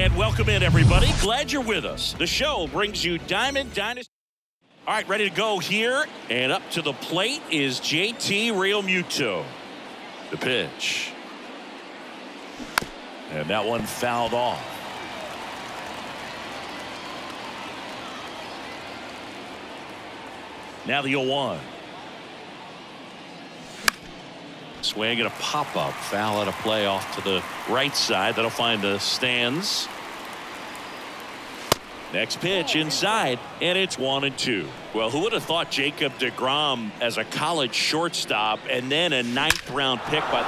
And welcome in, everybody. Glad you're with us. The show brings you Diamond Dynasty. All right, ready to go here. And up to the plate is JT Realmuto. The pitch. And that one fouled off. Now the 0-1. Swing and a pop-up. Foul at a play off to the right side. That'll find the stands. Next pitch inside, and it's 1-2. Well, who would have thought Jacob deGrom as a college shortstop and then a 9th-round pick? But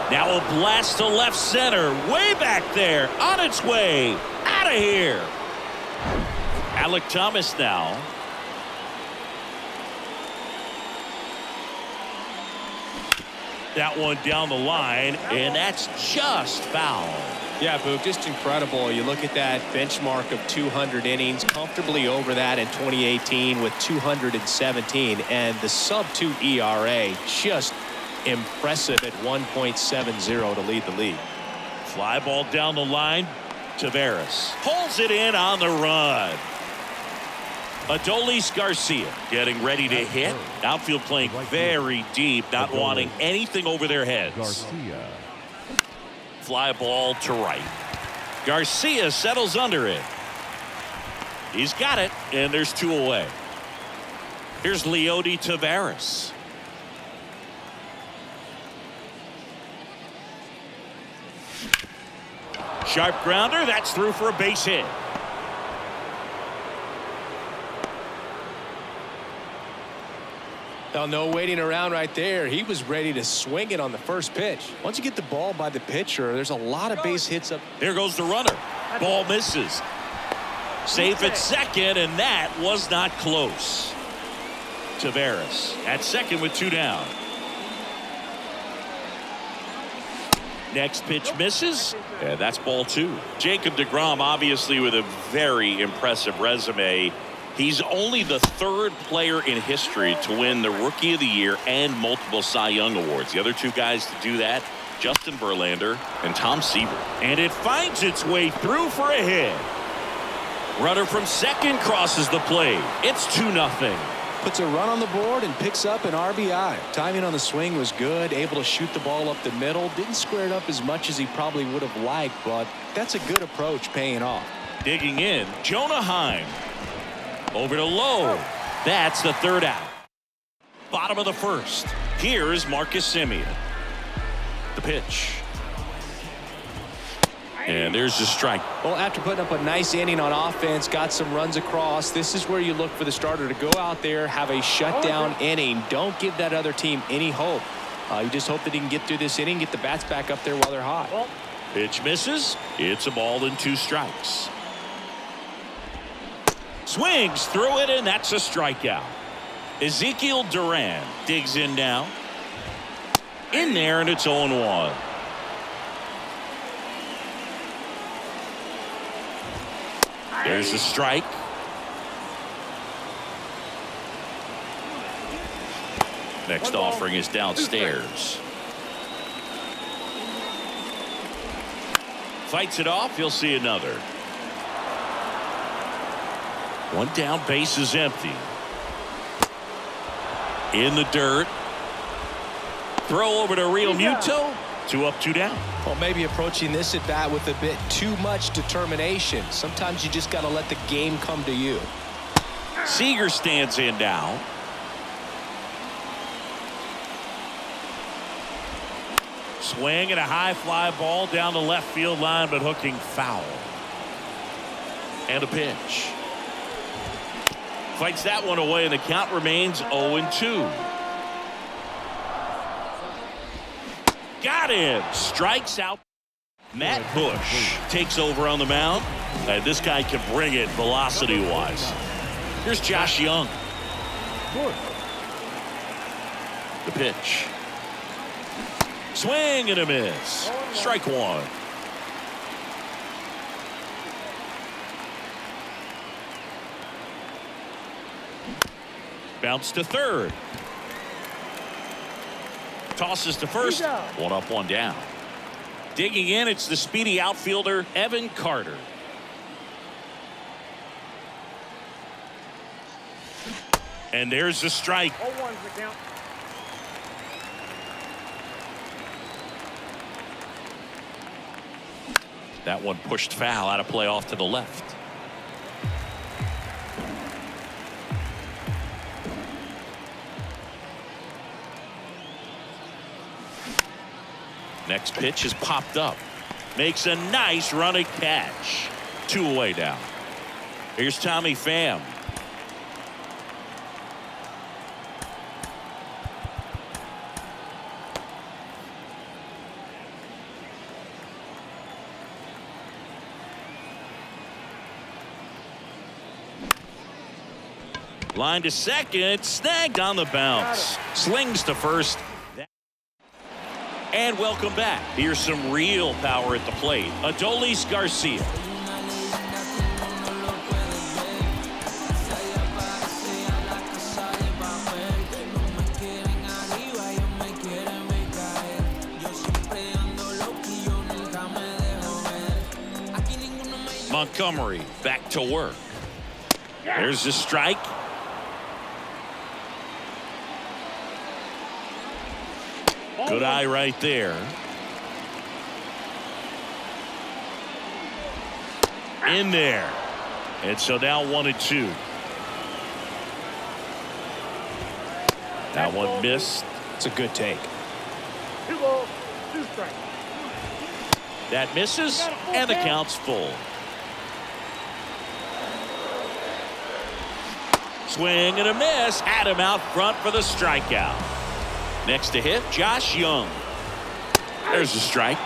now a blast to left center, way back there, on its way, out of here. Alec Thomas now. That one down the line, and that's just foul. Yeah, Boog, just incredible. You look at that benchmark of 200 innings, comfortably over that in 2018 with 217, and the sub-2 ERA, just impressive at 1.70 to lead the league. Fly ball down the line. Taveras pulls it in on the run. Adolis Garcia getting ready to hit. Outfield playing very deep, not wanting anything over their heads. Fly ball to right. Garcia settles under it. He's got it, and there's 2 away. Here's Leody Taveras. Sharp grounder, that's through for a base hit. Now, no waiting around right there. He was ready to swing it on the first pitch. Once you get the ball by the pitcher, there's a lot of base hits up. There goes the runner. Ball misses. Safe at second, and that was not close. Taveras at second with 2 down. Next pitch misses, and that's ball 2. Jacob deGrom obviously with a very impressive resume. He's only the 3rd player in history to win the Rookie of the Year and multiple Cy Young awards. The other 2 guys to do that, Justin Verlander and Tom Seaver. And it finds its way through for a hit. Runner from second crosses the plate. It's 2-0. Puts a run on the board and picks up an RBI. Timing on the swing was good, able to shoot the ball up the middle. Didn't square it up as much as he probably would have liked, but that's a good approach paying off. Digging in, Jonah Heim. Over to Lowe. That's the 3rd out. Bottom of the 1st. Here is Marcus Semien. The pitch. And there's the strike. Well, after putting up a nice inning on offense, got some runs across, this is where you look for the starter to go out there, have a shutdown inning. Don't give that other team any hope. You just hope that he can get through this inning, get the bats back up there while they're hot. Pitch misses. It's a ball and 2 strikes. Swings through it, and that's a strikeout. Ezekiel Duran digs in now. In there, and it's 0-1. There's a strike. Next offering is downstairs. Fights it off. You'll see another. 1 down, base is empty. In the dirt. Throw over to Realmuto. 2 up, 2 down. Well, maybe approaching this at bat with a bit too much determination. Sometimes you just got to let the game come to you. Seager stands in now. Swing and a high fly ball down the left field line, but hooking foul. And a pitch. Fights that one away, and the count remains 0-2. Got him. Strikes out. Matt Bush takes over on the mound. And this guy can bring it velocity-wise. Here's Josh Young. The pitch. Swing and a miss. Strike 1. Bounce to third. Tosses to first. 1 up, 1 down. Digging in, it's the speedy outfielder, Evan Carter. And there's the strike. 0-1's the count. That one pushed foul, out of play off to the left. Next pitch is popped up. Makes a nice running catch. 2 away now. Here's Tommy Pham. Line to second, snagged on the bounce. Slings to first. And welcome back. Here's some real power at the plate. Adolis Garcia. Montgomery back to work. There's the strike. Good eye right there. In there. And so now 1-2. That one missed. It's a good take. 2 balls, 2 strikes. That misses, and the count's full. Swing and a miss. Had him out front for the strikeout. Next to hit, Josh Young. There's the strike.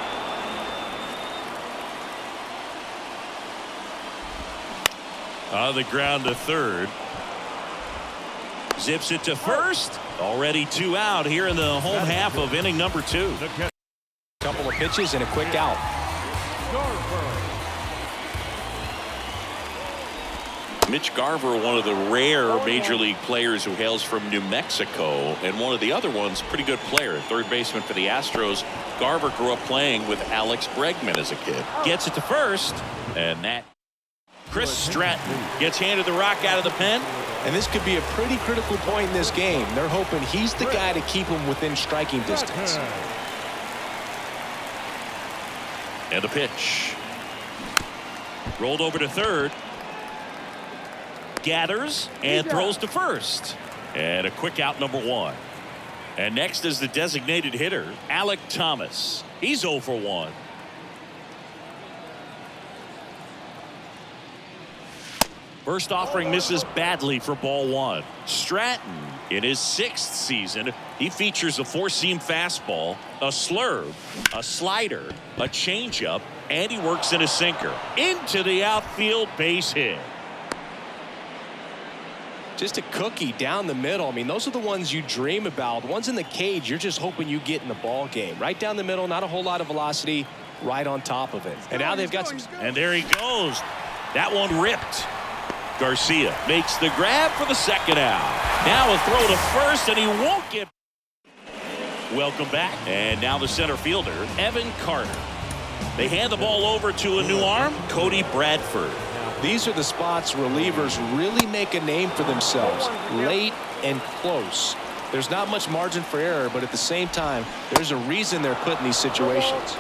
On the ground to third. Zips it to first. Already 2 out here in the home half of inning number 2. Couple of pitches and a quick out. Mitch Garver, one of the rare major league players who hails from New Mexico, and one of the other ones, pretty good player, third baseman for the Astros. Garver grew up playing with Alex Bregman as a kid. Gets it to first, and that Chris Stratton gets handed the rock out of the pen. And this could be a pretty critical point in this game. They're hoping he's the guy to keep him within striking distance. And the pitch. Rolled over to third. Gathers and throws to first. And a quick out, number 1. And next is the designated hitter, Alek Thomas. He's 0 for 1. First offering misses badly for ball 1. Stratton, in his 6th season, he features a 4-seam fastball, a slurve, a slider, a changeup, and he works in a sinker. Into the outfield, base hit. Just a cookie down the middle. I mean, those are the ones you dream about. The ones in the cage, you're just hoping you get in the ball game. Right down the middle, not a whole lot of velocity, right on top of it. And now they've got some. And there he goes. That one ripped. Garcia makes the grab for the second out. Now a throw to first, and he won't get. Welcome back. And now the center fielder, Evan Carter. They hand the ball over to a new arm, Cody Bradford. These are the spots relievers really make a name for themselves, late and close. There's not much margin for error, but at the same time, there's a reason they're put in these situations.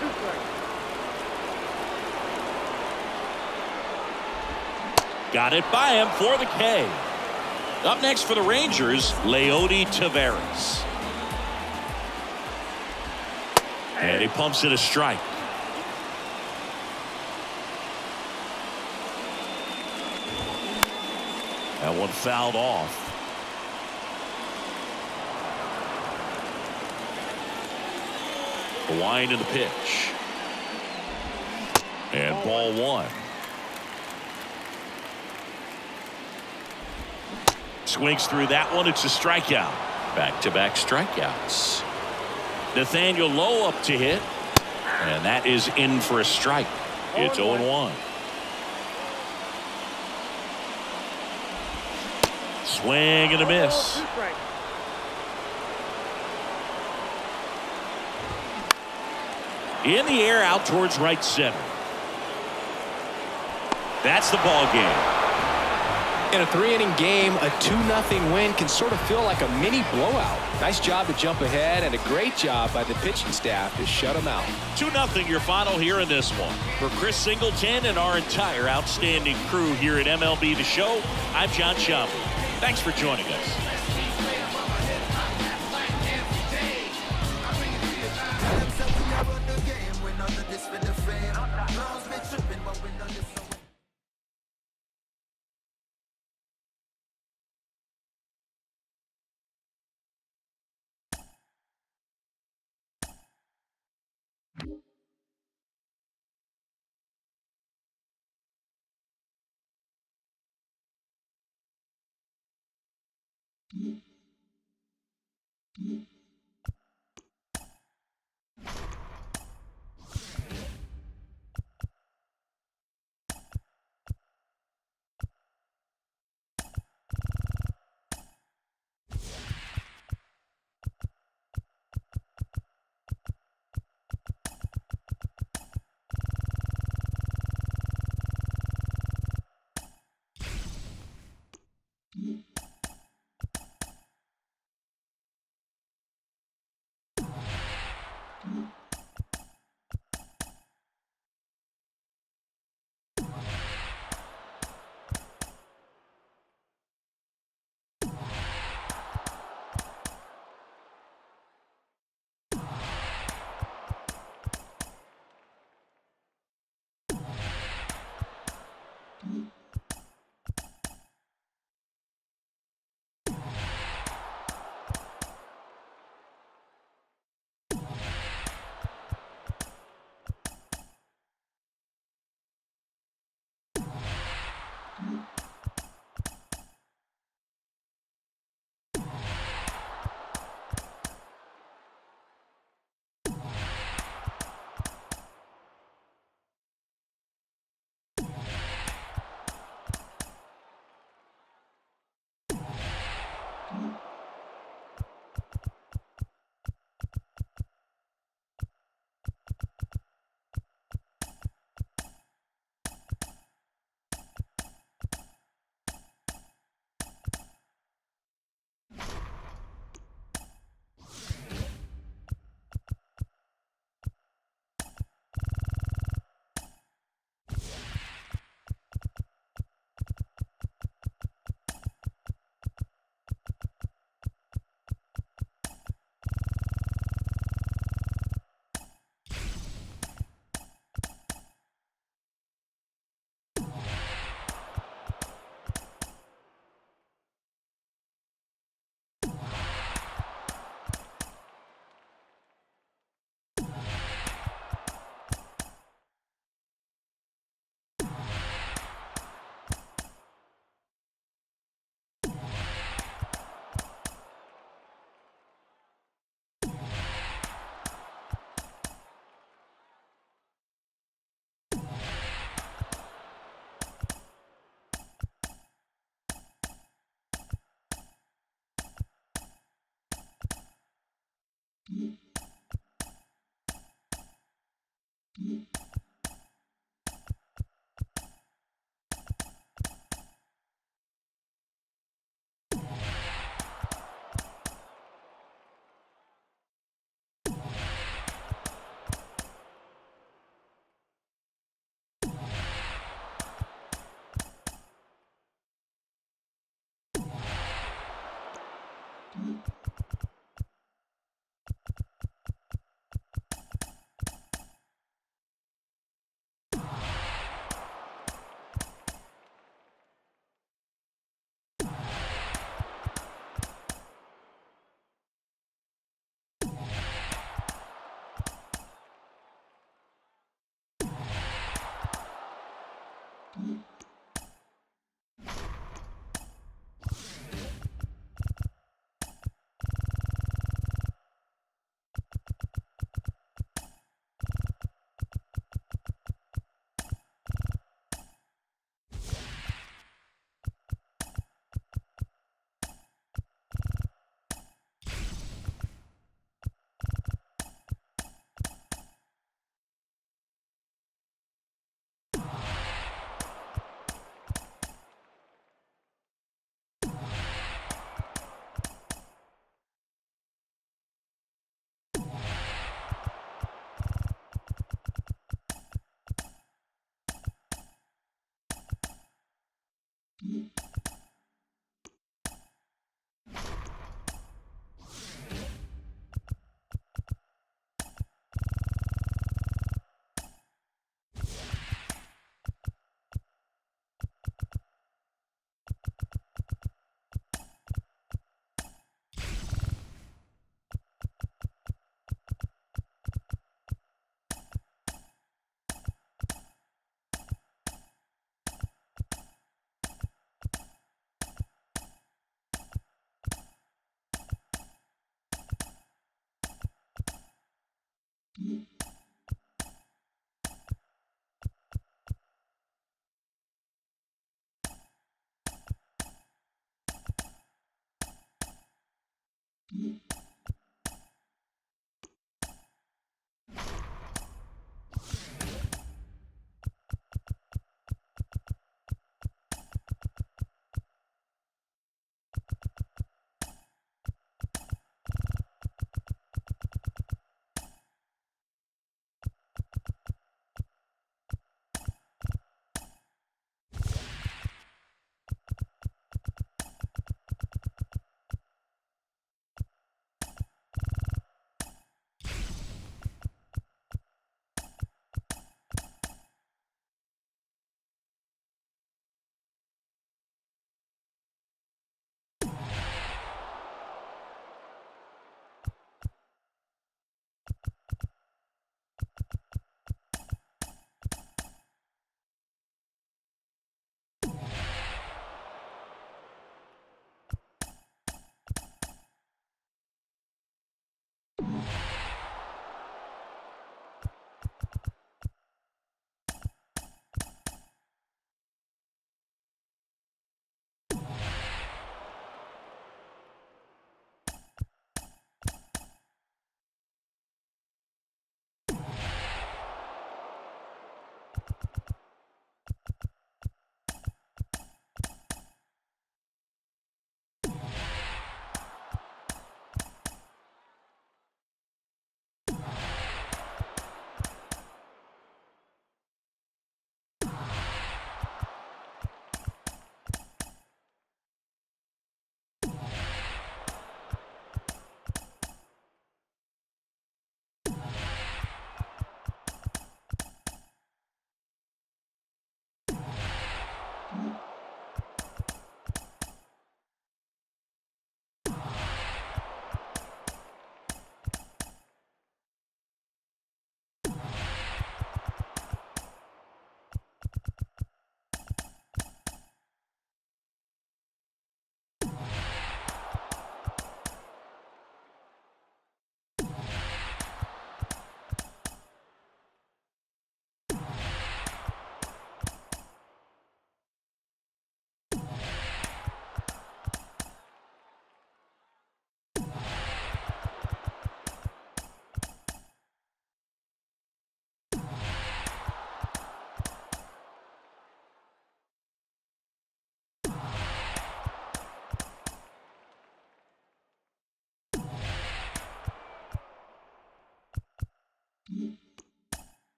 Got it by him for the K. Up next for the Rangers, Leody Taveras. And he pumps it a strike. That one fouled off. The wind and the pitch. And ball 1. Swings through that one. It's a strikeout. Back-to-back strikeouts. Nathaniel Lowe up to hit. And that is in for a strike. It's 0-1. Swing and a miss. In the air, out towards right center. That's the ball game. In a 3-inning game, a 2-0 win can sort of feel like a mini blowout. Nice job to jump ahead and a great job by the pitching staff to shut them out. 2-0 your final here in this one. For Chris Singleton and our entire outstanding crew here at MLB The Show, I'm John Schaumburg. Thanks for joining us.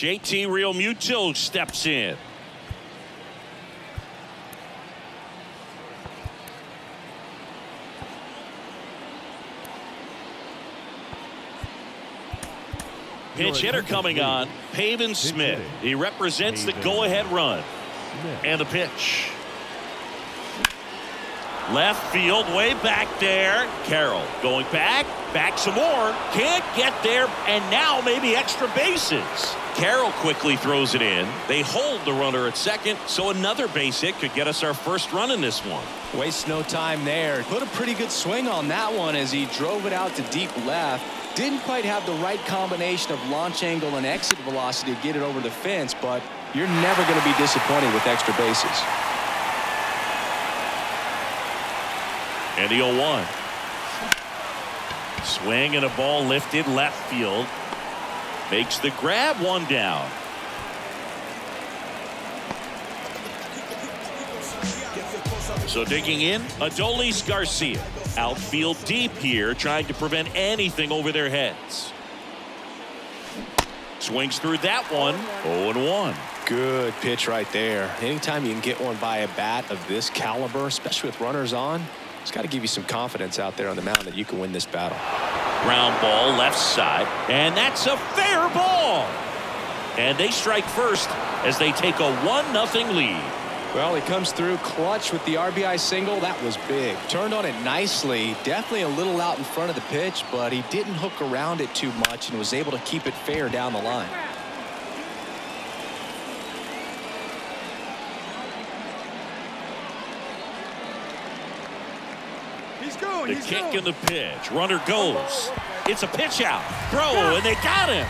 JT Realmuto steps in. Pinch hitter coming on, Pavin Smith. He represents the go-ahead run. And the pitch. Left field, way back there. Carroll going back some more. Can't get there, and now maybe extra bases. Carroll quickly throws it in. They hold the runner at second, so another base hit could get us our first run in this one. Waste no time there. Put a pretty good swing on that one as he drove it out to deep left. Didn't quite have the right combination of launch angle and exit velocity to get it over the fence, but you're never going to be disappointed with extra bases. And the 0-1. Swing and a ball lifted left field. Makes the grab, one down. So digging in, Adolis Garcia. Outfield deep here, trying to prevent anything over their heads. Swings through that one. 0-1. Good pitch right there. Anytime you can get one by a bat of this caliber, especially with runners on, it's got to give you some confidence out there on the mound that you can win this battle. Ground ball left side, and that's a fair ball. And they strike first as they take a 1-0 lead. Well, he comes through clutch with the RBI single. That was big. Turned on it nicely. Definitely a little out in front of the pitch, but he didn't hook around it too much and was able to keep it fair down the line. The kick and the pitch. Runner goes. It's a pitch out. Throw, and they got him.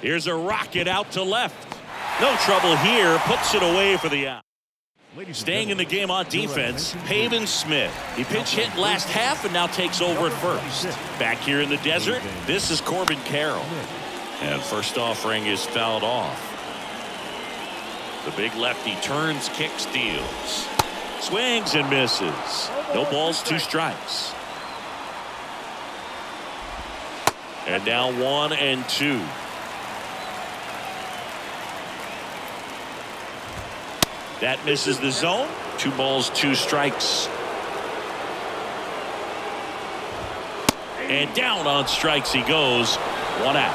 Here's a rocket out to left. No trouble here. Puts it away for the out. Staying in the game on defense, Pavin Smith. He pinch hit last half and now takes over at first. Back here in the desert, this is Corbin Carroll. And first offering is fouled off. The big lefty turns, kicks, deals. Swings and misses. No balls, 2 strikes. And now 1-2. That misses the zone. 2 balls, 2 strikes. And down on strikes he goes. 1 out.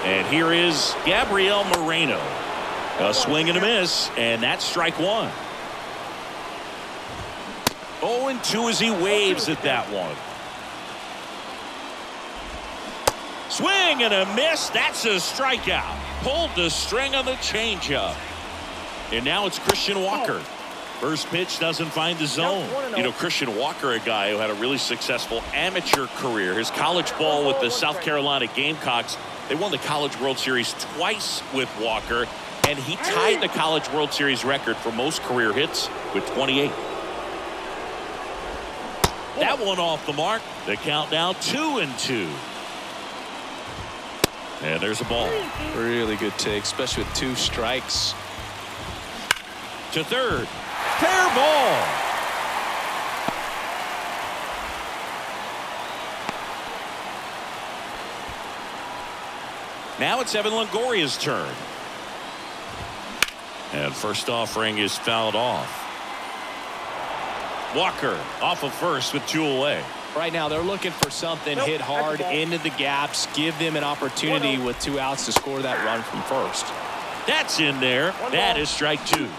And here is Gabriel Moreno. A swing and a miss, and that's strike 1. 0-2 as he waves at that one. Swing and a miss. That's a strikeout. Pulled the string on the changeup. And now it's Christian Walker. First pitch doesn't find the zone. You know, Christian Walker, a guy who had a really successful amateur career. His college ball with the South Carolina Gamecocks. They won the College World Series twice with Walker. And he tied the College World Series record for most career hits with 28. That one off the mark. The count now 2-2. And there's a ball. Really good take, especially with 2 strikes. To third. Fair ball. Now it's Evan Longoria's turn. And first offering is fouled off. Walker off of first with 2 away. Right now they're looking for something hit hard into the gaps, give them an opportunity with 2 outs to score that run from first. That's in there. That is strike 2.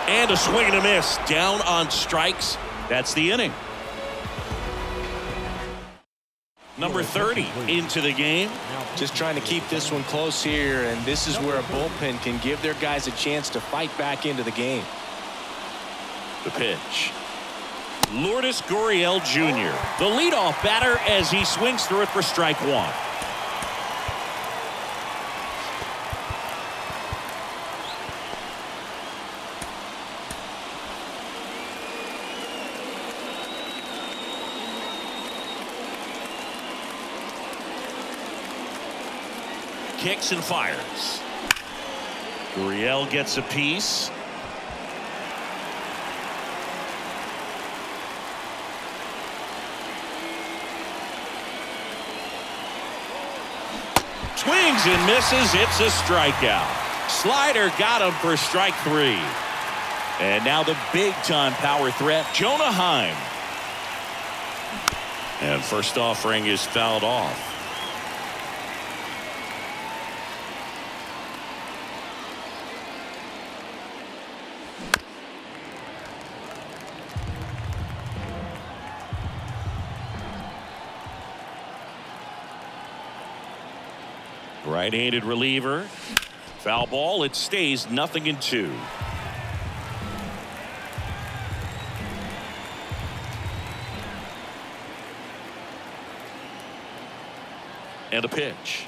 And a swing and a miss. Down on strikes. That's the inning. Number 30 into the game. Just trying to keep this one close here, and this is where a bullpen can give their guys a chance to fight back into the game. The pitch. Lourdes Gurriel Jr., the leadoff batter as he swings through it for strike 1. Kicks and fires. Gurriel gets a piece. Swings and misses. It's a strikeout. Slider got him for strike 3. And now the big-time power threat, Jonah Heim. And first offering is fouled off. Right-handed reliever. Foul ball. It stays 0-2. And a pitch.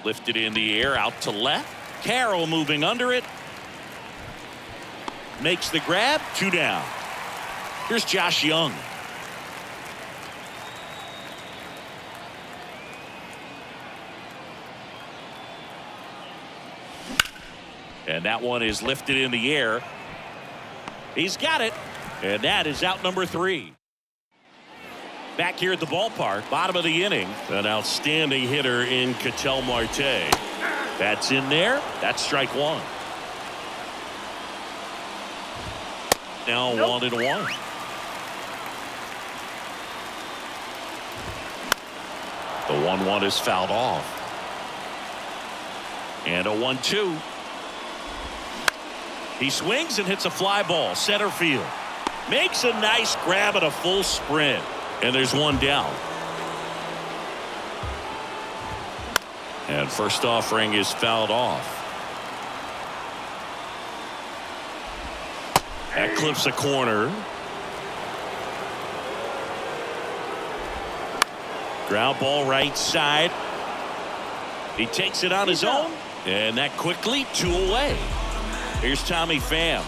Lifted in the air out to left. Carroll moving under it. Makes the grab. 2 down. Here's Josh Young. And that one is lifted in the air. He's got it. And that is out number 3. Back here at the ballpark, bottom of the inning, an outstanding hitter in Ketel Marte. That's in there. That's strike 1. Now 1-1. The 1-1 is fouled off. And a 1-2. He swings and hits a fly ball, center field. Makes a nice grab at a full sprint. And there's 1 down. And first offering is fouled off. That clips a corner. Ground ball right side. He takes it on his own. And that quickly 2 away. Here's Tommy Pham.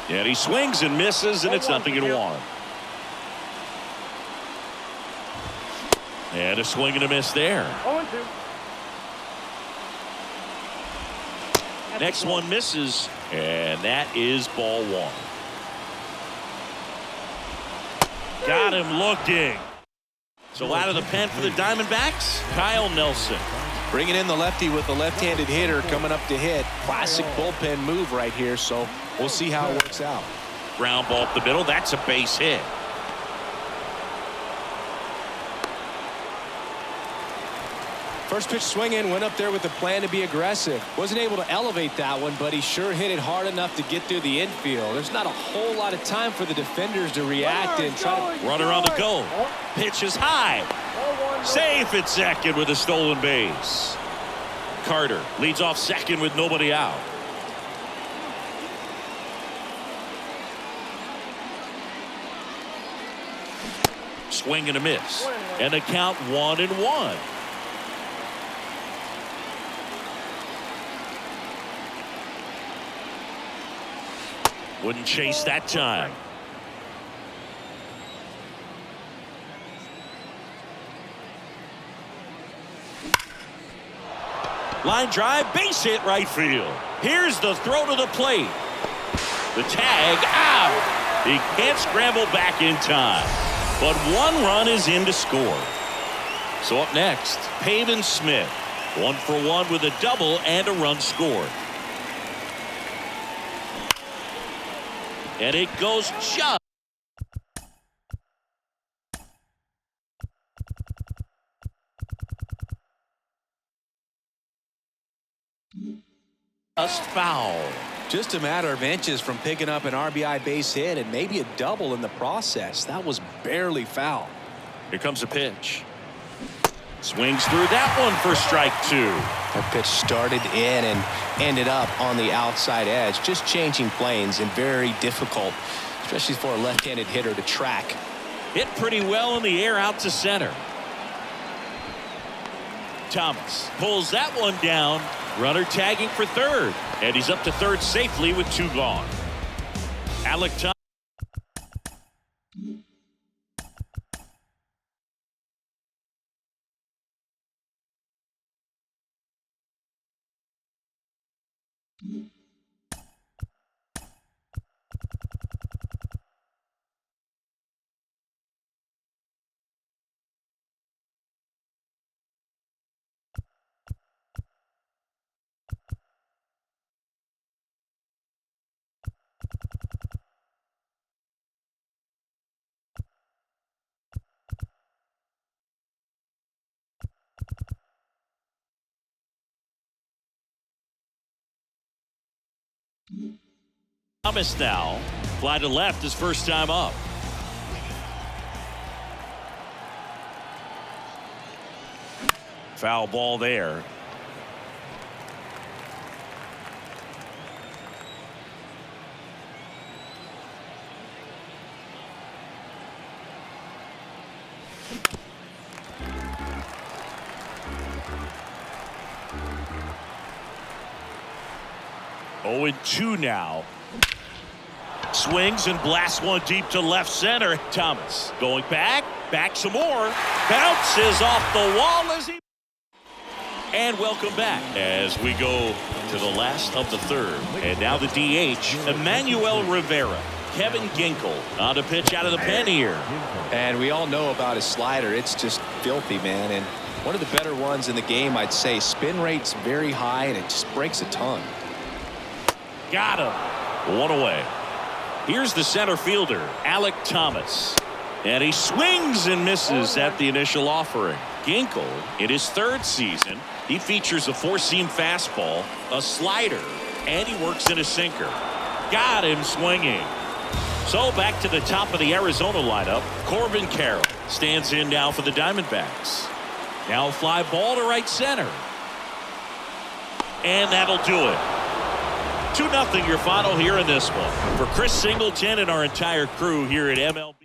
And he swings and misses, and it's 0-1. And a swing and a miss there. 0-2. Next one misses, and that is ball 1. Got him looking. So out of the pen for the Diamondbacks, Kyle Nelson. Bringing in the lefty with the left-handed hitter coming up to hit. Classic bullpen move right here, so we'll see how it works out. Ground ball up the middle. That's a base hit. First pitch swinging, went up there with a plan to be aggressive. Wasn't able to elevate that one, but he sure hit it hard enough to get through the infield. There's not a whole lot of time for the defenders to react and try to... Runner on the go. Pitch is high. Safe at second with a stolen base. Carter leads off second with nobody out. Swing and a miss. And a count 1-1. Wouldn't chase that time. Line drive, base hit right field. Here's the throw to the plate. The tag out. He can't scramble back in time. But 1 run is in to score. So up next, Pavin Smith. 1 for 1 with a double and a run scored. And it goes just. Foul. Just a matter of inches from picking up an RBI base hit and maybe a double in the process. That was barely foul. Here comes a pitch. Swings through that one for strike 2. That pitch started in and ended up on the outside edge. Just changing planes and very difficult, especially for a left-handed hitter to track. Hit pretty well in the air out to center. Thomas pulls that one down. Runner tagging for third. And he's up to third safely with 2 gone. Alec Thomas. Thomas now. Fly to left his first time up. Foul ball there. Oh, and 2 now. Swings and blasts one deep to left center. Thomas going back some more. Bounces off the wall as he. And welcome back as we go to the last of the third. And now the DH, Emmanuel Rivera. Kevin Ginkel on a pitch out of the pen here. And we all know about his slider. It's just filthy, man. And one of the better ones in the game, I'd say. Spin rate's very high, and it just breaks a ton. Got him. 1 away. Here's the center fielder, Alec Thomas. And he swings and misses at the initial offering. Ginkel, in his 3rd season, he features a 4-seam fastball, a slider, and he works in a sinker. Got him swinging. So back to the top of the Arizona lineup. Corbin Carroll stands in now for the Diamondbacks. Now a fly ball to right center. And that'll do it. 2-0 your final here in this one. For Chris Singleton and our entire crew here at MLB.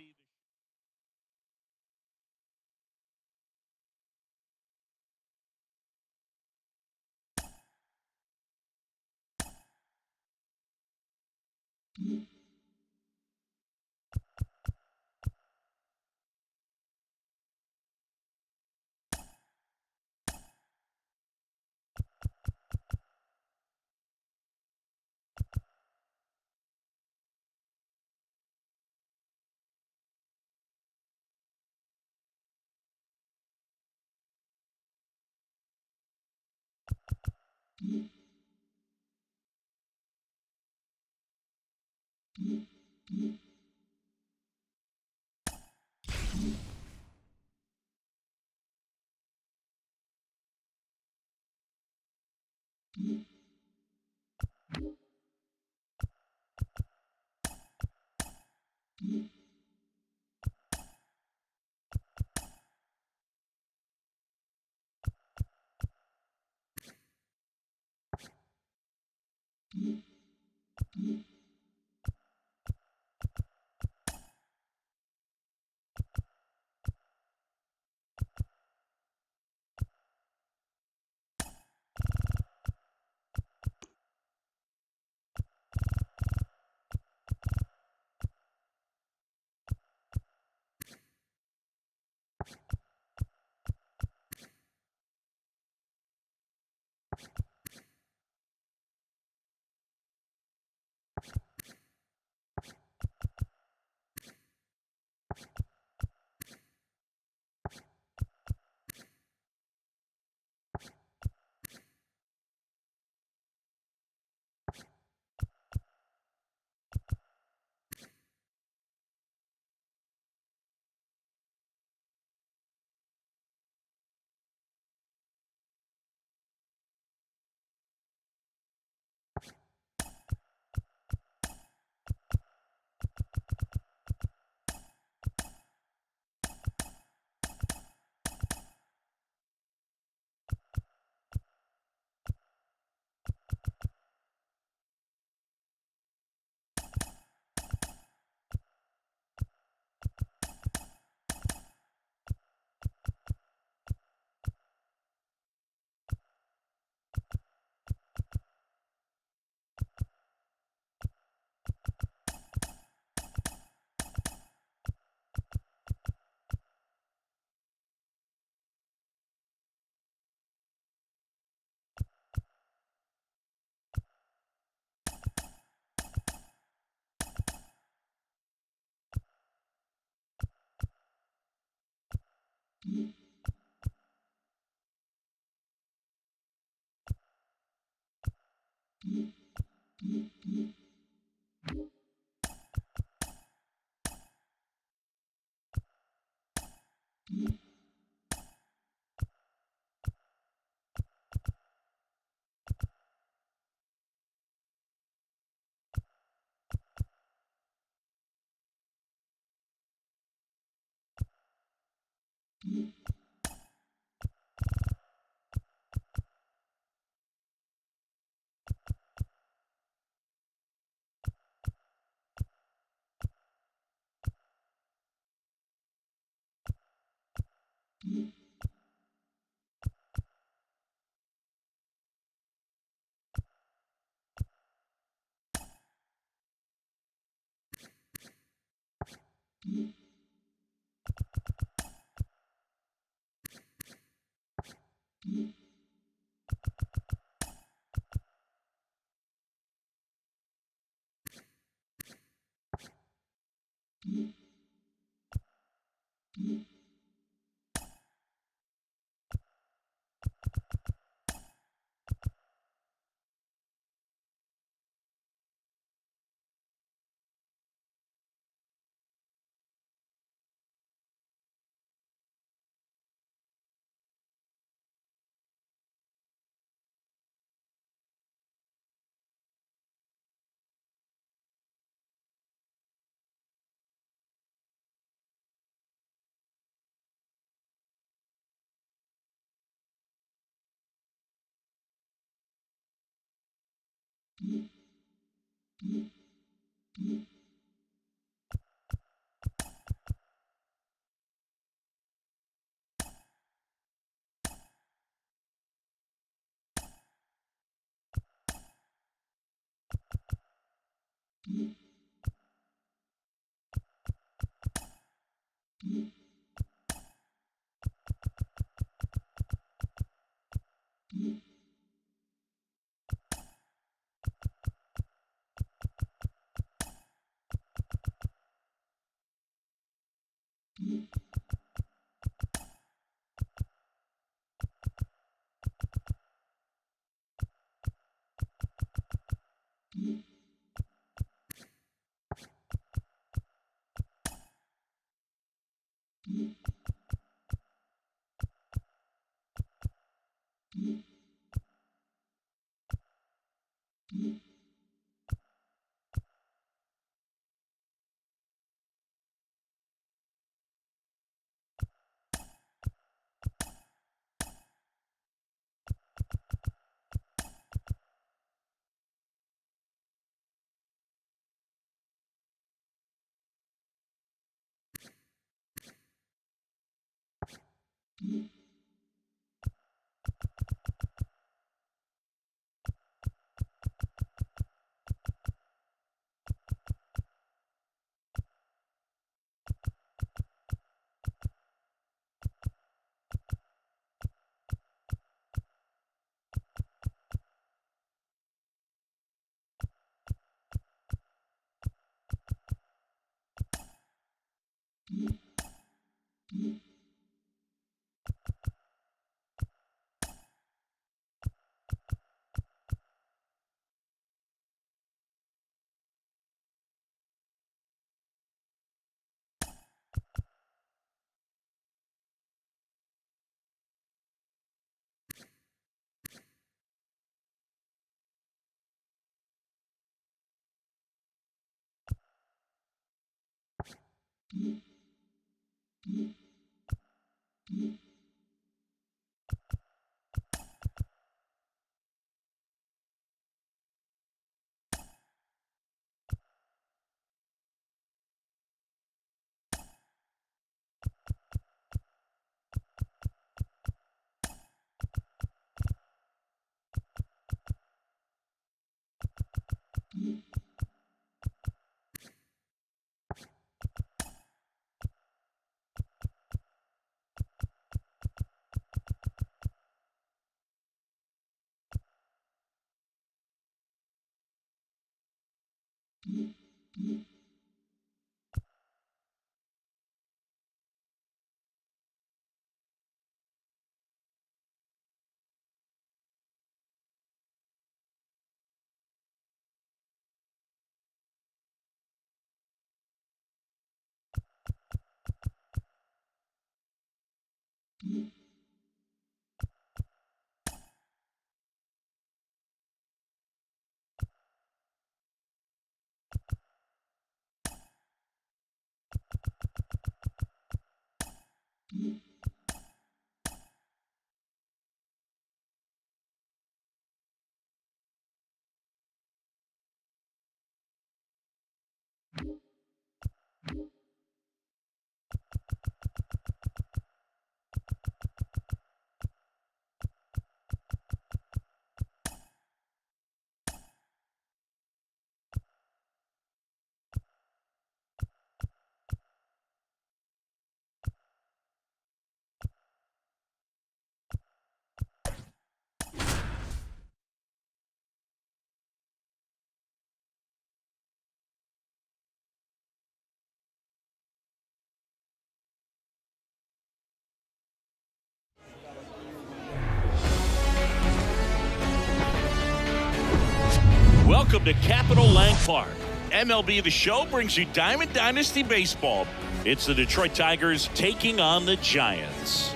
Welcome to Capital Lang Park. MLB The Show brings you Diamond Dynasty Baseball. It's the Detroit Tigers taking on the Giants.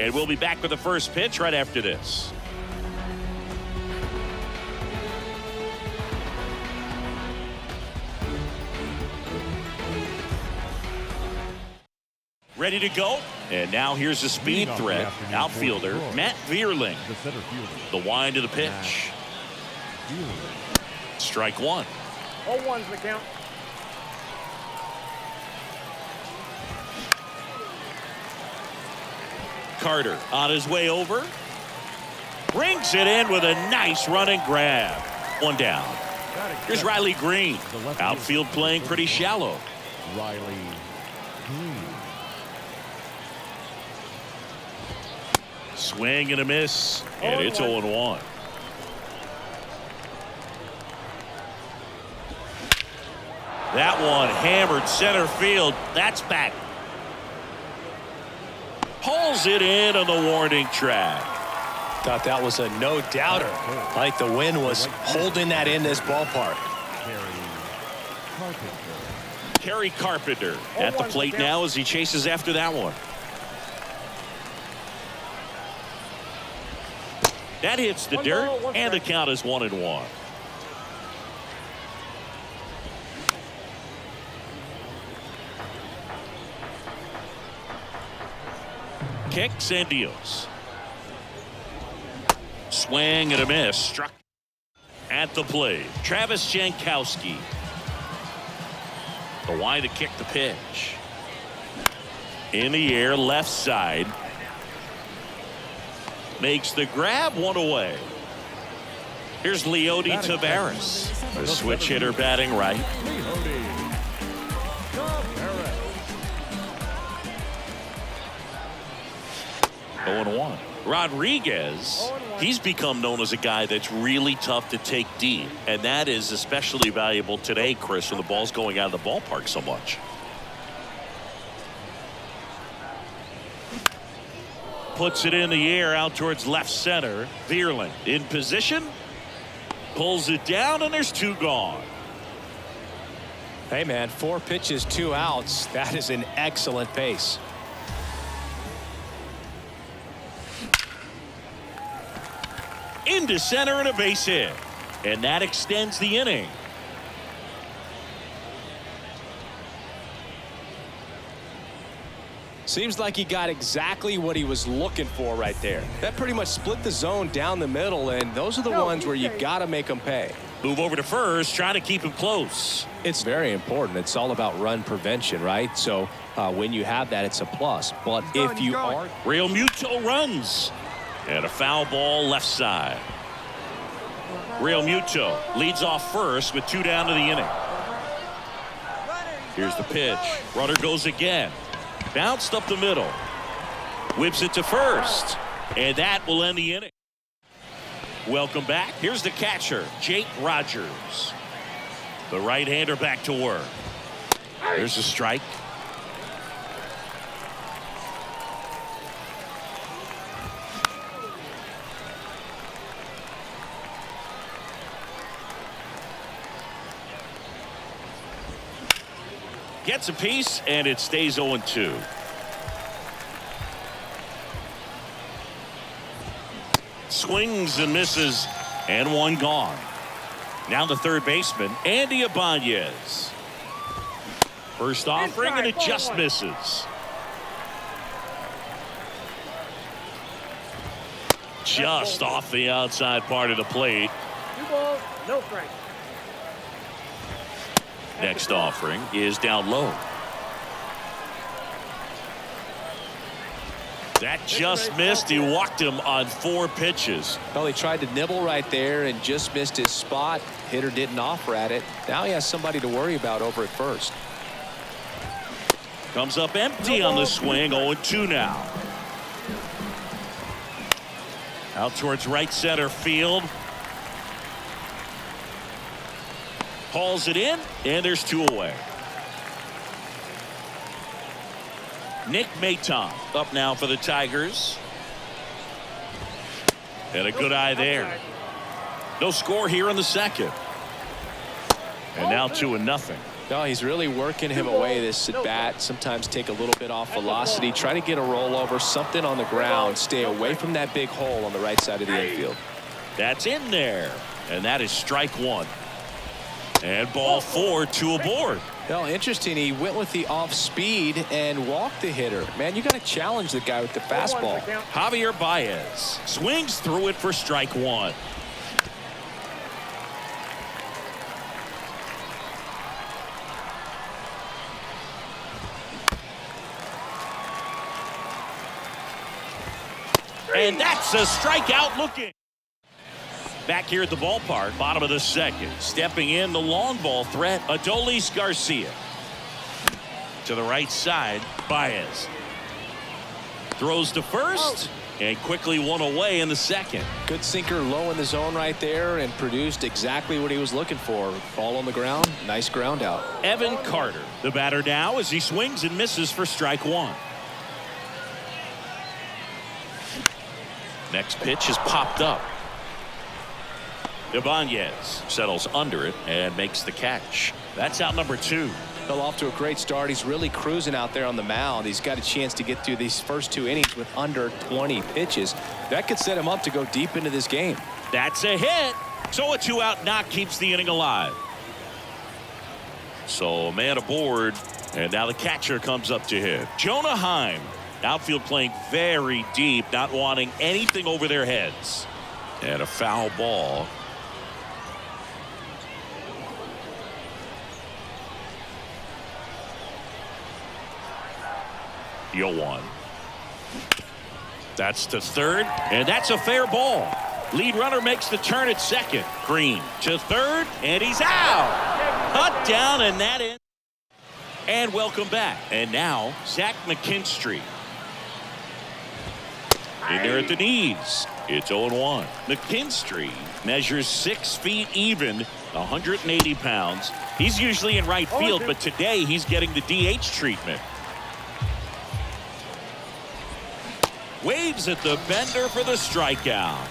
And we'll be back with the first pitch right after this. Ready to go? And now here's the speed threat. Outfielder Matt Vierling. The wind of the pitch. Strike one. 0-1's the count. Carter on his way over. Brings it in with a nice running grab. One down. Here's Riley Green. Outfield playing pretty shallow. Riley Green. Swing and a miss. And it's 0-1. That one hammered center field. That's back. Pulls it in on the warning track. Thought that was a no-doubter. Like the wind was holding that in this ballpark. Kerry Carpenter at the plate now as he chases after that one. That hits the dirt, and the count is 1-1. Kicks and deals. Swing and a miss. Struck at the plate. Travis Jankowski. The wide to kick the pitch. In the air, left side. Makes the grab, one away. Here's Leody Taveras. A switch hitter batting right. 0-1. Rodriguez, he's become known as a guy that's really tough to take deep. And that is especially valuable today, Chris, when the ball's going out of the ballpark so much. Puts it in the air out towards left center. Vierling in position. Pulls it down, and there's two gone. Hey, man, 4 pitches, 2 outs. That is an excellent pace. Into center and a base hit. And that extends the inning. Seems like he got exactly what he was looking for right there. That pretty much split the zone down the middle, and those are the ones where you got to make them pay. Move over to first, trying to keep him close. It's very important. It's all about run prevention, right? So when you have that, it's a plus. But if you aren't... Real Muto runs. And a foul ball left side. Real Muto leads off first with 2 down to the inning. Here's the pitch. Runner goes again. Bounced up the middle. Whips it to first. And that will end the inning. Welcome back. Here's the catcher, Jake Rogers. The right-hander back to work. There's a strike. Gets a piece, and it stays 0-2. Swings and misses, and one gone. Now the third baseman, Andy Ibanez. First offering, and it just misses. Just off the outside part of the plate. 2 balls, no strike. Next offering is down low. That just missed. He walked him on 4 pitches. Well, he tried to nibble right there and just missed his spot. Hitter didn't offer at it. Now he has somebody to worry about over at first. Comes up empty on the swing. 0-2 now. Out towards right center field. Hauls it in, and there's 2 away. Nick Maton up now for the Tigers. And a good eye there. No score here in the second. And now 2-0. No, he's really working him away this at bat. Sometimes take a little bit off velocity. Try to get a rollover, something on the ground. Stay away from that big hole on the right side of the infield. That's in there. And that is strike one. And ball 4, 2 aboard. Well, interesting. He went with the off speed and walked the hitter. Man, you got to challenge the guy with the fastball. Javier Baez swings through it for strike one. And that's a strikeout looking. Back here at the ballpark, bottom of the second. Stepping in, the long ball threat, Adolis Garcia. To the right side, Baez. Throws to first, and quickly one away in the second. Good sinker low in the zone right there and produced exactly what he was looking for. Ball on the ground, nice ground out. Evan Carter, the batter now as he swings and misses for strike one. Next pitch is popped up. Ibanez settles under it and makes the catch. That's out number 2. Fell off to a great start. He's really cruising out there on the mound. He's got a chance to get through these first 2 innings with under 20 pitches. That could set him up to go deep into this game. That's a hit. So a 2-out knock keeps the inning alive. So a man aboard, and now the catcher comes up to hit. Jonah Heim. Outfield playing very deep, not wanting anything over their heads. And a foul ball. Yoan. That's to third, and that's a fair ball. Lead runner makes the turn at second. Green to third, and he's out. Cut down, and that in. And welcome back. And now Zach McKinstry. In there at the knees. It's 0-1. McKinstry measures 6 feet even, 180 pounds. He's usually in right field, but today he's getting the DH treatment. Waves at the bender for the strikeout.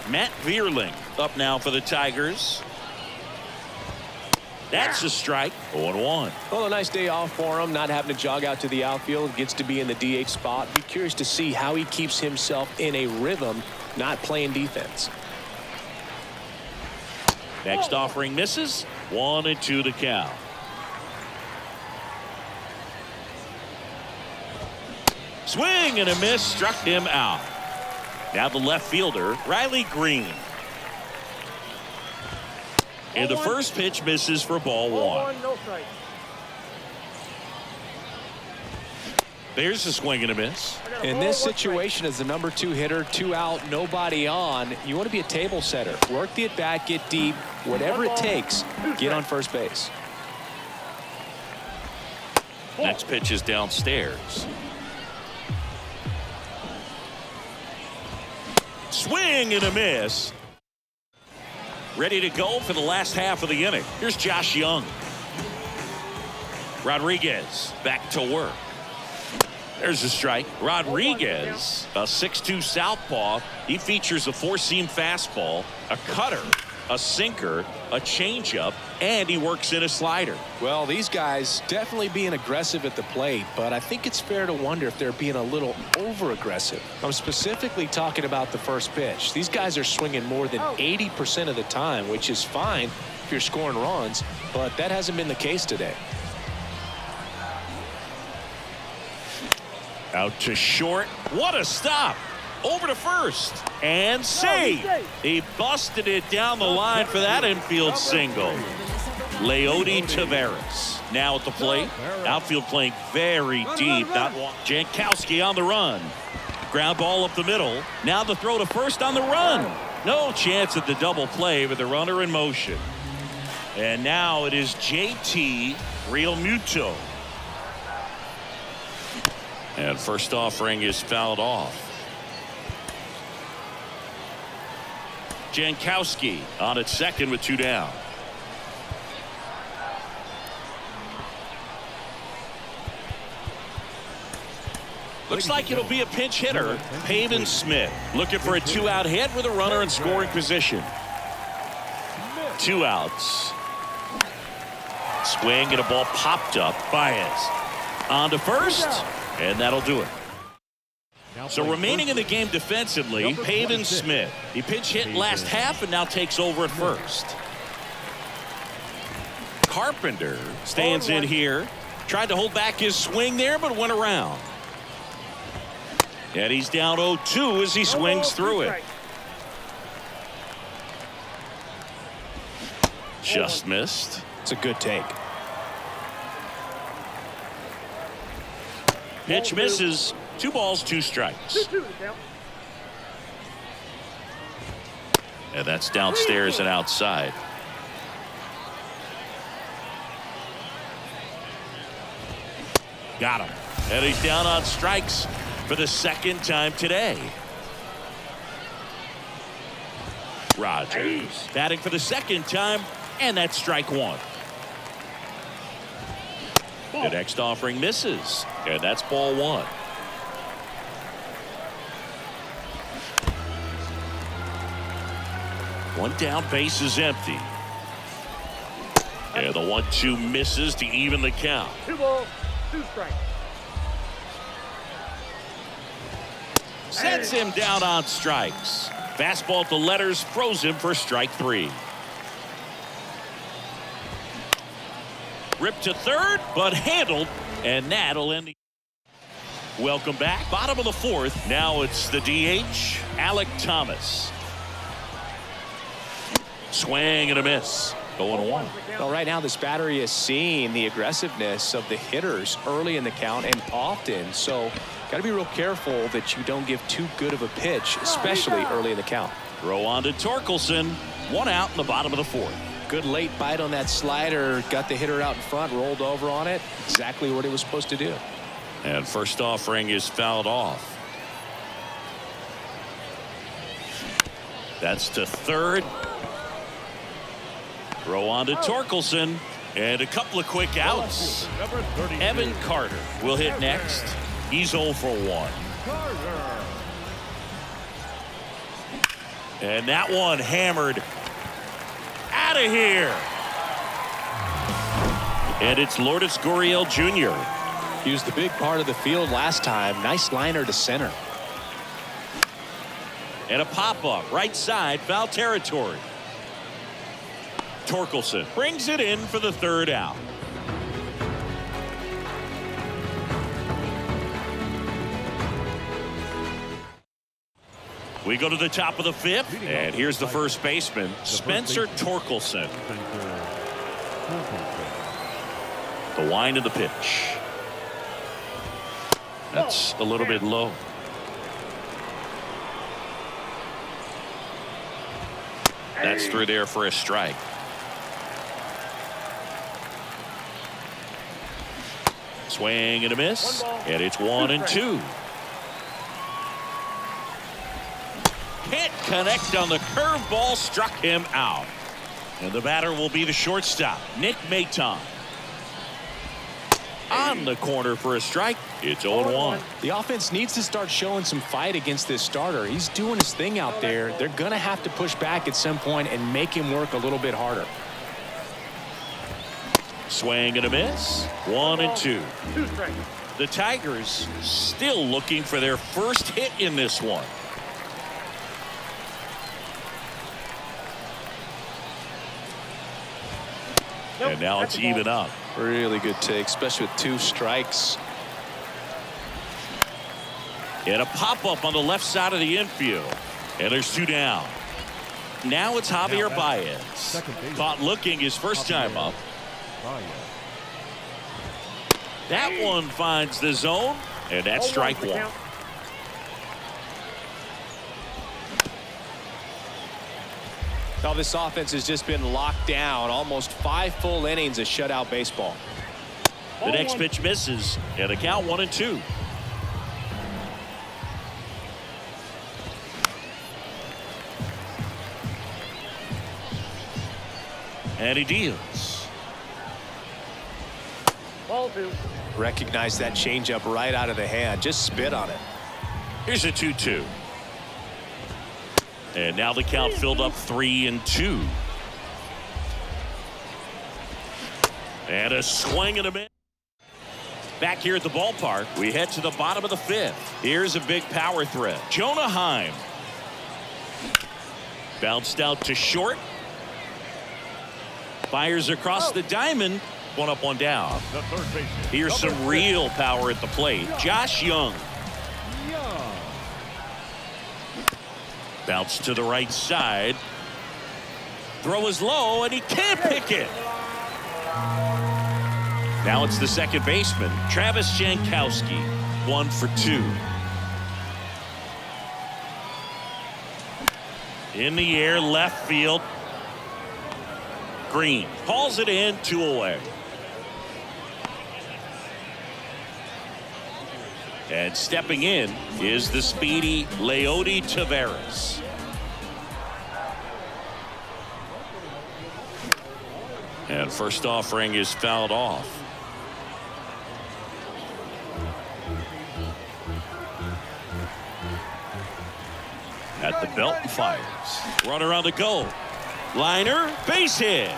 Matt Vierling up now for the Tigers. That's a strike. 0-1. Well, a nice day off for him, not having to jog out to the outfield. Gets to be in the DH spot. Be curious to see how he keeps himself in a rhythm, not playing defense. Next offering misses. 1-2 to count. Swing and a miss, struck him out. Now the left fielder, Riley Green. And the first pitch misses for ball 1. No strike. There's a swing and a miss. In this situation, as the number 2 hitter, 2 out, nobody on, you want to be a table setter. Work the at bat, get deep, whatever it takes, get on first base. Next pitch is downstairs. Swing and a miss. Ready to go for the last half of the inning. Here's Josh Young. Rodriguez back to work. There's a strike. Rodriguez, a 6'2 southpaw. He features a 4-seam fastball, a cutter, a sinker, a changeup, and he works in a slider. Well, these guys definitely being aggressive at the plate, but I think it's fair to wonder if they're being a little over-aggressive. I'm specifically talking about the first pitch. These guys are swinging more than 80% of the time, which is fine if you're scoring runs, but that hasn't been the case today. Out to short. What a stop. Over to first. And save. He busted it down the line for that infield single. Leody Taveras now at the plate. Outfield playing very deep. Not Jankowski on the run. Ground ball up the middle. Now the throw to first on the run. No chance at the double play with the runner in motion. And now it is JT Realmuto. And first offering is fouled off. Jankowski on at second with 2 down. Looks like it'll be a pinch hitter. Pavin Smith looking for a 2-out hit with a runner in scoring position. 2 outs. Swing and a ball popped up. Baez on to first, and that'll do it. So remaining in the game defensively, Pavin Smith. He pinch hit last half and now takes over at first. Carpenter stands in here. Tried to hold back his swing there, but went around. And he's down 0-2 as he swings through it. Just missed. It's a good take. Pitch misses. 2 balls, 2 strikes. And that's downstairs and outside. Got him. And he's down on strikes for the 2nd time today. Rogers batting for the 2nd time, and that's strike 1. The next offering misses, and that's ball 1. One down, base is empty. And the 1-2 misses to even the count. 2 balls, 2 strikes. Sets him down on strikes. Fastball to letters froze him for strike 3. Ripped to third, but handled, and that'll end the. Welcome back. Bottom of the 4th. Now it's the DH, Alec Thomas. Swing and a miss. Going 1. Well, right now this battery is seeing the aggressiveness of the hitters early in the count and often. So got to be real careful that you don't give too good of a pitch, especially early in the count. Throw on to Torkelson. 1 out in the bottom of the 4th. Good late bite on that slider. Got the hitter out in front, rolled over on it. Exactly what it was supposed to do. And first offering is fouled off. That's to third. Throw on to Torkelson. And a couple of quick outs. Evan Carter will hit next. He's 0 for 1. And that one hammered out of here. And it's Lourdes Gurriel Jr. Used the big part of the field last time. Nice liner to center. And a pop-up right side, foul territory. Torkelson brings it in for the 3rd out. We go to the top of the 5th, and here's the first baseman, Spencer Torkelson. The wind of the pitch. That's a little bit low. That's through there for a strike. Swing and a miss, and it's 1-2. Can't connect on the curveball, struck him out. And the batter will be the shortstop, Nick Maton. On the corner for a strike. It's 0-1. The offense needs to start showing some fight against this starter. He's doing his thing out there. They're going to have to push back at some point and make him work a little bit harder. Swing and a miss. 1-2. 2 strikes. The Tigers still looking for their first hit in this one. And now it's even up. Really good take, especially with 2 strikes. And a pop-up on the left side of the infield. And there's 2 down. Now it's Javier Baez. Caught looking his first time up. That one finds the zone, and that's strike 1. Now this offense has just been locked down. Almost 5 full innings of shutout baseball. The next pitch misses, and the count 1-2. And he deals. Ball 2. Recognize that changeup right out of the hand. Just spit on it. Here's a 2-2. And now the count filled up 3-2. And a swing and a miss. Back here at the ballpark, we head to the bottom of the fifth. Here's a big power threat. Jonah Heim. Bounced out to short. Fires across the diamond. One up, one down. The third baseman. Here's some real power at the plate. Josh Young. Bounce to the right side. Throw is low, and he can't pick it. Now it's the second baseman, Travis Jankowski. 1 for 2. In the air, left field. Green hauls it in, 2 away. And stepping in is the speedy Leody Taveras. And first offering is fouled off. At the belt and fires. Runner on the go. Liner, base hit.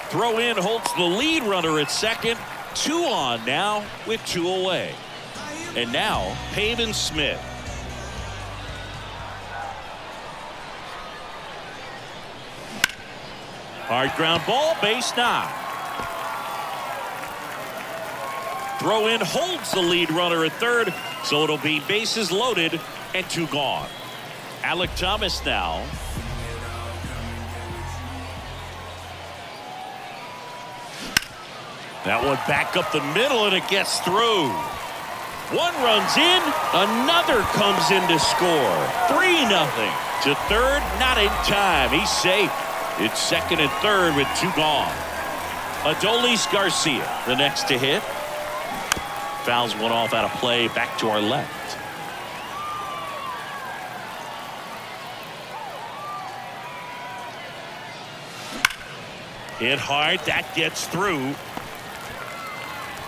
Throw in holds the lead runner at second. 2 on now with 2 away. And now Pavin Smith. Hard ground ball, base knock. Throw in holds the lead runner at third, so it'll be bases loaded and 2 gone. Alec Thomas now. That one back up the middle, and it gets through. One runs in, another comes in to score. 3-0 to third, not in time. He's safe. It's second and third with 2 gone. Adolis Garcia, the next to hit. Fouls one off out of play, back to our left. Hit hard, that gets through.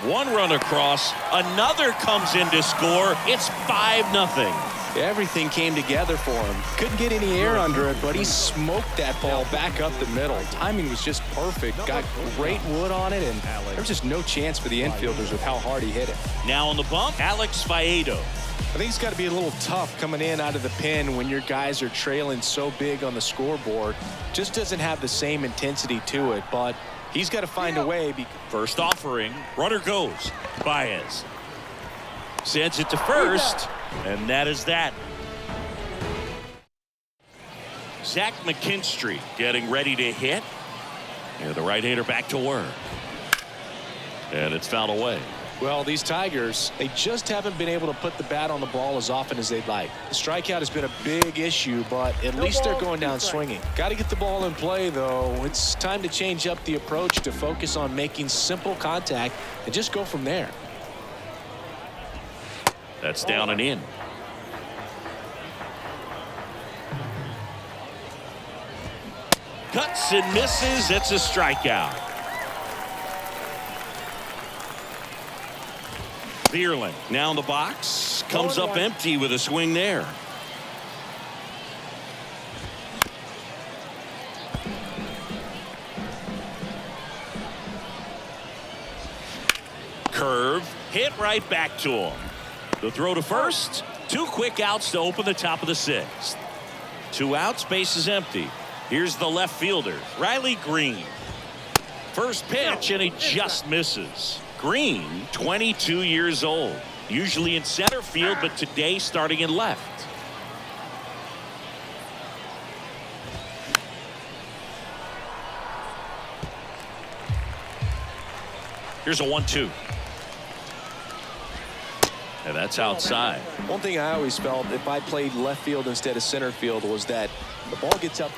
1 run across, another comes in to score. It's 5-0. Everything came together for him. Couldn't get any air under it, but he smoked that ball back up the middle. Timing was just perfect. Got great wood on it, and there was just no chance for the infielders with how hard he hit it. Now on the bump, Alex Faedo. I think it's got to be a little tough coming in out of the pen when your guys are trailing so big on the scoreboard. Just doesn't have the same intensity to it, but he's got to find a way. First offering, runner goes. Baez sends it to first, and that is that. Zach McKinstry getting ready to hit. And the right-hander back to work. And it's fouled away. Well, these Tigers, they just haven't been able to put the bat on the ball as often as they'd like. The strikeout has been a big issue, but at least they're going down swinging. Got to get the ball in play, though. It's time to change up the approach to focus on making simple contact and just go from there. That's down and in. Cuts and misses. It's a strikeout. Bierling now in the box. Comes up empty with a swing there. Curve. Hit right back to him. The throw to first. 2 quick outs to open the top of the 6th. 2 outs, base is empty. Here's the left fielder, Riley Green. First pitch, and he just misses. Green, 22 years old. Usually in center field, but today starting in left. Here's a 1-2. And that's outside. One thing I always felt if I played left field instead of center field was that the ball gets up.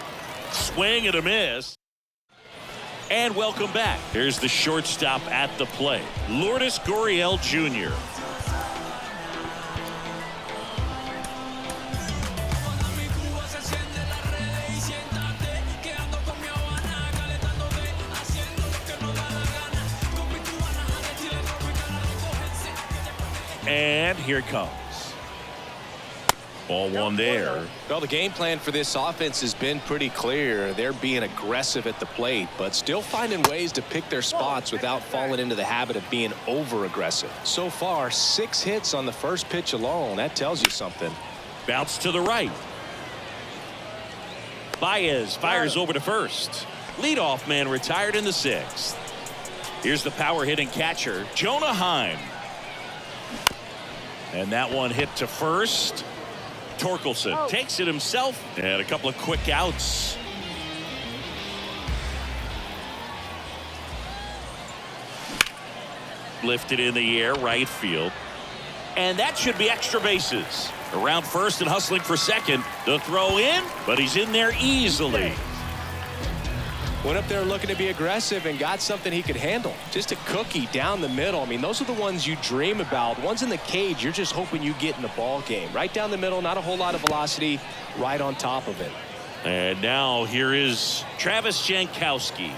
Swing and a miss. And welcome back. Here's the shortstop at the plate, Lourdes Gurriel Jr. And here it comes. Ball one there. Well, the game plan for this offense has been pretty clear. They're being aggressive at the plate, but still finding ways to pick their spots without falling into the habit of being over aggressive. So far, 6 hits on the first pitch alone. That tells you something. Bounce to the right. Baez fires over to first. Leadoff man retired in the 6th. Here's the power hitting catcher, Jonah Heim. And that one hit to first. Torkelson takes it himself, and a couple of quick outs. Lifted in the air, right field. And that should be extra bases. Around first and hustling for second. The throw in, but he's in there easily. Went up there looking to be aggressive and got something he could handle. Just a cookie down the middle. I mean, those are the ones you dream about. Ones in the cage, you're just hoping you get in the ball game. Right down the middle, not a whole lot of velocity, right on top of it. And now here is Travis Jankowski.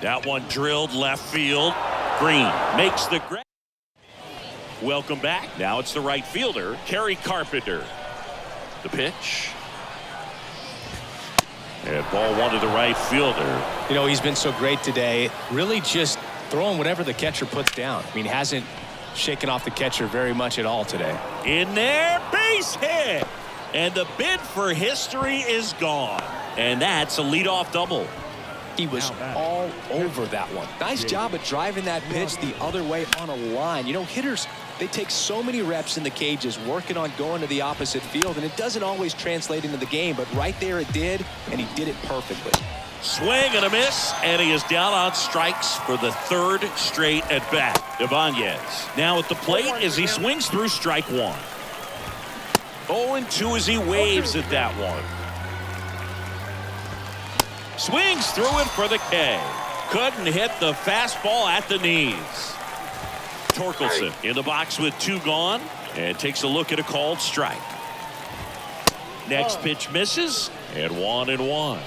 That one drilled left field. Green makes the grab. Welcome back. Now it's the right fielder, Kerry Carpenter. The pitch. And ball one to the right fielder. You know, he's been so great today. Really just throwing whatever the catcher puts down. I mean, hasn't shaken off the catcher very much at all today. In there, base hit. And the bid for history is gone. And that's a leadoff double. He was all over that one. Nice job at driving that pitch the other way on a line. You know, hitters, they take so many reps in the cages working on going to the opposite field, and it doesn't always translate into the game, but right there it did, and he did it perfectly. Swing and a miss, and he is down on strikes for the 3rd straight at bat. Ibanez now at the plate as he swings through strike one. 0-2 as he waves at that one. Swings through it for the K. Couldn't hit the fastball at the knees. Torkelson in the box with 2 gone and takes a look at a called strike. Next pitch misses, and 1-1.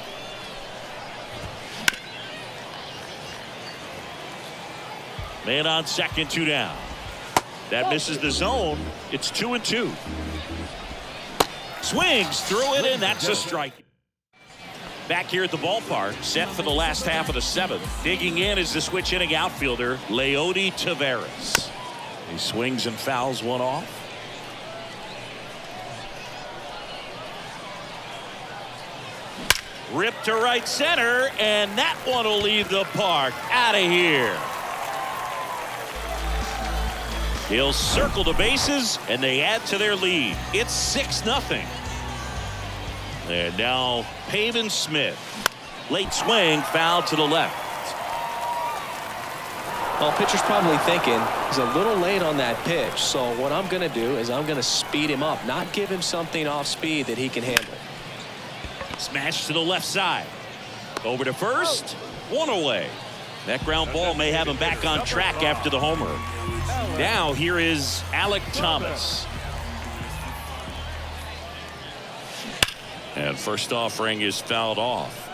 Man on second, 2 down. That misses the zone. It's 2-2. Swings through it, and that's a strike. Back here at the ballpark, set for the last half of the 7th. Digging in is the switch hitting outfielder, Leody Taveras. He swings and fouls one off. Ripped to right center, and that one will leave the park. Out of here. He'll circle the bases, and they add to their lead. It's 6-0. And now Pavin Smith. Late swing, foul to the left. Well, pitcher's probably thinking he's a little late on that pitch, so what I'm going to do is I'm going to speed him up, not give him something off speed that he can handle. Smash to the left side. Over to first. 1 away. That ground ball may have him back on track after the homer. Now here is Alec Thomas. And first offering is fouled off.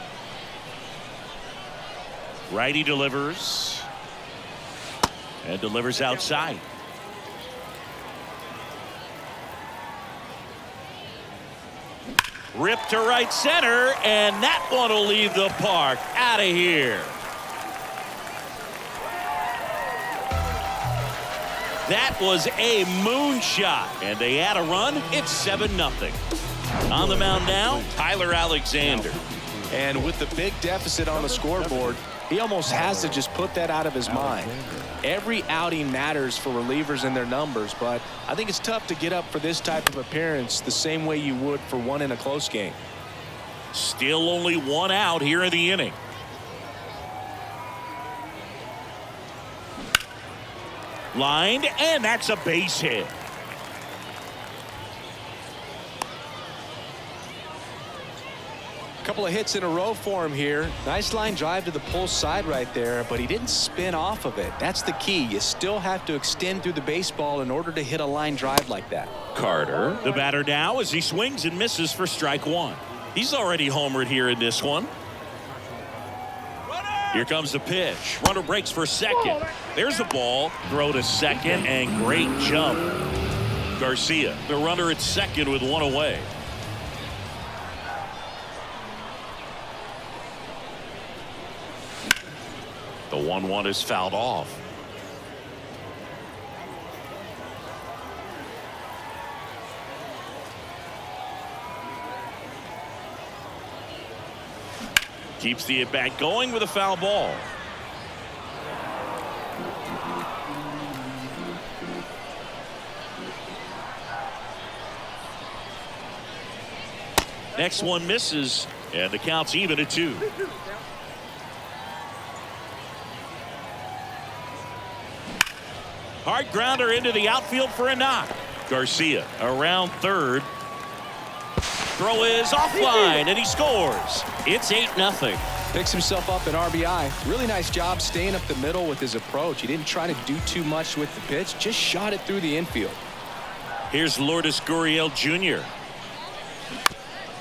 Righty delivers. And delivers outside. Ripped to right center, and that one will leave the park. Out of here. That was a moonshot, and they add a run. It's 7-0. On the mound now, Tyler Alexander. And with the big deficit on the scoreboard, he almost has to just put that out of his mind. Every outing matters for relievers and their numbers, but I think it's tough to get up for this type of appearance the same way you would for one in a close game. Still only 1 out here in the inning. Lined, and that's a base hit. Couple of hits in a row for him here. Nice line drive to the pull side right there, but he didn't spin off of it. That's the key. You still have to extend through the baseball in order to hit a line drive like that. Carter, the batter now, as he swings and misses for strike 1. He's already homered here in this one. Here comes the pitch. Runner breaks for second. There's the ball. Throw to second, and great jump. Garcia, the runner at second with one away. The 1-1 is fouled off. Keeps the at-bat going with a foul ball. Next one misses, and the count's even at 2. Hard grounder into the outfield for a knock. Garcia around third. Throw is offline, and he scores. It's 8-0. Picks himself up an RBI. Really nice job staying up the middle with his approach. He didn't try to do too much with the pitch, just shot it through the infield. Here's Lourdes Gurriel Jr.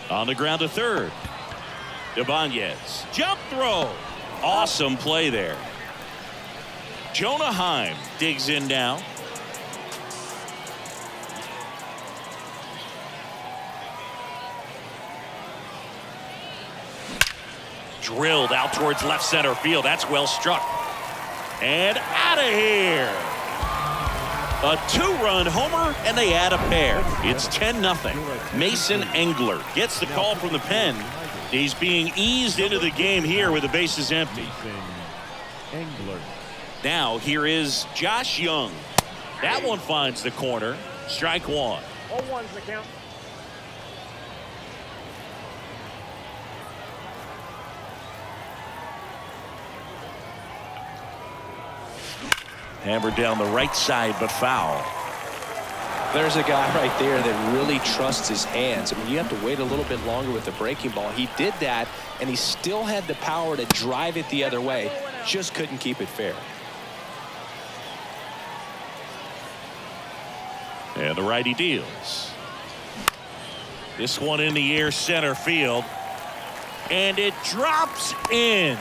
On the ground to third. Ibanez. Jump throw. Awesome play there. Jonah Heim digs in now. Drilled out towards left center field. That's well struck. And out of here. A 2-run homer, and they add a pair. It's 10-0. Mason Engler gets the call from the pen. He's being eased into the game here with the bases empty. Now here is Josh Young. That one finds the corner. Strike one. 0-1's the count. Hammered down the right side, but foul. There's a guy right there that really trusts his hands. I mean, you have to wait a little bit longer with the breaking ball. He did that, and he still had the power to drive it the other way. Just couldn't keep it fair. And the righty deals. This one in the air center field. And it drops in.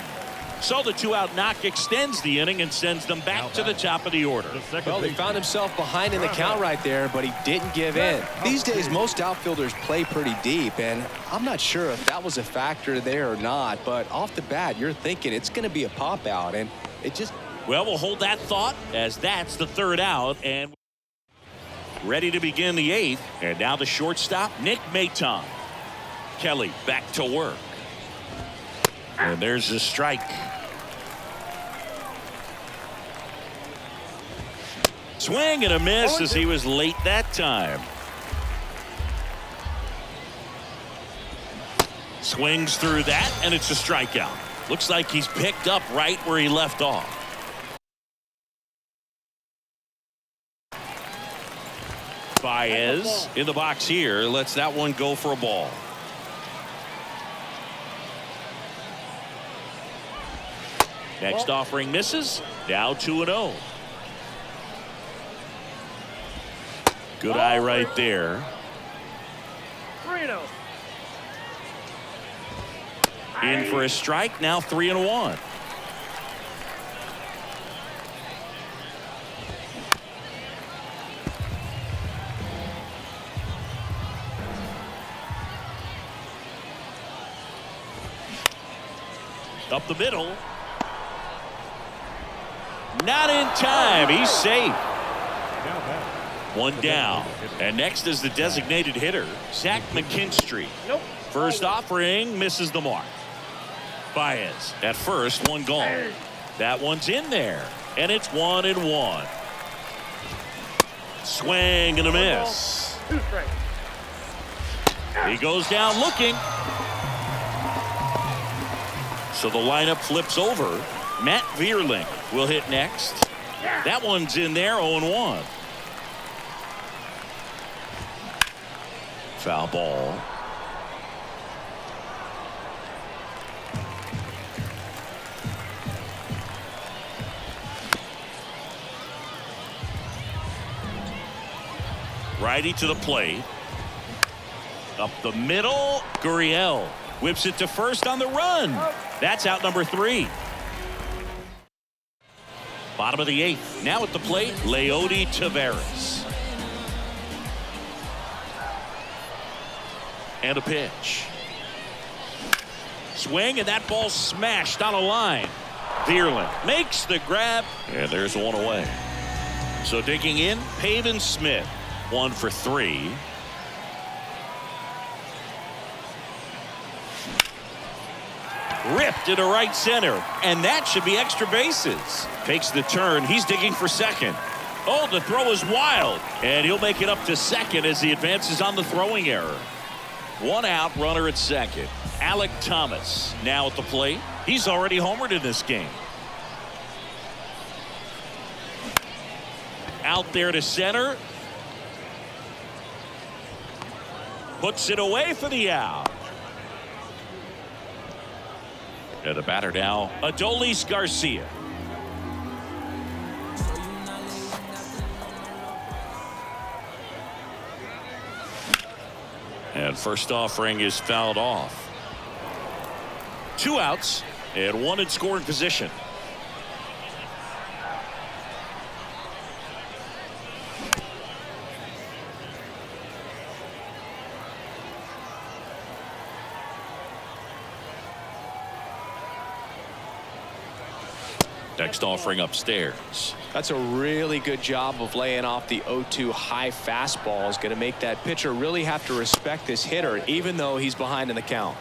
So the 2-out knock extends the inning and sends them back to the top of the order. Well, he found himself behind in the count right there, but he didn't give in. These days, most outfielders play pretty deep, and I'm not sure if that was a factor there or not, but off the bat, you're thinking it's going to be a pop out, and it just... Well, we'll hold that thought as that's the 3rd out, and ready to begin the 8th. And now the shortstop, Nick Maton. Kelly back to work. And there's the strike. Swing and a miss as he was late that time. Swings through that, and it's a strikeout. Looks like he's picked up right where he left off. Baez in the box here lets that one go for a ball. Next offering misses. Now 2-0. Good eye right there. 3-0. In for a strike. Now 3-1. Up the middle. Not in time. He's safe. One down. And next is the designated hitter, Zach McKinstry. Nope. First offering misses the mark. Baez at first, one gone. That one's in there. And it's 1-1. Swing and a miss. 2 strikes. He goes down looking. So the lineup flips over. Matt Vierling will hit next. That one's in there, 0-1. Foul ball. Righty to the plate. Up the middle. Gurriel whips it to first on the run. That's out number 3. Bottom of the 8th. Now at the plate, Leody Taveras. And a pitch. Swing, and that ball smashed on a line. Vierland makes the grab, and there's one away. So digging in, Pavin Smith, 1 for 3. Ripped into right center, and that should be extra bases. Takes the turn. He's digging for second. Oh, the throw is wild, and he'll make it up to second as he advances on the throwing error. 1 out, runner at second. Alec Thomas now at the plate. He's already homered in this game. Out there to center. Puts it away for the out. And the batter now, Adolis Garcia. And first offering is fouled off. 2 outs and 1 in scoring position. Next offering upstairs. That's a really good job of laying off the 0-2 high fastball. Is going to make that pitcher really have to respect this hitter, even though he's behind in the count.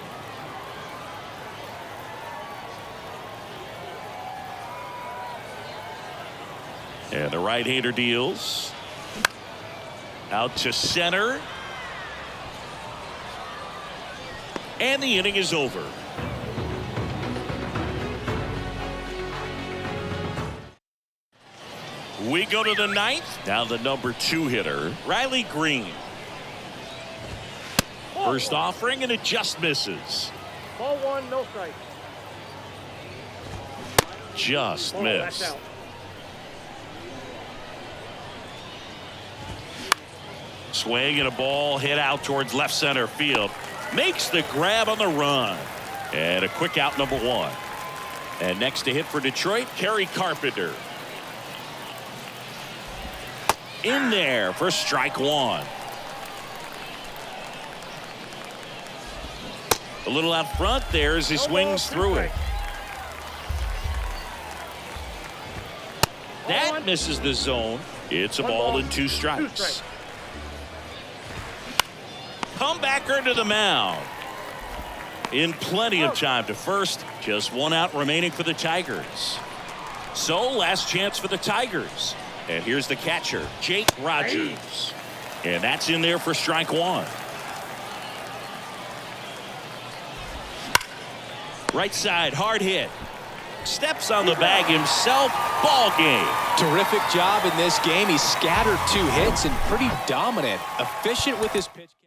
And the right-hander deals. Out to center. And the inning is over. We go to the 9th. Now the number 2 hitter, Riley Green. First offering, and it just misses. Ball 1, no strike. Just Ball, that's missed. out. Swing and a ball hit out towards left center field. Makes the grab on the run. And a quick out, number 1. And next to hit for Detroit, Kerry Carpenter. In there for strike 1. A little out front there as he swings through it. That misses the zone. It's a ball and 2 strikes. Comebacker to the mound. In plenty of time to first. Just 1 out remaining for the Tigers. So last chance for the Tigers. And here's the catcher, Jake Rogers. And that's in there for strike 1. Right side, hard hit. Steps on the bag himself. Ball game. Terrific job in this game. He scattered 2 hits and pretty dominant. Efficient with his pitch count.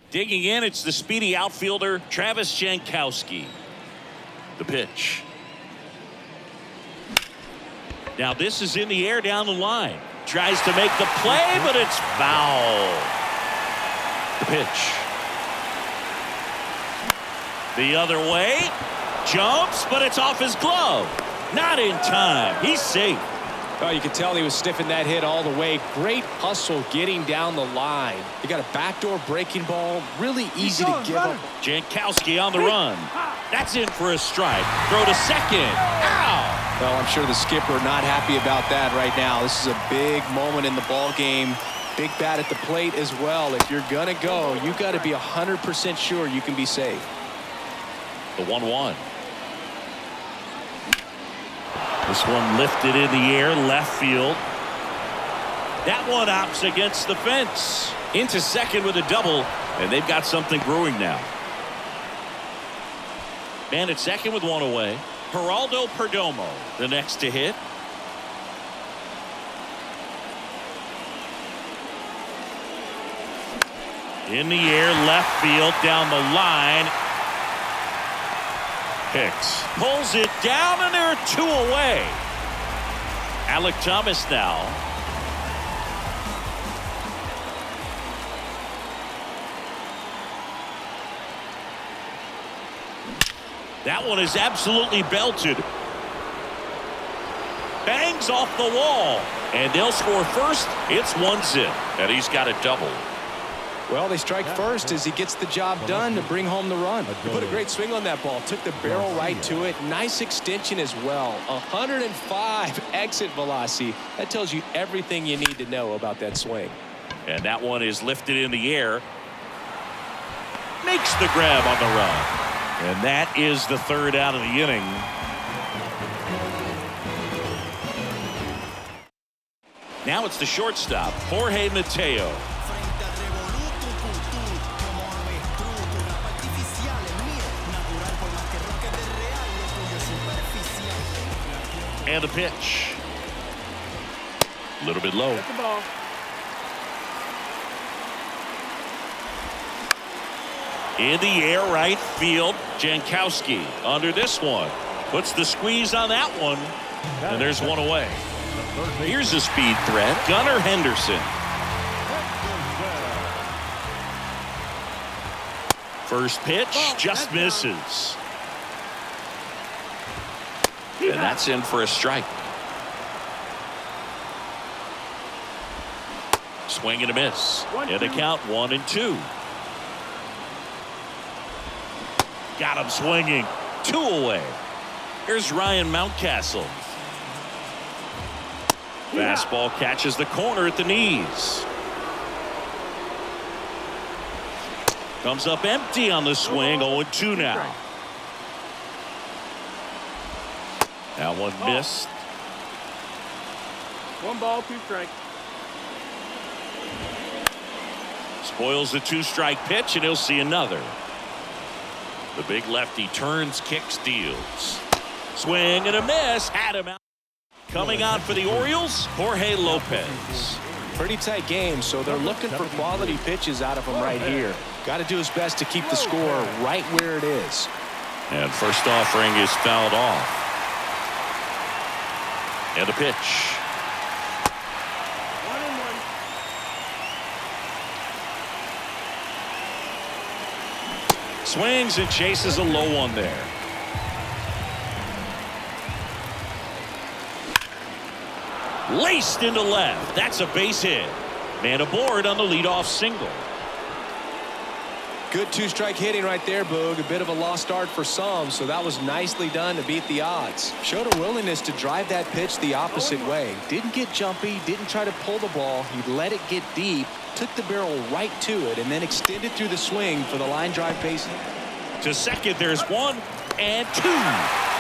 Digging in, it's the speedy outfielder, Travis Jankowski. The pitch. Now this is in the air down the line. Tries to make the play, but it's foul. The pitch. The other way. Jumps, but it's off his glove. Not in time. He's safe. Oh, you could tell he was sniffing that hit all the way. Great hustle getting down the line. He got a backdoor breaking ball. Really easy to give up. Jankowski on the run. That's in for a strike. Throw to second. Ow! Well, I'm sure the skipper not happy about that right now. This is a big moment in the ball game. Big bat at the plate as well. If you're going to go, you got to be 100% sure you can be safe. The 1-1. This one lifted in the air, left field. That one opts against the fence. Into second with a double, and they've got something brewing now. Man at second with one away. Geraldo Perdomo, the next to hit. In the air, left field, down the line. Hicks pulls it down, and there are two away. Alec Thomas now. That one is absolutely belted. Bangs off the wall, and they'll score first. It's 1-0, and he's got a double. Well, they strike first as he gets the job done to bring home the run. He put a great swing on that ball. Took the barrel right to it. Nice extension as well. 105 exit velocity. That tells you everything you need to know about that swing. And that one is lifted in the air. Makes the grab on the run. And that is the third out of the inning. Now it's the shortstop, Jorge Mateo. And the pitch. A little bit low. Get the ball. In the air, right field. Jankowski under this one. Puts the squeeze on that one. And there's one away. Here's a speed threat. Gunnar Henderson. First pitch just misses. And that's in for a strike. Swing and a miss. And a count 1-2. Got him swinging. Two away. Here's Ryan Mountcastle. Fastball catches the corner at the knees. Comes up empty on the swing. 0-2 now. That one missed. 1 ball, 2 strikes. Spoils the 2-strike pitch, and he'll see another. The big lefty turns, kicks, deals. Swing and a miss. Had him out. Coming on for the Orioles, Jorge Lopez. Pretty tight game, so they're looking for quality pitches out of him right here. Got to do his best to keep the score right where it is. And first offering is fouled off. And a pitch. 1-1. Swings and chases a low one there. Laced into left. That's a base hit. Man aboard on the leadoff single. Good 2-strike hitting right there, Boog. A bit of a lost art for some, so that was nicely done to beat the odds. Showed a willingness to drive that pitch the opposite way. Didn't get jumpy, didn't try to pull the ball. He let it get deep, took the barrel right to it, and then extended through the swing for the line drive base hit. To second, there's 1 and 2.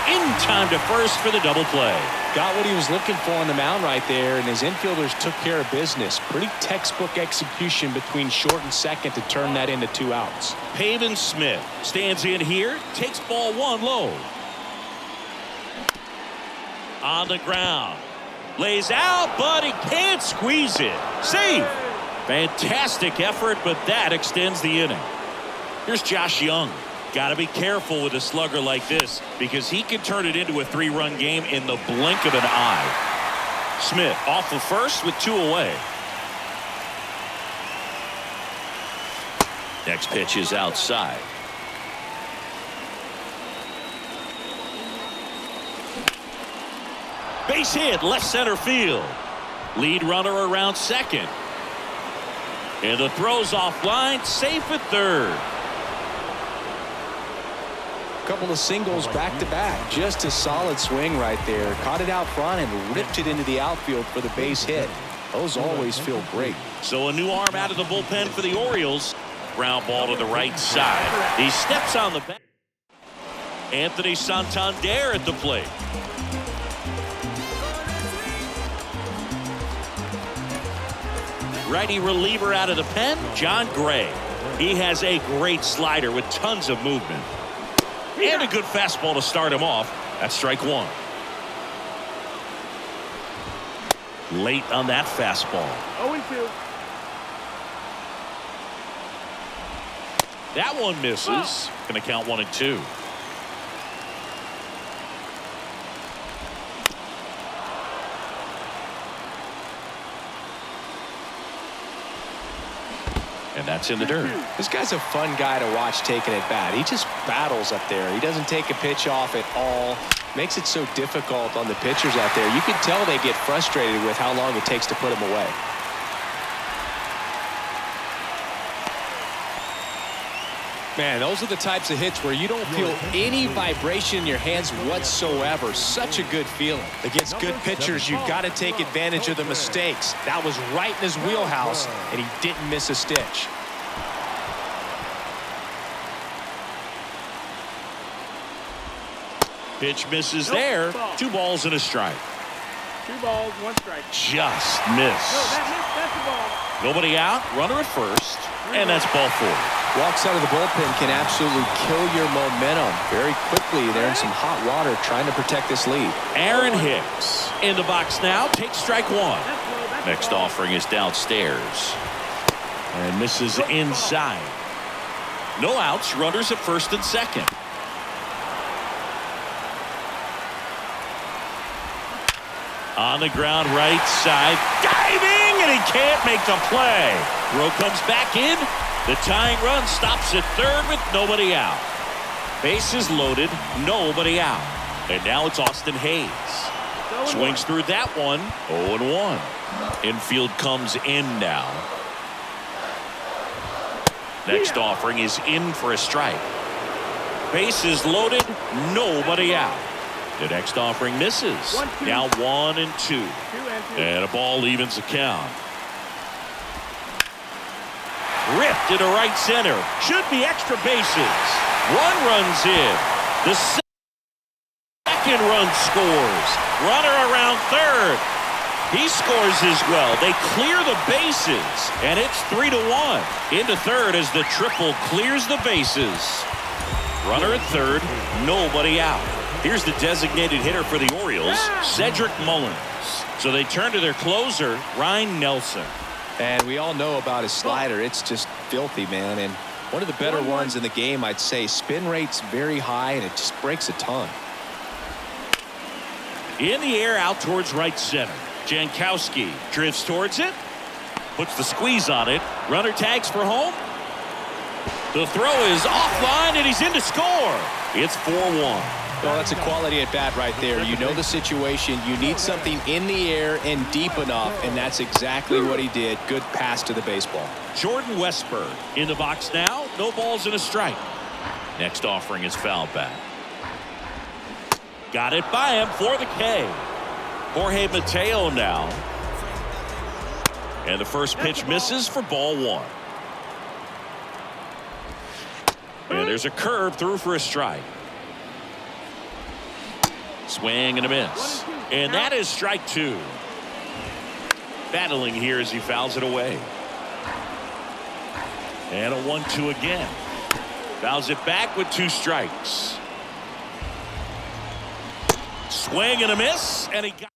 In time to first for the double play. Got what he was looking for on the mound right there, and his infielders took care of business. Pretty textbook execution between short and second to turn that into 2 outs. Pavin Smith stands in here, takes ball 1 low. On the ground. Lays out, but he can't squeeze it. Save. Fantastic effort, but that extends the inning. Here's Josh Young. Got to be careful with a slugger like this because he can turn it into a 3-run game in the blink of an eye. Smith off of first with 2 away. Next pitch is outside. Base hit, left center field. Lead runner around second. And the throw's offline, safe at third. Couple of singles back to back. Just a solid swing right there. Caught it out front and ripped it into the outfield for the base hit. Those always feel great. So a new arm out of the bullpen for the Orioles. Ground ball to the right side. He steps on the back. Anthony Santander at the plate. Righty reliever out of the pen, John Gray. He has a great slider with tons of movement. And a good fastball to start him off. That's strike 1. Late on that fastball. 0-2. That one misses. Going to count 1 and 2. And that's in the dirt. This guy's a fun guy to watch taking at bat. He just battles up there. He doesn't take a pitch off at all. Makes it so difficult on the pitchers out there. You can tell they get frustrated with how long it takes to put him away. Man, those are the types of hits where you don't feel any vibration in your hands whatsoever. Such a good feeling. Against good pitchers, you've got to take advantage of the mistakes. That was right in his wheelhouse, and he didn't miss a stitch. Pitch misses there. 2 balls and a strike. 2 balls, 1 strike. Just No, missed. that's the ball. Nobody out. Runner at first. And that's ball 4. Walks out of the bullpen can absolutely kill your momentum very quickly. They're in some hot water trying to protect this lead. Aaron Hicks in the box now. Takes strike 1. Next offering is downstairs. And misses inside. No outs. Runners at first and second. On the ground right side. Diving, and he can't make the play. Throw comes back in. The tying run stops at third with nobody out. Bases loaded, nobody out. And now it's Austin Hayes. Swings through that one. 0-1. Infield comes in now. Next offering is in for a strike. Bases loaded, nobody out. The next offering misses. Now 1 and 2. and 2. And a ball evens the count. Ripped into right center. Should be extra bases. One runs in. The second run scores. Runner around third. He scores as well. They clear the bases, and it's 3-1. Into third as the triple clears the bases. Runner at third, nobody out. Here's the designated hitter for the Orioles, Cedric Mullins. So they turn to their closer, Ryan Nelson. And we all know about his slider. It's just filthy, man. And one of the better ones in the game, I'd say. Spin rate's very high, and it just breaks a ton. In the air, out towards right center. Jankowski drifts towards it. Puts the squeeze on it. Runner tags for home. The throw is offline, and he's in to score. It's 4-1. Well, that's a quality at bat right there. You know the situation. You need something in the air and deep enough, and that's exactly what he did. Good pass to the baseball. Jordan Westburg in the box now. No balls and a strike. Next offering is foul back. Got it by him for the K. Jorge Mateo now. And the first pitch misses for ball 1. And there's a curve through for a strike. Swing and a miss. And that is strike 2. Battling here as he fouls it away. And a 1-2 again. Fouls it back with 2 strikes. Swing and a miss. And he got.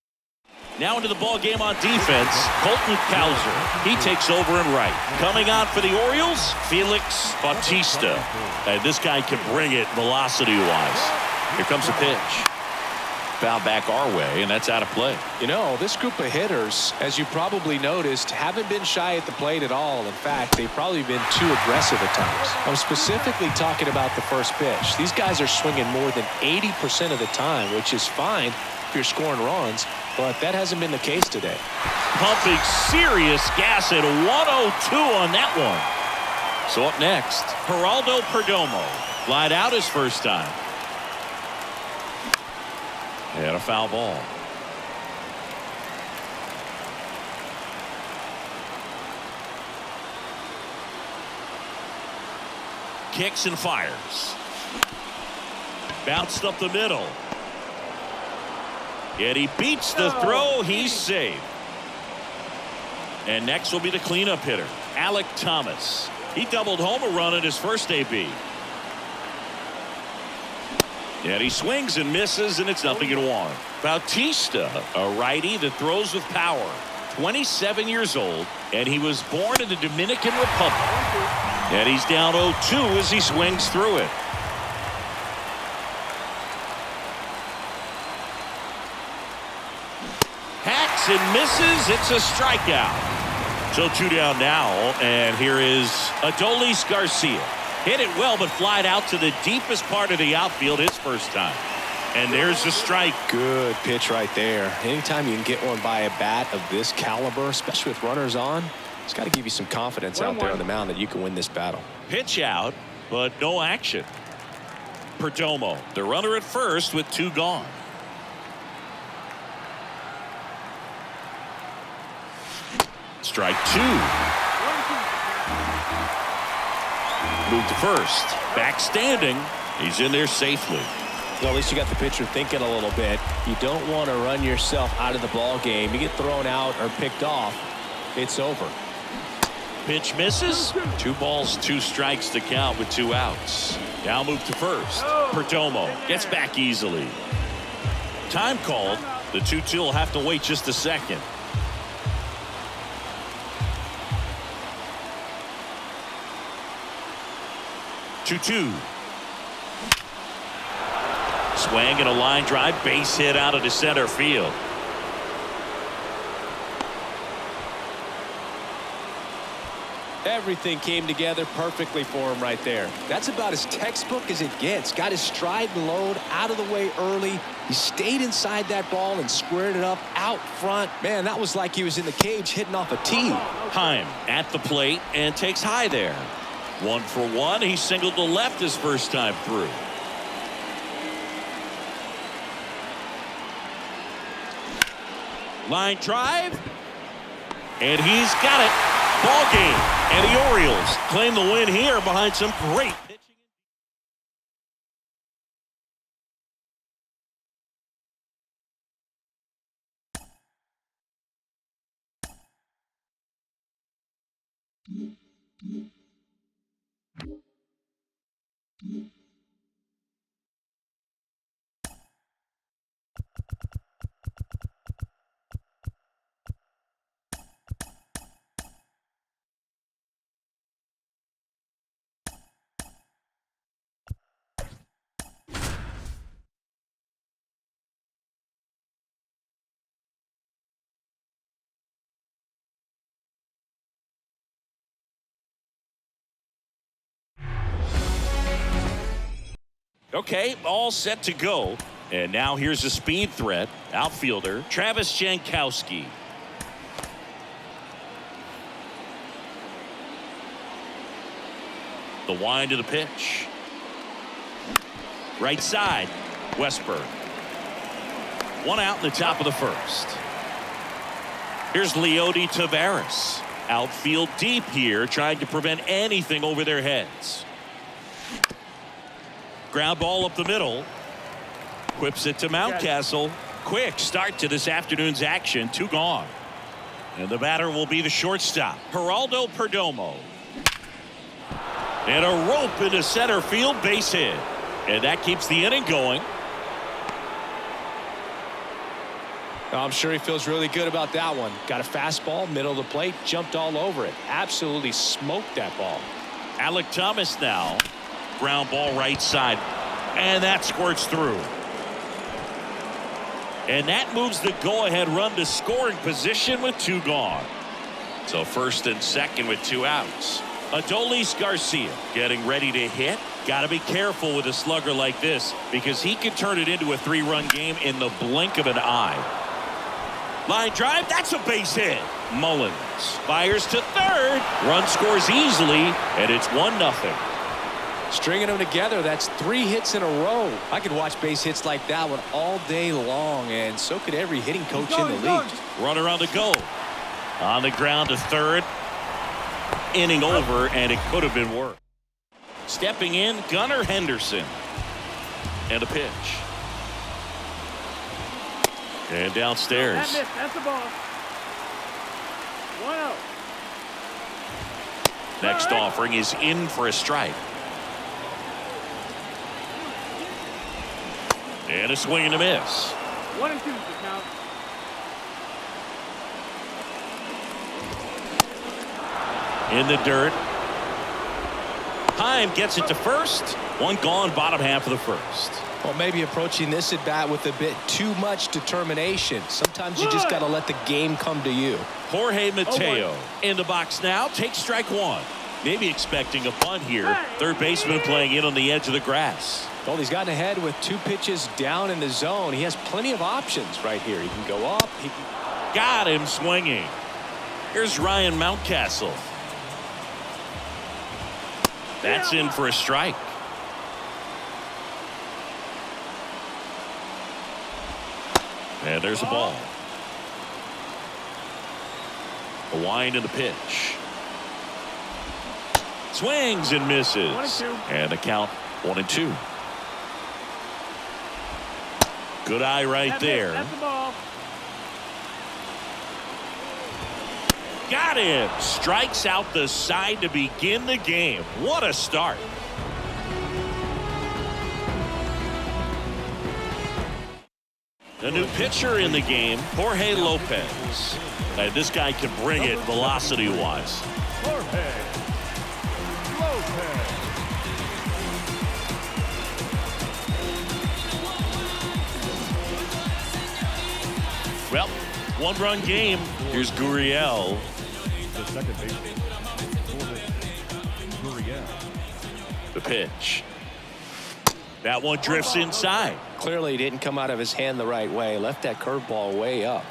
Now into the ball game on defense, Colton Cowser. He takes over in right. Coming on for the Orioles, Felix Bautista. And this guy can bring it velocity-wise. Here comes the pitch. Foul back our way, and that's out of play. You know, this group of hitters, as you probably noticed, haven't been shy at the plate at all. In fact, they've probably been too aggressive at times. I'm specifically talking about the first pitch. These guys are swinging more than 80% of the time, which is fine if you're scoring runs, but that hasn't been the case today. Pumping serious gas at 102 on that one. So up next, Geraldo Perdomo. Flied out his first time. And a foul ball. Kicks and fires. Bounced up the middle. And he beats the throw. He's safe. And next will be the cleanup hitter, Alek Thomas. He doubled home a run at his first AB. And he swings and misses, and it's 0-1. Bautista, a righty that throws with power. 27 years old, and he was born in the Dominican Republic. And he's down 0-2 as he swings through it. Hacks and misses. It's a strikeout. So 2 down now, and here is Adolis Garcia. Hit it well, but flied out to the deepest part of the outfield his first time. And there's the strike. Good pitch right there. Anytime you can get one by a bat of this caliber, especially with runners on, it's got to give you some confidence out there on the mound that you can win this battle. Pitch out, but no action. Perdomo, the runner at first with 2 gone. Strike 2. Move to first. Back standing. He's in there safely. Well, at least you got the pitcher thinking a little bit. You don't want to run yourself out of the ball game. You get thrown out or picked off, it's over. Pitch misses. 2 balls, 2 strikes to count with 2 outs. Now move to first. Perdomo gets back easily. Time called. The 2-2 will have to wait just a second. Two. Swing and a line drive, base hit out of the center field. Everything came together perfectly for him right there. That's about as textbook as it gets. Got his stride and load out of the way early. He stayed inside that ball and squared it up out front. Man, that was like he was in the cage hitting off a tee. Heim at the plate and takes high there. 1 for 1. He singled to left his first time through. Line drive. And he's got it. Ball game. And the Orioles claim the win here behind some great pitching. Okay, all set to go. And now here's a speed threat. Outfielder Travis Jankowski. The wind of the pitch. Right side, Westberg. One out in the top of the first. Here's Leody Taveras. Outfield deep here, trying to prevent anything over their heads. Ground ball up the middle. Whips it to Mountcastle. Quick start to this afternoon's action. 2 gone. And the batter will be the shortstop, Geraldo Perdomo. And a rope into center field, base hit. And that keeps the inning going. I'm sure he feels really good about that one. Got a fastball, middle of the plate, jumped all over it. Absolutely smoked that ball. Alec Thomas now. Ground ball right side. And that squirts through. And that moves the go-ahead run to scoring position with 2 gone. So first and second with 2 outs. Adolis Garcia getting ready to hit. Got to be careful with a slugger like this because he can turn it into a 3-run game in the blink of an eye. Line drive, that's a base hit. Mullins fires to third. Run scores easily, and it's 1-0. Stringing them together, that's 3 hits in a row. I could watch base hits like that one all day long, and so could every hitting coach in the league. Runner on the go. On the ground to third. Inning over, and it could have been worse. Stepping in, Gunnar Henderson. And a pitch. And downstairs. That missed. That's the ball. 1-0. Next offering is in for a strike. And a swing and a miss. 1 and 2 to count. In the dirt. Heim gets it to first. 1 gone, bottom half of the first. Well, maybe approaching this at bat with a bit too much determination. Sometimes you just got to let the game come to you. Jorge Mateo in the box now. Takes strike 1. Maybe expecting a bunt here. Third baseman playing in on the edge of the grass. Well, he's gotten ahead with 2 pitches down in the zone. He has plenty of options right here. He can go up. Got him swinging. Here's Ryan Mountcastle. That's in for a strike. And there's a ball. A wind in the pitch. Swings and misses. 1 and 2. And the count 1 and 2. Good eye right there. That's the ball. Got him. Strikes out the side to begin the game. What a start. The new pitcher in the game, Jorge Lopez. And this guy can bring it velocity-wise. Jorge Lopez. Well, 1-run game. Here's Gurriel. The second baseman. Gurriel. The pitch. That one drifts inside. Clearly didn't come out of his hand the right way. Left that curveball way up.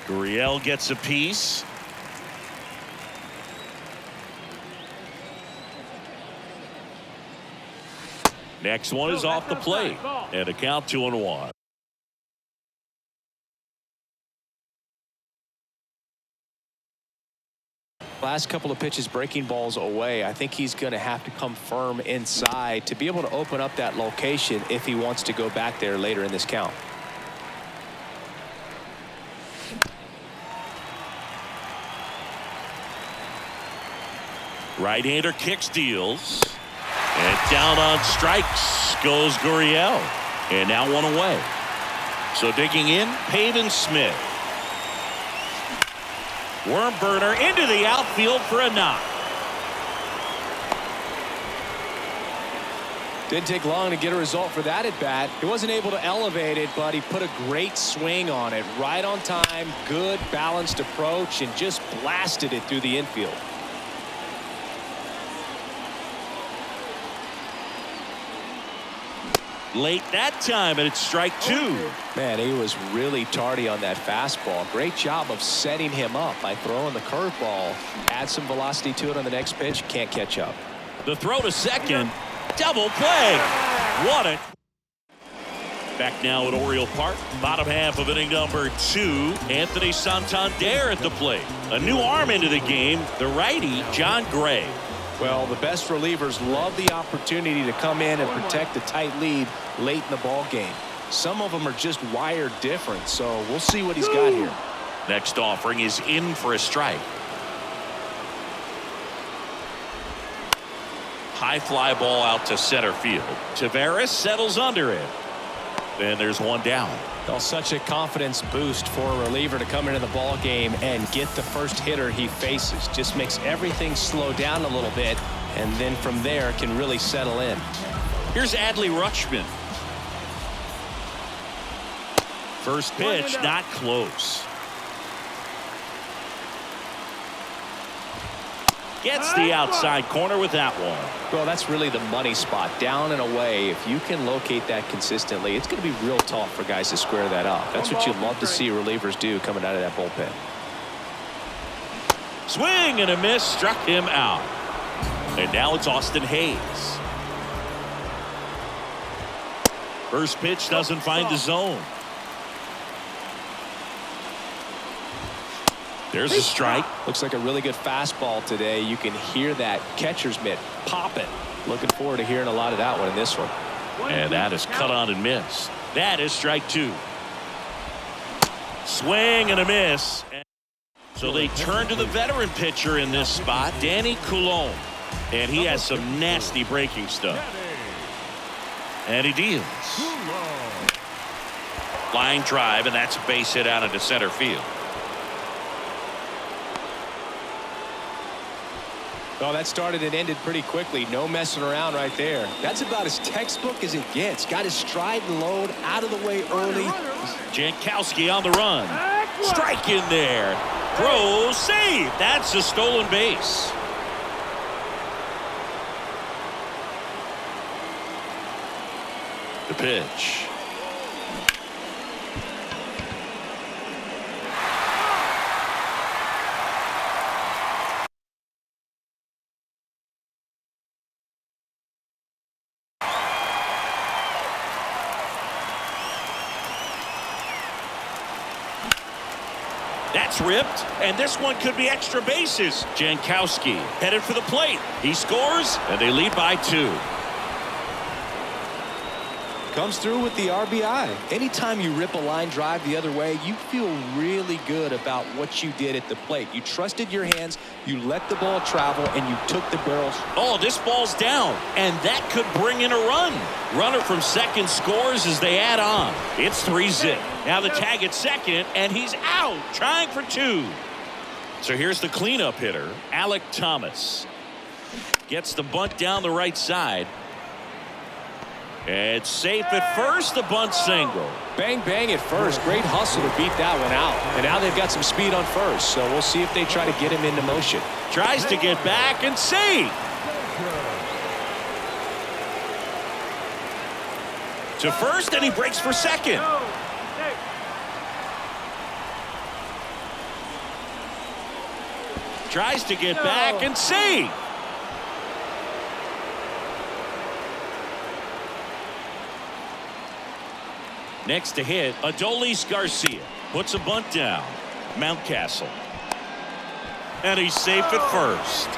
Gurriel gets a piece. Next one is off the plate. And a count 2-1. Last couple of pitches breaking balls away. I think he's going to have to come firm inside to be able to open up that location if he wants to go back there later in this count. Right-hander kicks, deals. And down on strikes goes Gurriel. And now one away. So digging in, Pavin Smith. Worm burner into the outfield for a knock. Didn't take long to get a result for that at bat. He wasn't able to elevate it, but he put a great swing on it. Right on time, good balanced approach, and just blasted it through the infield. Late that time, and it's strike two. Man, he was really tardy on that fastball. Great job of setting him up by throwing the curveball. Add some velocity to it on the next pitch. Can't catch up. The throw to second. Double play. What a. Back now at Oriole Park. Bottom half of inning number 2. Anthony Santander at the plate. A new arm into the game. The righty, John Gray. Well, the best relievers love the opportunity to come in and protect a tight lead late in the ball game. Some of them are just wired different, so we'll see what he's got here. Next offering is in for a strike. High fly ball out to center field. Taveras settles under it. Then there's one down. Well, such a confidence boost for a reliever to come into the ball game and get the first hitter he faces. Just makes everything slow down a little bit, and then from there can really settle in. Here's Adley Rutschman. First pitch, not close. Gets the outside corner with that one. Well, that's really the money spot, down and away. If you can locate that consistently, it's going to be real tough for guys to square that up. That's what you love to see relievers do coming out of that bullpen. Swing and a miss, struck him out. And now it's Austin Hayes. First pitch doesn't find the zone. There's a strike. Looks like a really good fastball today. You can hear that catcher's mitt popping. Looking forward to hearing a lot of that one in this one. And that is cut on and missed. That is strike 2. Swing and a miss. So they turn to the veteran pitcher in this spot, Danny Coulombe. And he has some nasty breaking stuff. And he deals. Line drive, and that's a base hit out into center field. Oh, that started and ended pretty quickly. No messing around right there. That's about as textbook as it gets. Got his stride and load out of the way early. Jankowski on the run. Strike in there. Throw, save. That's a stolen base. The pitch. That's ripped, and this one could be extra bases. Jankowski headed for the plate. He scores, and they lead by 2. Comes through with the RBI. Anytime you rip a line drive the other way, you feel really good about what you did at the plate. You trusted your hands, you let the ball travel, and you took the barrels. Oh, this ball's down, and that could bring in a run. Runner from second scores as they add on. It's 3-zip. Now the tag at second, and he's out, trying for 2. So here's the cleanup hitter, Alec Thomas. Gets the bunt down the right side. It's safe at first, the bunt single. Bang, bang at first. Great hustle to beat that one out. And now they've got some speed on first, so we'll see if they try to get him into motion. Tries to get back and save. To first, and he breaks for second. Tries to get back and save. Next to hit, Adolis Garcia puts a bunt down. Mountcastle. And he's safe at first.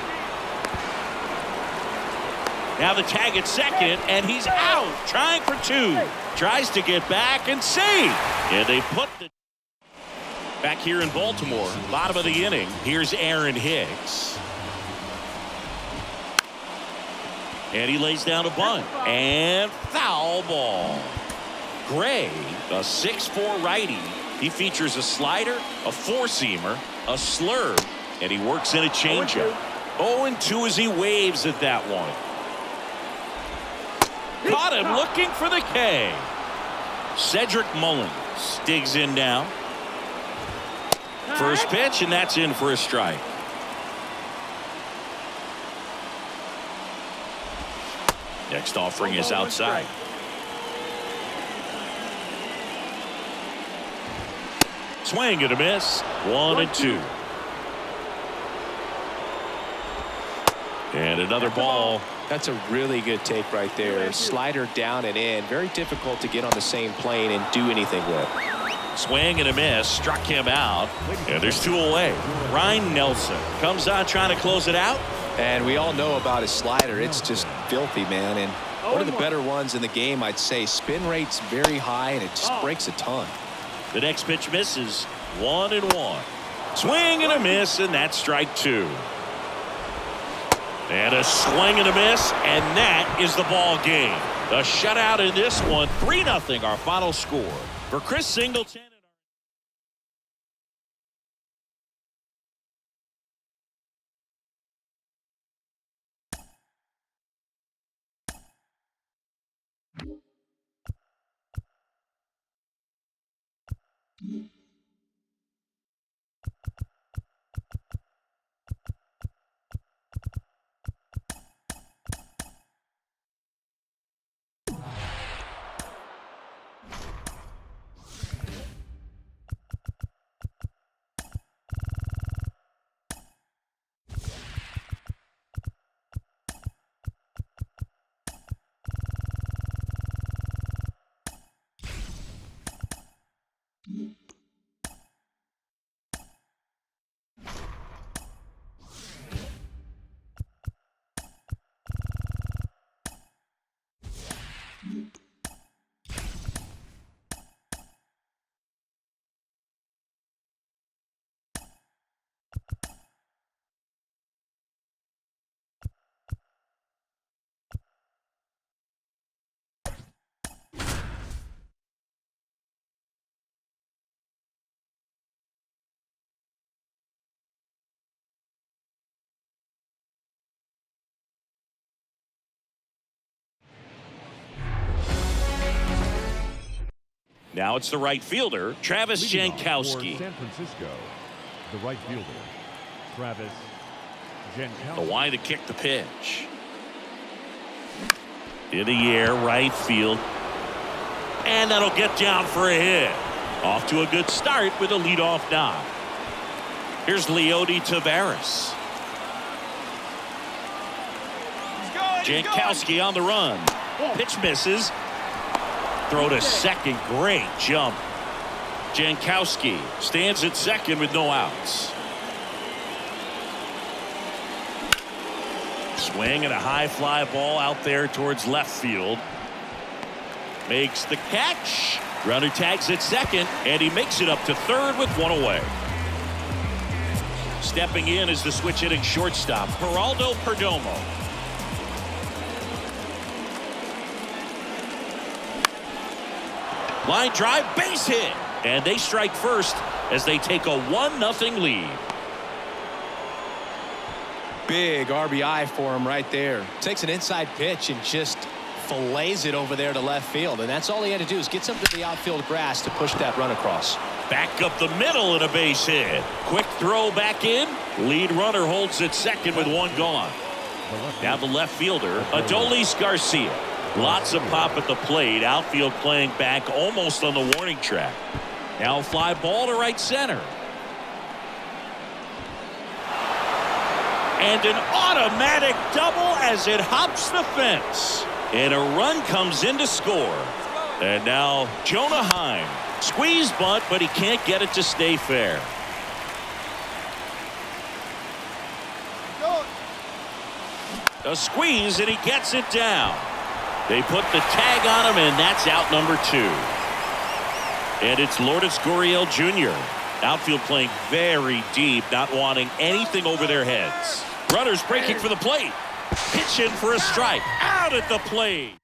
Now the tag at second, and he's out. Trying for two. Tries to get back and save. And they put the... Back here in Baltimore, bottom of the inning. Here's Aaron Hicks. And he lays down a bunt. And foul ball. Gray, a 6'4" righty. He features a slider, a four-seamer, a slurve, and he works in a changeup. 0-2 as he waves at that one. Caught him looking for the K. Cedric Mullins digs in now. First pitch, and that's in for a strike. Next offering is outside. Swing and a miss. 1-2. And another ball. That's a really good take right there. Slider down and in. Very difficult to get on the same plane and do anything with. Swing and a miss. Struck him out. And there's two away. Ryan Nelson comes on trying to close it out. And we all know about his slider. It's just filthy, man. And one of the better ones in the game, I'd say. Spin rate's very high, and it just breaks a ton. The next pitch misses. 1-1. Swing and a miss, and that's strike two. And a swing and a miss, and that is the ball game. A shutout in this one. 3-0 our final score. For Chris Singleton. Now it's the right fielder, Travis Jankowski. San Francisco, the right fielder, Travis Jankowski. The line to kick the pitch. In the air, right field. And that'll get down for a hit. Off to a good start with a leadoff knock. Here's Leody Taveras. Jankowski on the run. Pitch misses. Throw to second. Great jump. Jankowski stands at second with no outs. Swing and a high fly ball out there towards left field. Makes the catch. Runner tags at second, and he makes it up to third with one away. Stepping in is the switch hitting shortstop, Geraldo Perdomo. Line drive, base hit. And they strike first as they take a 1-0 lead. Big RBI for him right there. Takes an inside pitch and just fillets it over there to left field. And that's all he had to do is get something to the outfield grass to push that run across. Back up the middle and a base hit. Quick throw back in. Lead runner holds at second with one gone. Now the left fielder, Adolis Garcia. Lots of pop at the plate. Outfield playing back almost on the warning track. Now fly ball to right center. And an automatic double as it hops the fence. And a run comes in to score. And now Jonah Heim. Squeeze bunt, but he can't get it to stay fair. A squeeze, and he gets it down. They put the tag on him, and that's out number 2. And it's Lourdes Gurriel Jr. Outfield playing very deep, not wanting anything over their heads. Runners breaking for the plate. Pitch in for a strike. Out at the plate.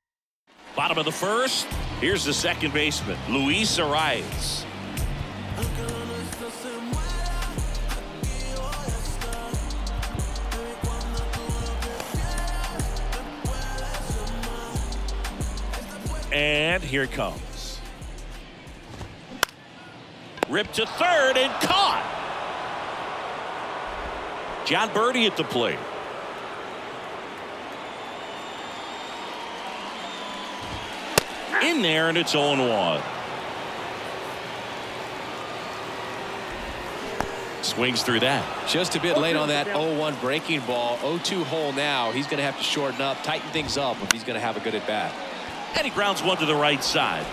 Bottom of the first. Here's the second baseman, Luis Arias. And here it comes. Ripped to third and caught. John Birdie at the plate. In there, and it's 0-1. Swings through that. Just a bit late on that 0-1 breaking ball. 0-2 hole now. He's going to have to shorten up, tighten things up if he's going to have a good at bat. And he grounds one to the right side.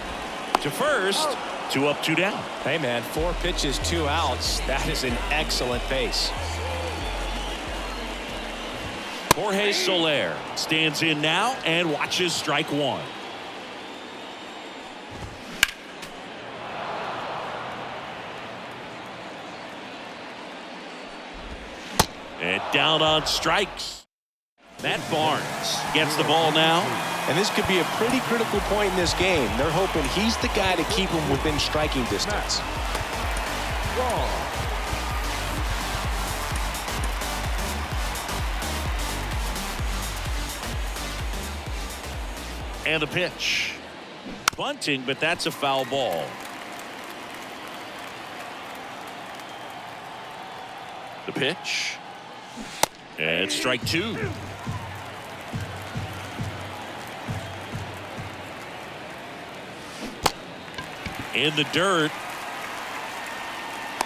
To first, 2 up, 2 down. Hey, man, 4 pitches, 2 outs. That is an excellent pace. Jorge Soler stands in now and watches strike 1. And down on strikes. Matt Barnes gets the ball now. And this could be a pretty critical point in this game. They're hoping he's the guy to keep him within striking distance. And the pitch. Bunting, but that's a foul ball. The pitch. And strike 2. In the dirt.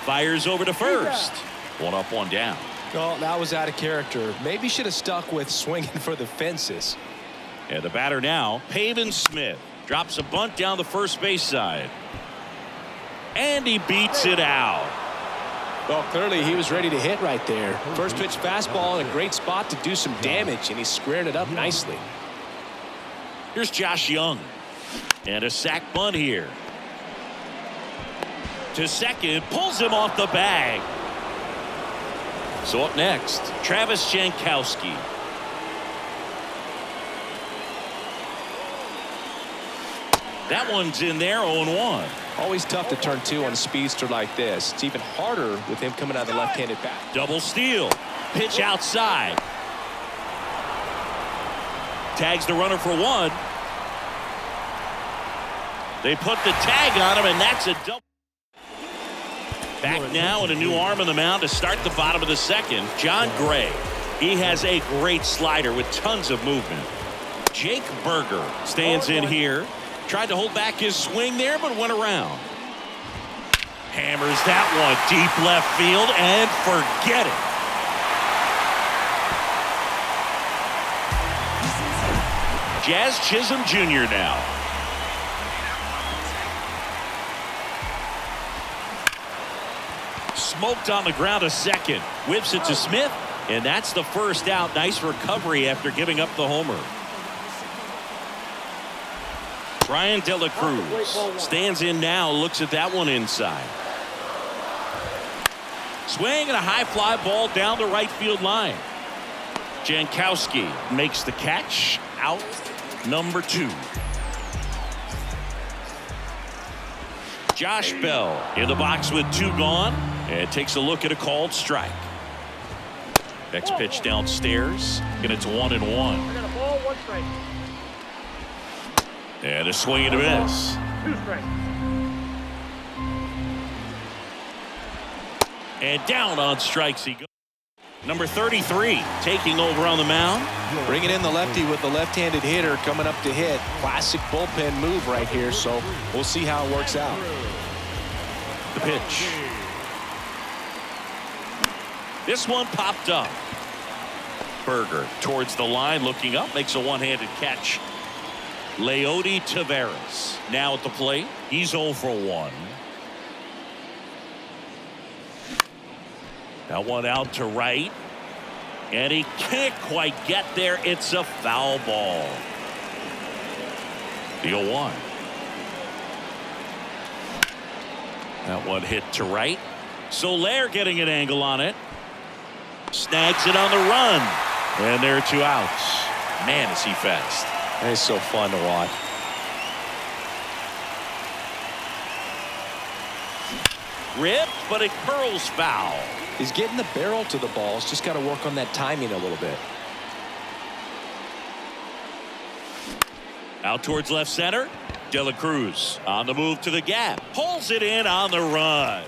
Fires over to first. 1 up, 1 down. Well, that was out of character. Maybe should have stuck with swinging for the fences. And the batter now, Pavin Smith, drops a bunt down the first base side. And he beats it out. Well, clearly he was ready to hit right there. First pitch fastball in a great spot to do some damage, and he squared it up nicely. Here's Josh Young. And a sac bunt here. To second, pulls him off the bag. So up next, Travis Jankowski. That one's in there, 0-1. Always tough to turn 2 on a speedster like this. It's even harder with him coming out of the left-handed bat. Double steal. Pitch outside. Tags the runner for 1. They put the tag on him, and that's a double. Back now, and a new arm on the mound to start the bottom of the second. John Gray. He has a great slider with tons of movement. Jake Berger stands in here. Tried to hold back his swing there, but went around. Hammers that one deep left field, and forget it. Jazz Chisholm Jr. now. Smoked on the ground a second. Whips it to Smith, and that's the first out. Nice recovery after giving up the homer. Brian De La Cruz stands in now, looks at that one inside. Swing and a high fly ball down the right field line. Jankowski makes the catch. Out number 2. Josh Bell in the box with 2 gone, and takes a look at a called strike. Next pitch downstairs, and it's 1-1. I got a ball, 1 strike. And a swing and a miss. 2 strikes. And down on strikes he goes. Number 33 taking over on the mound. Bringing in the lefty with the left-handed hitter coming up to hit. Classic bullpen move right here, so we'll see how it works out. The pitch. This one popped up. Berger towards the line, looking up, makes a one-handed catch. Leody Taveras now at the plate. He's 0 for 1. That one out to right. And he can't quite get there. It's a foul ball. The 0-1. That one hit to right. Soler getting an angle on it. Snags it on the run. And there are 2 outs. Man, is he fast. It's so fun to watch. Ripped, but it curls foul. He's getting the barrel to the ball. He's just got to work on that timing a little bit. Out towards left center. De La Cruz on the move to the gap. Pulls it in on the run.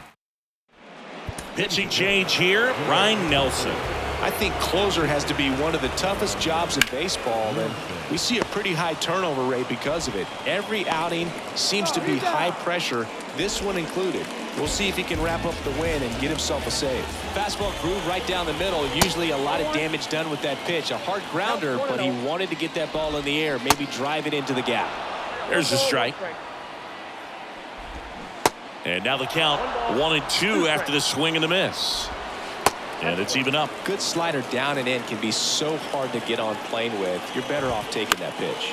Pitching change here. Ryan Nelson. I think closer has to be one of the toughest jobs in baseball, and we see a pretty high turnover rate because of it. Every outing seems to be high pressure, this one included. We'll see if he can wrap up the win and get himself a save. Fastball groove right down the middle. Usually a lot of damage done with that pitch. A hard grounder, but he wanted to get that ball in the air, maybe drive it into the gap. There's a strike. And now the count 1-2 after the swing and the miss. And it's even up. Good slider down and in can be so hard to get on plane with. You're better off taking that pitch.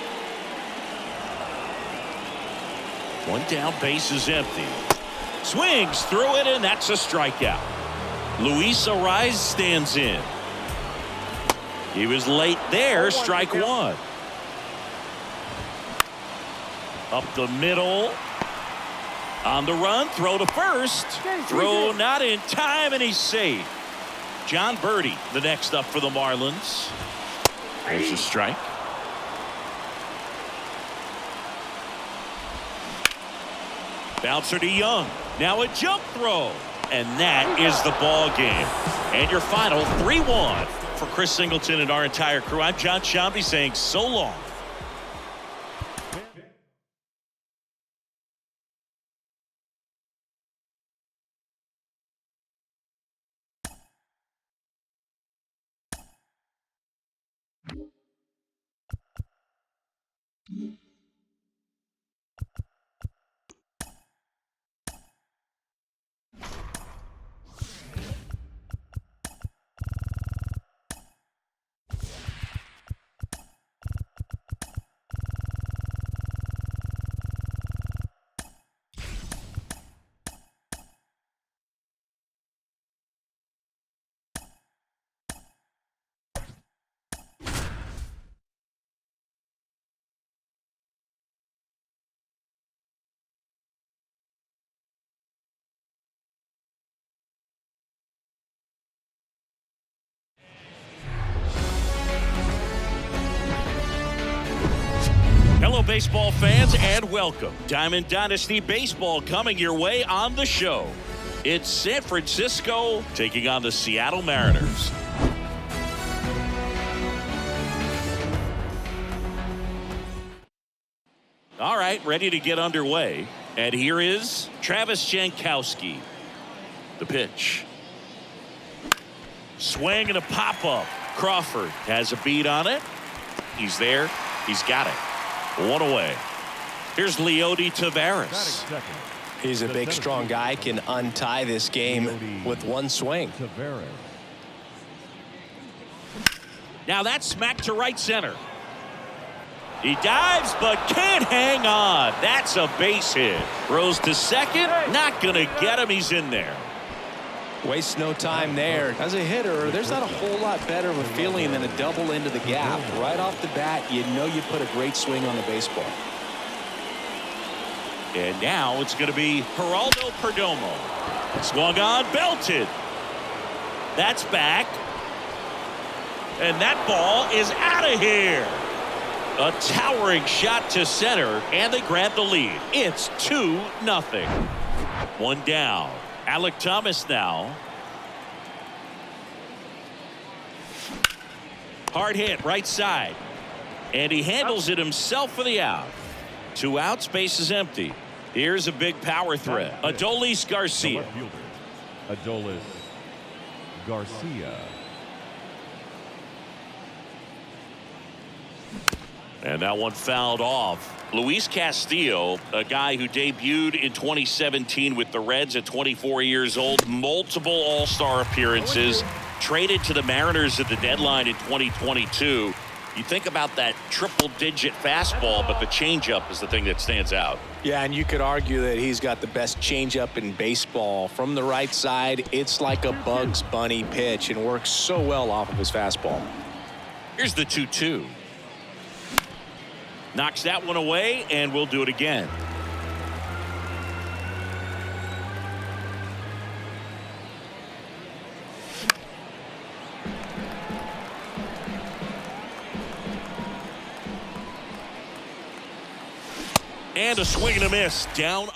1 down, base is empty. Swings through it, and that's a strikeout. Luis Ariz stands in. He was late there. Strike 1. Up the middle. On the run, throw to first. Throw not in time, and he's safe. John Birdie, the next up for the Marlins. There's a strike. Bouncer to Young. Now a jump throw. And that is the ball game. And your final 3-1. For Chris Singleton and our entire crew, I'm John Shambi saying so long. Hello, baseball fans, and welcome. Diamond Dynasty Baseball coming your way on the show. It's San Francisco taking on the Seattle Mariners. All right, ready to get underway. And here is Travis Jankowski. The pitch. Swing and a pop-up. Crawford has a beat on it. He's there. He's got it. 1 away. Here's Leody Taveras. He's a big, strong guy. Can untie this game with 1 swing. Now that's smacked to right center. He dives but can't hang on. That's a base hit. Throws to second. Not going to get him. He's in there. Wastes no time there. As a hitter, there's not a whole lot better of a feeling than a double into the gap. Right off the bat, you know you put a great swing on the baseball. And now it's going to be Geraldo Perdomo. Swung on, belted. That's back. And that ball is out of here. A towering shot to center, and they grab the lead. It's 2-0. 1 down. Alek Thomas now. Hard hit right side. And he handles it himself for the out. 2 outs, base is empty. Here's a big power threat. Adolis Garcia. Adolis Garcia. And that one fouled off. Luis Castillo, a guy who debuted in 2017 with the Reds at 24 years old, multiple all-star appearances, Traded to the Mariners at the deadline in 2022. You think about that triple-digit fastball, but the changeup is the thing that stands out. Yeah, and you could argue that he's got the best changeup in baseball. From the right side, it's like a Bugs Bunny pitch and works so well off of his fastball. Here's the 2-2. Knocks that one away, and we'll do it again. And a swing and a miss down.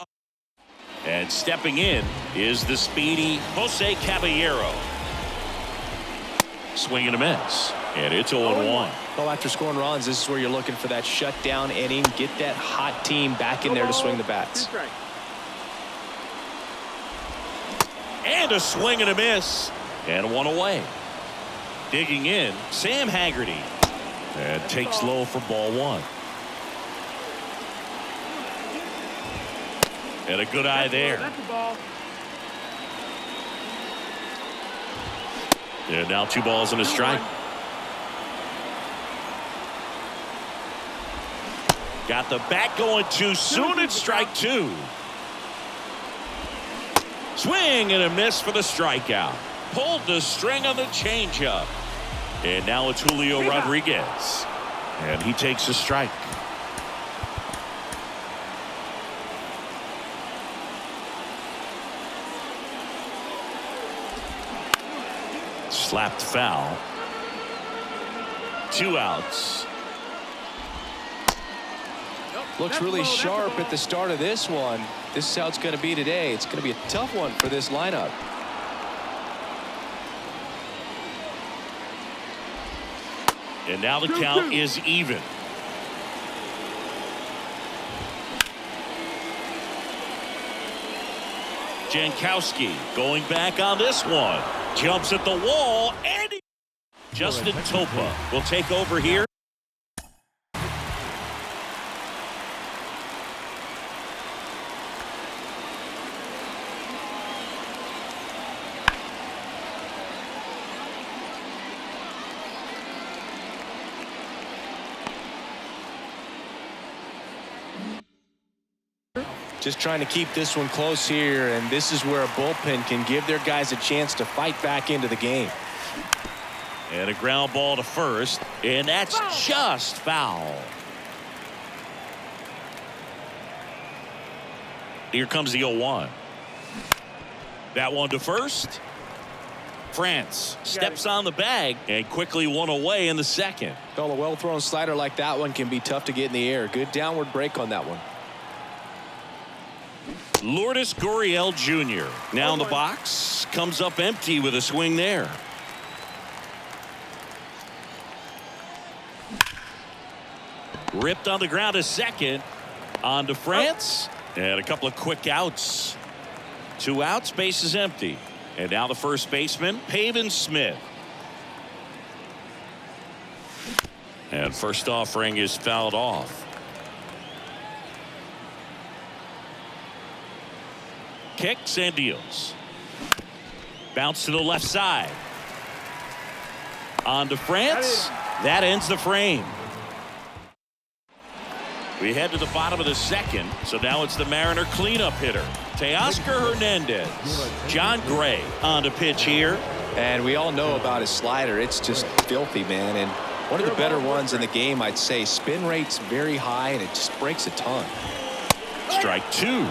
And stepping in is the speedy Jose Caballero. Swing and a miss. And it's 0-1. Well, after scoring runs, this is where you're looking for that shutdown inning. Get that hot team back in there to swing the bats. And a swing and a miss. And one away. Digging in, Sam Haggerty. And takes low for ball one. And a good eye there. And now 2 balls and a strike. Got the bat going too soon. It's strike 2. Swing and a miss for the strikeout. Pulled the string on the changeup. And now it's Julio Rodriguez. And he takes a strike. Slapped foul. 2 outs. Looks really sharp at the start of this one. This is how it's going to be today. It's going to be a tough one for this lineup. And now the count is even. Jankowski going back on this one. Jumps at the wall, and Justin Topa will take over here. Just trying to keep this one close here, and this is where a bullpen can give their guys a chance to fight back into the game. And a ground ball to first, and that's just foul. Here comes the 0-1. That one to first. France steps on the bag and quickly one away in the second. Well, a well-thrown slider like that one can be tough to get in the air. Good downward break on that one. Lourdes Gurriel Jr. now in the box. Comes up empty with a swing there. Ripped on the ground to second. On to France. And a couple of quick outs. 2 outs, base is empty. And now the first baseman, Pavin Smith. And first offering is fouled off. Kicks and deals. Bounce to the left side. On to France. That ends the frame. We head to the bottom of the second. So now it's the Mariner cleanup hitter, Teoscar Hernandez. John Gray on to pitch here. And we all know about his slider. It's just filthy, man. And one of the better ones in the game, I'd say. Spin rate's very high, and it just breaks a ton. Strike 2.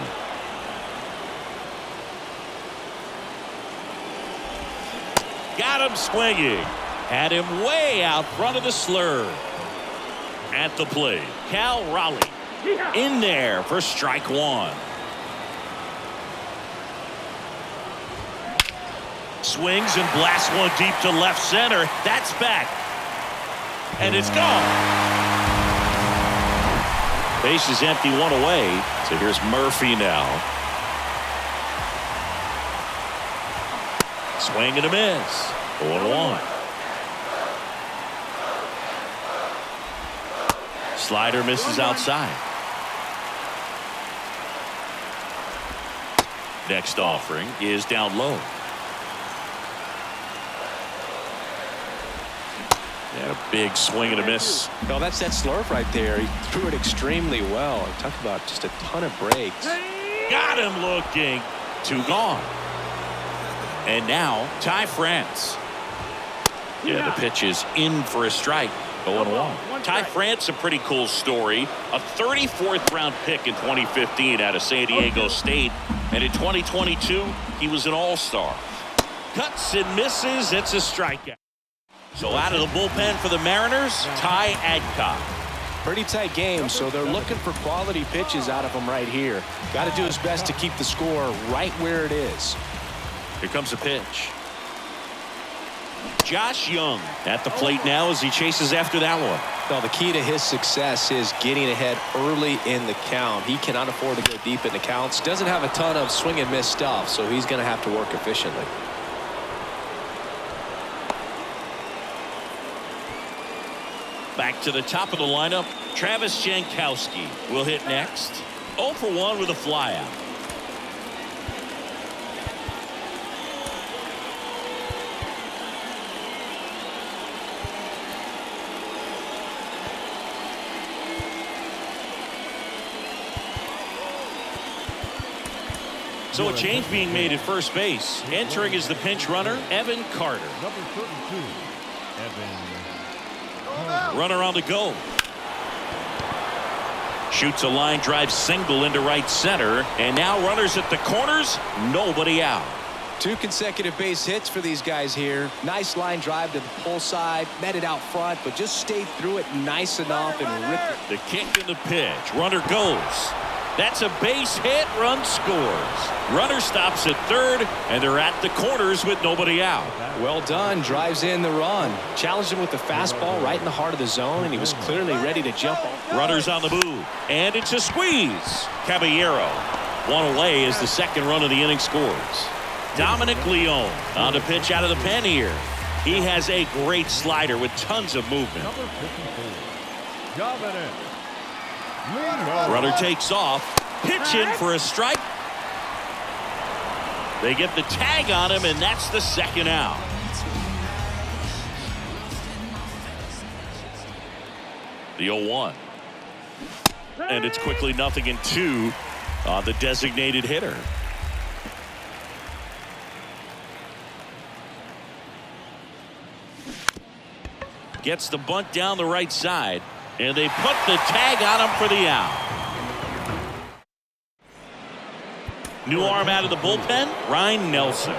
Got him swinging. Had him way out front of the slur. At the plate, Cal Raleigh in there for strike 1. Swings and blasts one deep to left center. That's back. And it's gone. Base is empty, one away. So here's Murphy now. Swing and a miss. 0-1. Slider misses outside. Next offering is down low. And a big swing and a miss. No, that's that slurve right there. He threw it extremely well. Talk about just a ton of breaks. Got him looking. 2 gone. And now Ty France. Yeah, the pitch is in for a strike. 0-1. Ty France, a pretty cool story. A 34th round pick in 2015 out of San Diego State. And in 2022, he was an all-star. Cuts and misses. It's a strikeout. So out of the bullpen for the Mariners, Ty Adcock. Pretty tight game, so they're looking for quality pitches out of him right here. Got to do his best to keep the score right where it is. Here comes a pitch. Josh Young at the plate now as he chases after that one. No, the key to his success is getting ahead early in the count. He cannot afford to go deep in the counts. Doesn't have a ton of swing and miss stuff, so he's going to have to work efficiently. Back to the top of the lineup, Travis Jankowski will hit next. 0 for 1 with a flyout. So a change being made at first base. Entering is the pinch runner, Evan Carter. Number 32, Evan. Runner on the go. Shoots a line drive single into right center. And now runners at the corners. Nobody out. 2 consecutive base hits for these guys here. Nice line drive to the pull side. Met it out front, but just stayed through it nice enough and ripped it. The kick and the pitch. Runner goes. That's a base hit. Run scores. Runner stops at third, and they're at the corners with nobody out. Well done. Drives in the run. Challenged him with the fastball right in the heart of the zone, and he was clearly ready to jump on. Runners on the move, and it's a squeeze. Caballero, 1 away as the second run of the inning scores. Dominic Leone on the pitch out of the pen here. He has a great slider with tons of movement. Number 54, Dominic. Runner takes off. Pitch in for a strike. They get the tag on him, and that's the second out. The 0-1. And it's quickly 0-2 on the designated hitter. Gets the bunt down the right side. And they put the tag on him for the out. New arm out of the bullpen, Ryan Nelson.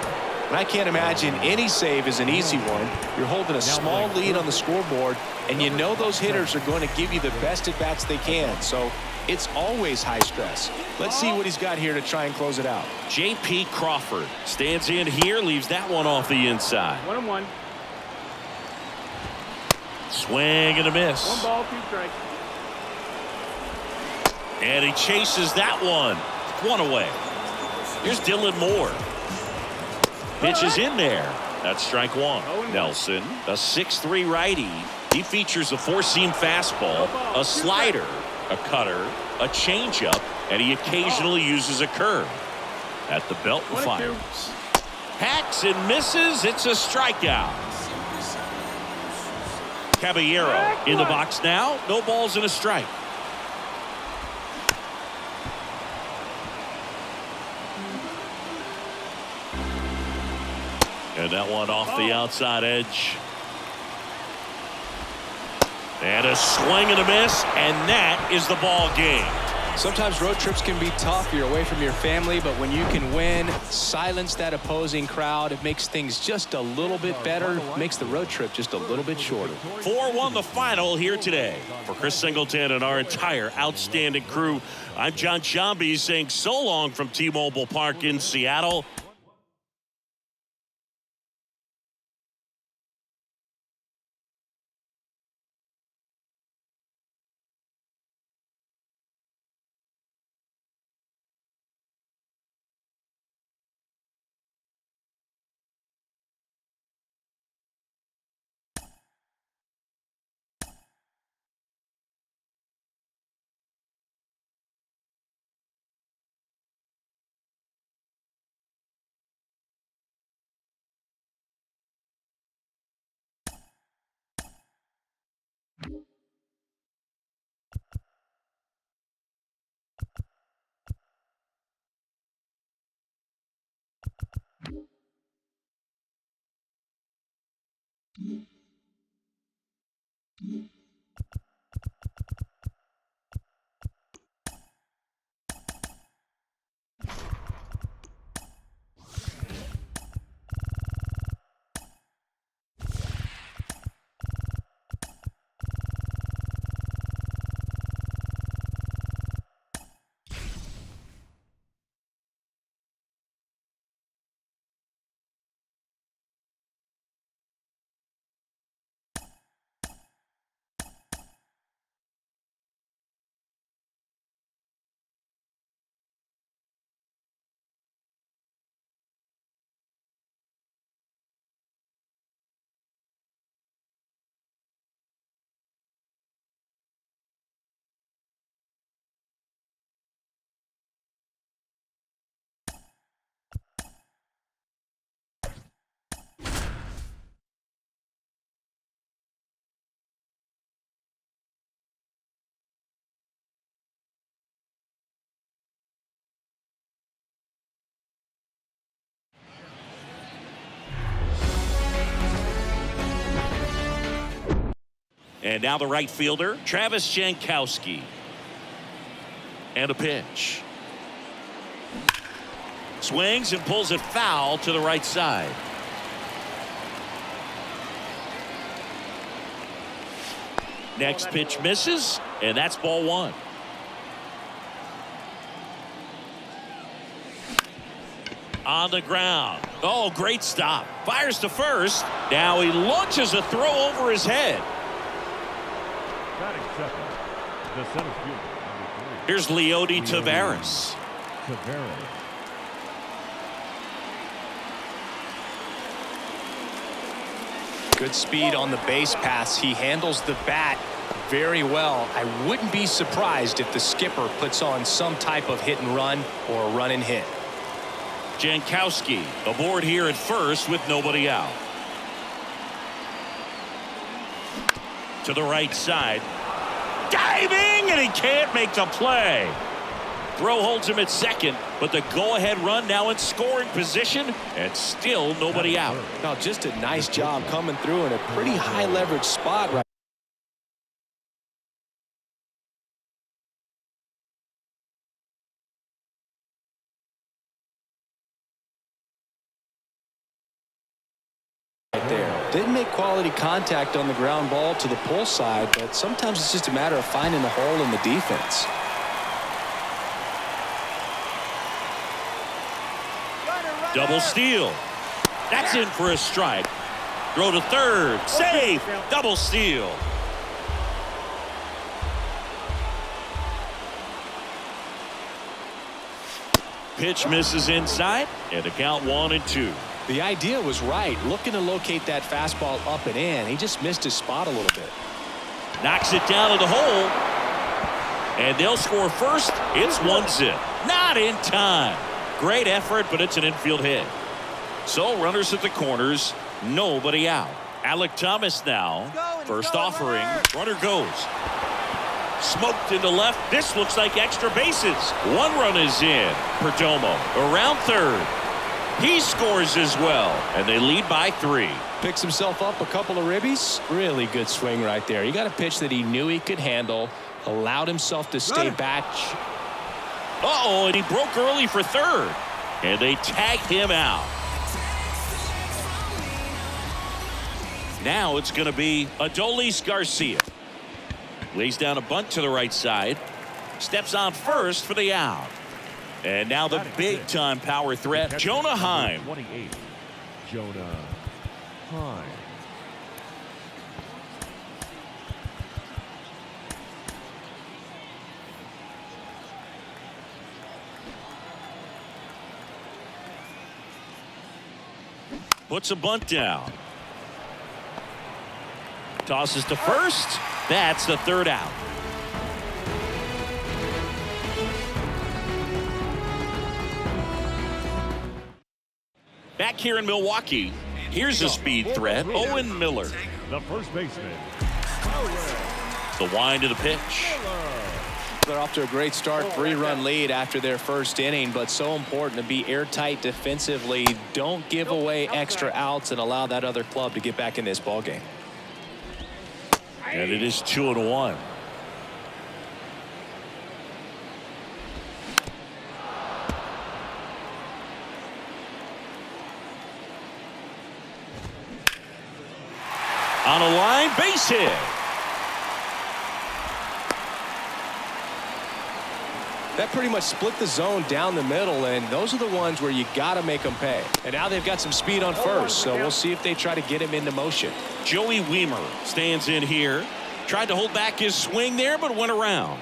And I can't imagine any save is an easy one. You're holding a small lead on the scoreboard, and you know those hitters are going to give you the best at-bats they can. So it's always high stress. Let's see what he's got here to try and close it out. J.P. Crawford stands in here, leaves that one off the inside. 1-1. Swing and a miss. 1 ball, 2 strikes. And he chases that one. 1 away. Here's Dylan Moore. Pitch is in there. That's strike 1. Nelson, a 6'3" righty. He features a 4-seam fastball, a slider, a cutter, a changeup, and he occasionally uses a curve. At the belt and fires. Hacks and misses. It's a strikeout. Caballero in the box now. No balls and a strike. And that one off the outside edge. And a swing and a miss, and that is the ball game. Sometimes road trips can be tough. You're away from your family, but when you can win, silence that opposing crowd, it makes things just a little bit better, makes the road trip just a little bit shorter. 4-1 the final here today. For Chris Singleton and our entire outstanding crew, I'm John Shambi saying so long from T-Mobile Park in Seattle. And now the right fielder, Travis Jankowski. And a pitch. Swings and pulls it foul to the right side. Next pitch misses, and that's ball one. On the ground. Oh, great stop. Fires to first. Now he launches a throw over his head. Batting second, the center fielder, number 3. Here's Leody Taveras. Taveras. Good speed on the base pass. He handles the bat very well. I wouldn't be surprised if the skipper puts on some type of hit and run or a run and hit. Jankowski aboard here at first with nobody out. To the right side. Diving, and he can't make the play. Throw holds him at second, but the go-ahead run now in scoring position, and still nobody out. Now, just a nice job coming through in a pretty high leverage spot right there. Didn't make quality contact on the ground ball to the pull side, but sometimes it's just a matter of finding the hole in the defense. Double steal. That's in for a strike. Throw to third. Safe. Double steal. Pitch misses inside, and the count 1-2. The idea was right, looking to locate that fastball up and in. He just missed his spot a little bit. Knocks it down to the hole, and they'll score first. It's 1-0. Not in time. Great effort, but it's an infield hit. So runners at the corners, nobody out. Alec Thomas now, first offering. Runner goes. Smoked into left. This looks like extra bases. One run is in. Perdomo around third. He scores as well, and they lead by 3. Picks himself up a couple of ribbies. Really good swing right there. He got a pitch that he knew he could handle, allowed himself to stay back. Uh-oh, and he broke early for third, and they tag him out. Now it's going to be Adolis Garcia. Lays down a bunt to the right side. Steps on first for the out. And now the big-time power threat, Jonah Heim. 28, Jonah Heim. Puts a bunt down. Tosses to first. That's the third out. Back here in Milwaukee, here's a speed threat, Owen Miller. The first baseman. The wind of the pitch. They're off to a great start, 3-run lead after their first inning, but so important to be airtight defensively. Don't give away extra outs and allow that other club to get back in this ball game. And it is 2-1. On a line, base hit. That pretty much split the zone down the middle, and those are the ones where you got to make them pay. And now they've got some speed on first, so we'll see if they try to get him into motion. Joey Weimer stands in here. Tried to hold back his swing there, but went around.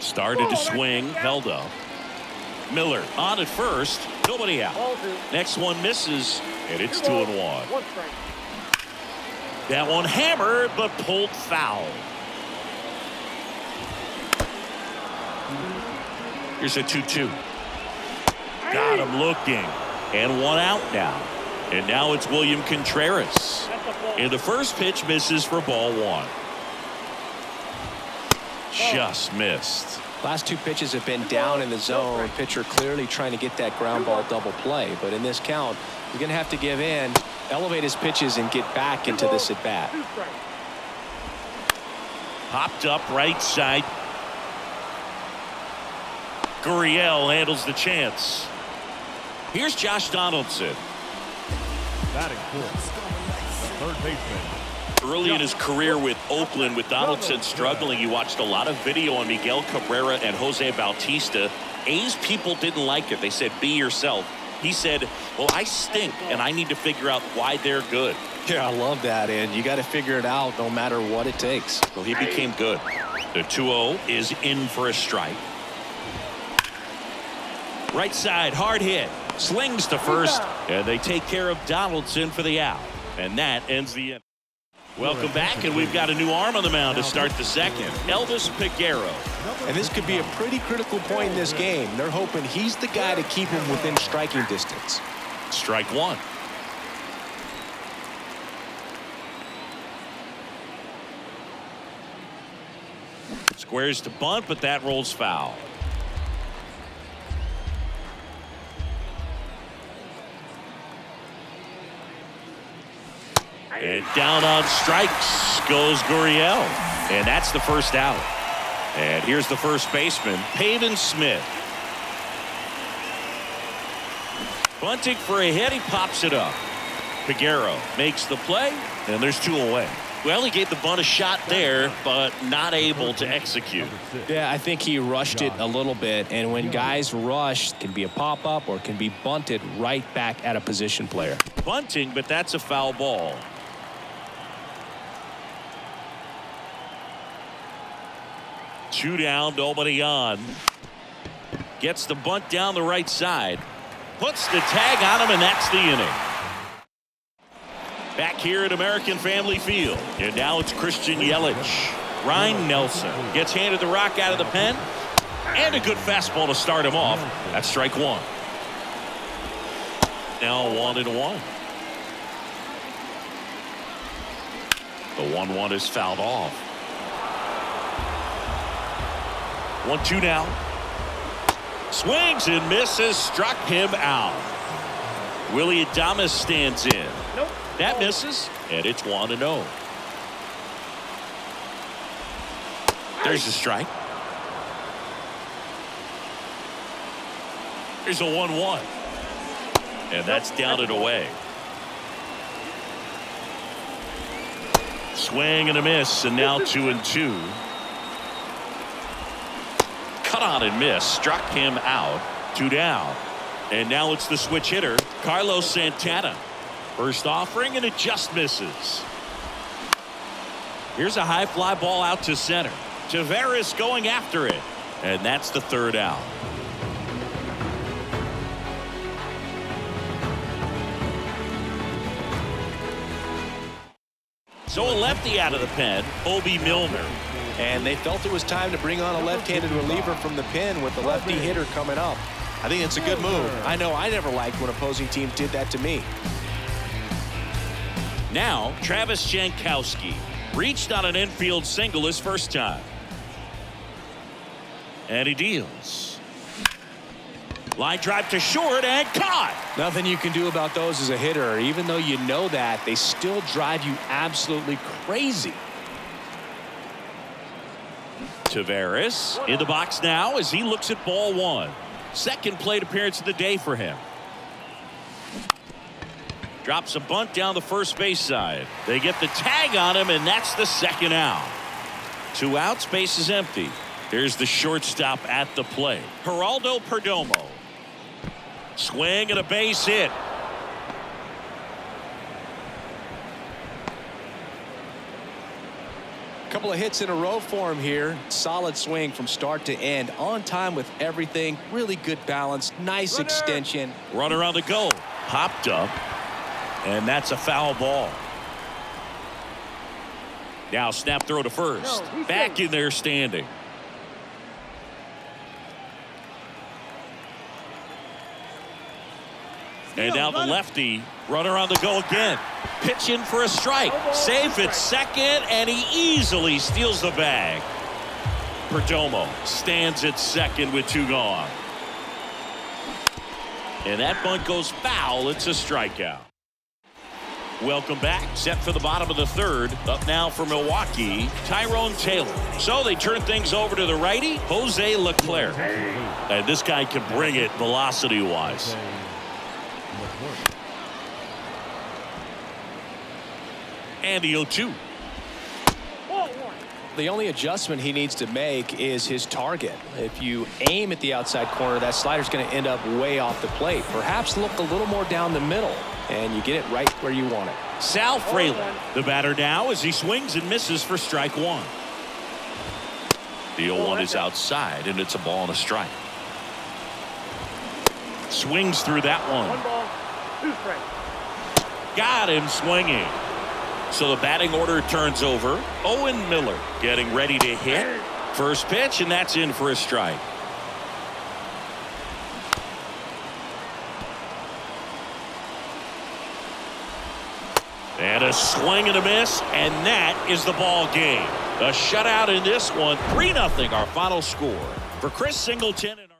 Started to swing, held up. Miller on at first, nobody out. Next one misses, and it's 2-1. That one hammered, but pulled foul. Here's a 2-2. Got him looking. And one out now. And now it's William Contreras. And the first pitch misses for ball 1. Just missed. Last two pitches have been down in the zone. Pitcher clearly trying to get that ground ball double play. But in this count, you're going to have to give in, elevate his pitches, and get back into this at bat. Popped up right side. Gurriel handles the chance. Here's Josh Donaldson. Batting fourth, the third baseman. Early in his career with Oakland, with Donaldson struggling, he watched a lot of video on Miguel Cabrera and Jose Bautista. A's people didn't like it. They said, be yourself. He said, well, I stink, and I need to figure out why they're good. Yeah, I love that, and you got to figure it out no matter what it takes. Well, he became good. The 2-0 is in for a strike. Right side, hard hit. Slings to first, and they take care of Donaldson for the out. And that ends the inning. Welcome back, and we've got a new arm on the mound to start the second. Elvis Peguero. And this could be a pretty critical point in this game. They're hoping he's the guy to keep him within striking distance. Strike one. Squares to bunt, but that rolls foul. And down on strikes goes Gurriel. And that's the first out. And here's the first baseman, Pavin Smith. Bunting for a hit, he pops it up. Peguero makes the play, and there's two away. Well, he gave the bunt a shot there, but not able to execute. Yeah, I think he rushed it a little bit, and when guys rush, it can be a pop-up or it can be bunted right back at a position player. Bunting, but that's a foul ball. Two down, nobody on. Gets the bunt down the right side. Puts the tag on him, and that's the inning. Back here at American Family Field. And now it's Christian Yelich. Ryan Nelson gets handed the rock out of the pen. And a good fastball to start him off. That's strike one. Now 1-1. The 1-1 is fouled off. 1-2 now. Swings and misses. Struck him out. Willie Adames stands in. Nope. That misses, and it's 1-0. There's a strike. There's a 1-1. And that's down and away. Swing and a miss, and now 2-2. Cut on and miss. Struck him out. Two down. And now it's the switch hitter, Carlos Santana. First offering, and it just misses. Here's a high fly ball out to center. Taveras going after it. And that's the third out. So a lefty out of the pen, Obi Milner. And they felt it was time to bring on a left-handed reliever from the pen with the lefty hitter coming up. I think it's a good move. I know I never liked when opposing teams did that to me. Now, Travis Jankowski reached on an infield single his first time. And he deals. Line drive to short and caught. Nothing you can do about those as a hitter. Even though you know that, they still drive you absolutely crazy. Taveras in the box now as he looks at ball one. Second plate appearance of the day for him. Drops a bunt down the first base side. They get the tag on him, and that's the second out. Two outs, base is empty. Here's the shortstop at the plate, Geraldo Perdomo. Swing and a base hit. Couple of hits in a row for him here. Solid swing from start to end. On time with everything. Really good balance. Nice extension. Runner on the go. Popped up. And that's a foul ball. Now snap throw to first. Back in there standing. And now the lefty. Runner on the go again. Pitching for a strike. Safe at second, and he easily steals the bag. Perdomo stands at second with 2 gone. And that bunt goes foul. It's a strikeout. Welcome back. Set for the bottom of the third. Up now for Milwaukee, Tyrone Taylor. So they turn things over to the righty, Jose Leclerc. And this guy can bring it velocity-wise. And the 0-2. The only adjustment he needs to make is his target. If you aim at the outside corner, that slider's going to end up way off the plate. Perhaps look a little more down the middle, and you get it right where you want it. Sal Fraley, the batter now, as he swings and misses for strike 1. The 0-1 is outside, and it's a ball and a strike. Swings through that one. 1 ball, 2 strikes. Got him swinging. So the batting order turns over. Owen Miller getting ready to hit. First pitch, and that's in for a strike. And a swing and a miss, and that is the ball game. A shutout in this one. 3-0 our final score. For Chris Singleton and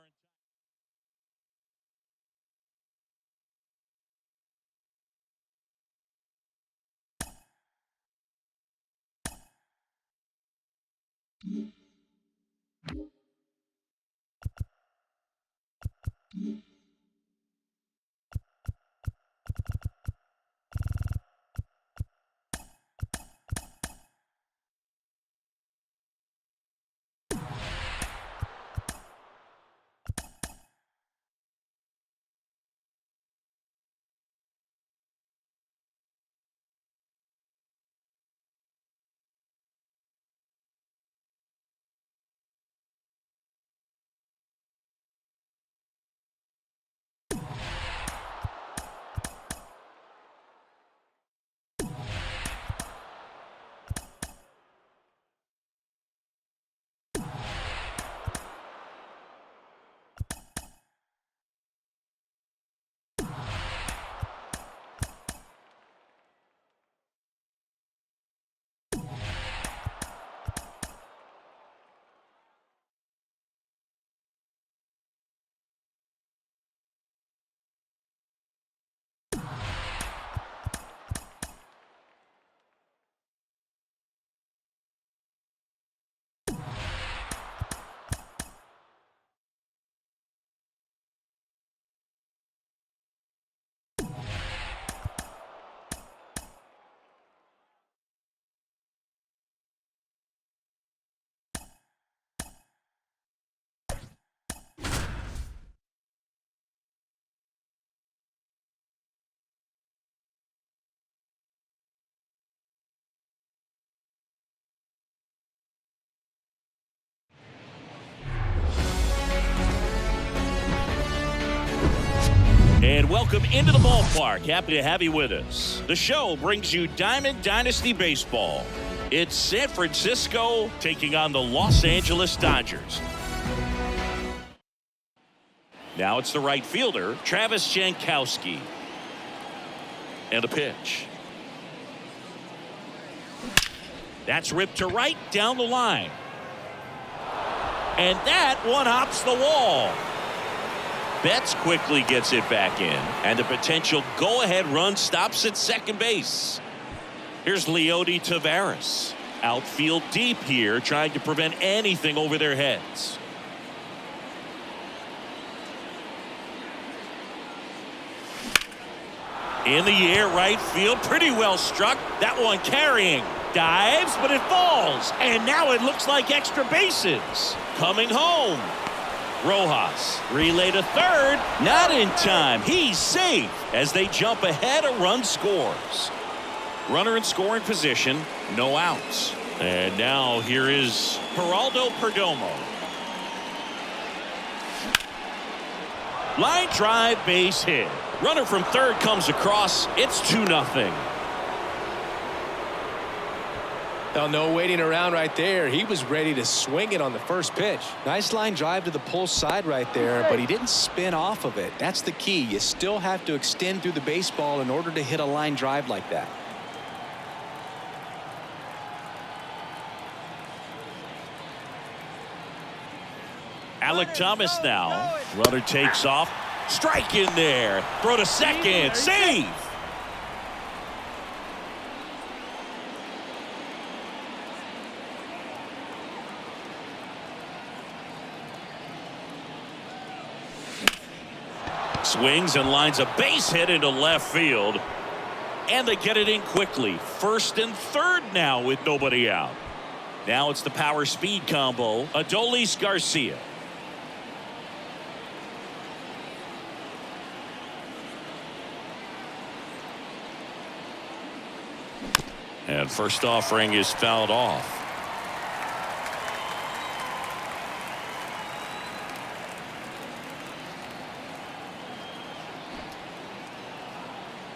And welcome into the ballpark. Happy to have you with us. The show brings you Diamond Dynasty Baseball. It's San Francisco taking on the Los Angeles Dodgers. Now it's the right fielder, Travis Jankowski. And a pitch. That's ripped to right down the line. And that one hops the wall. Betts quickly gets it back in, and the potential go-ahead run stops at second base. Here's Leody Taveras. Outfield deep here, trying to prevent anything over their heads. In the air, right field, pretty well struck. That one carrying. Dives, but it falls. And now it looks like extra bases. Coming home. Rojas, relay to third, not in time. He's safe as they jump ahead. A run scores. Runner in scoring position, no outs. And now here is Geraldo Perdomo. Line drive, base hit. Runner from third comes across. It's 2-0. Well, no waiting around right there. He was ready to swing it on the first pitch. Nice line drive to the pull side right there, but he didn't spin off of it. That's the key. You still have to extend through the baseball in order to hit a line drive like that. Alec Thomas now. Runner takes off. Strike in there. Throw to second. Save. Swings and lines a base hit into left field. And they get it in quickly. First and third now with nobody out. Now it's the power speed combo. Adolis Garcia. And first offering is fouled off.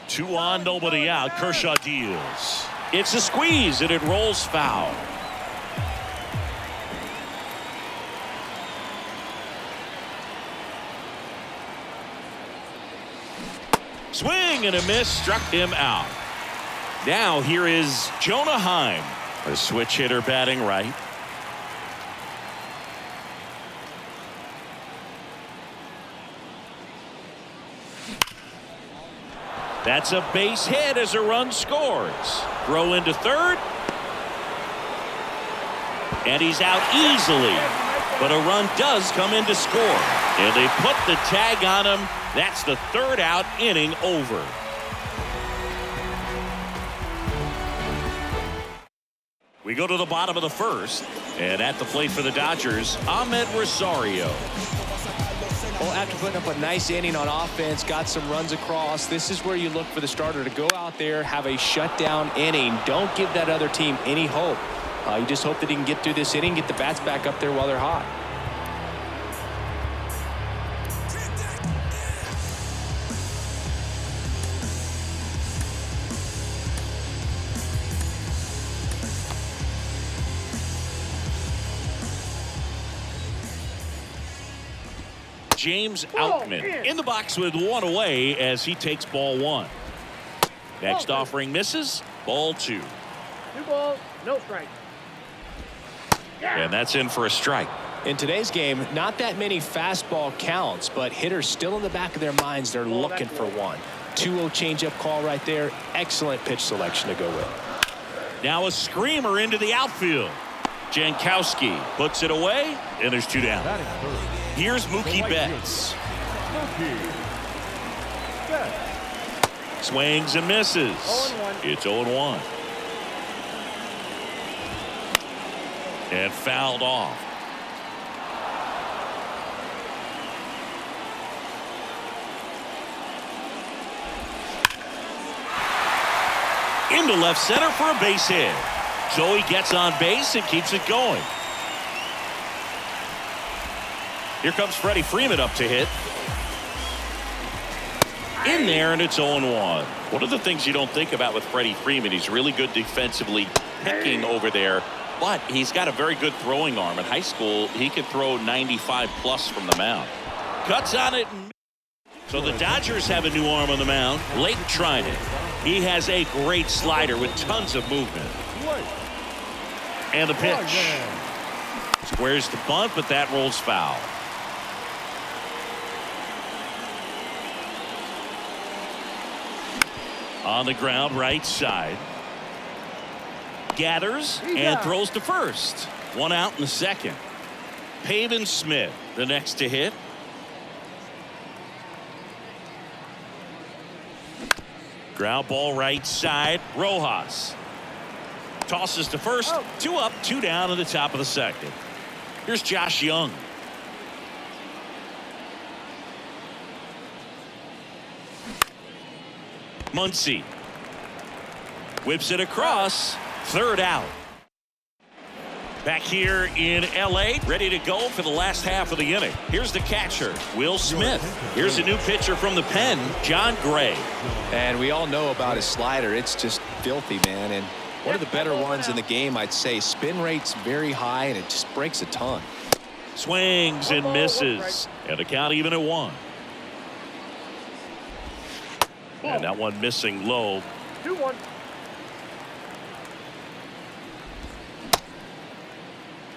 Two on, nobody out. Kershaw deals. It's a squeeze and it rolls foul. Swing and a miss, struck him out. Now here is Jonah Heim, a switch hitter batting right. That's a base hit as a run scores. Throw into third. And he's out easily. But a run does come in to score. And they put the tag on him. That's the third out, inning over. We go to the bottom of the first. And at the plate for the Dodgers, Ahmed Rosario. Well, after putting up a nice inning on offense, got some runs across, this is where you look for the starter to go out there, have a shutdown inning. Don't give that other team any hope. You just hope that he can get through this inning, get the bats back up there while they're hot. James Outman in the box with one away as he takes ball one. Next offering misses. Ball two. 2 balls, no strike. And that's in for a strike. In today's game, not that many fastball counts, but hitters still in the back of their minds, they're looking for one. 2-0 changeup call right there. Excellent pitch selection to go with. Now a screamer into the outfield. Jankowski puts it away, and there's 2 down. Here's Mookie Betts. Swings and misses. It's 0-1. And fouled off. Into left center for a base hit. So he gets on base and keeps it going. Here comes Freddie Freeman up to hit. In there, and it's 0-1. One of the things you don't think about with Freddie Freeman, he's really good defensively, pecking over there, but he's got a very good throwing arm. In high school, he could throw 95 plus from the mound. Cuts on it. So the Dodgers have a new arm on the mound. Leighton tried it. He has a great slider with tons of movement. And the pitch. Squares the bunt, but that rolls foul. On the ground, right side. Gathers and throws to first. 1 out in the second. Pavin Smith, the next to hit. Ground ball right side. Rojas tosses to first. 2 up, 2 down in the top of the second. Here's Josh Young. Muncy whips it across. 3rd out. Back here in L.A., ready to go for the last half of the inning. Here's the catcher, Will Smith. Here's a new pitcher from the pen, John Gray. And we all know about his slider. It's just filthy, man. And one of the better ones in the game, I'd say. Spin rate's very high, and it just breaks a ton. Swings and misses. And the count even at 1. And that one missing low. 2-1.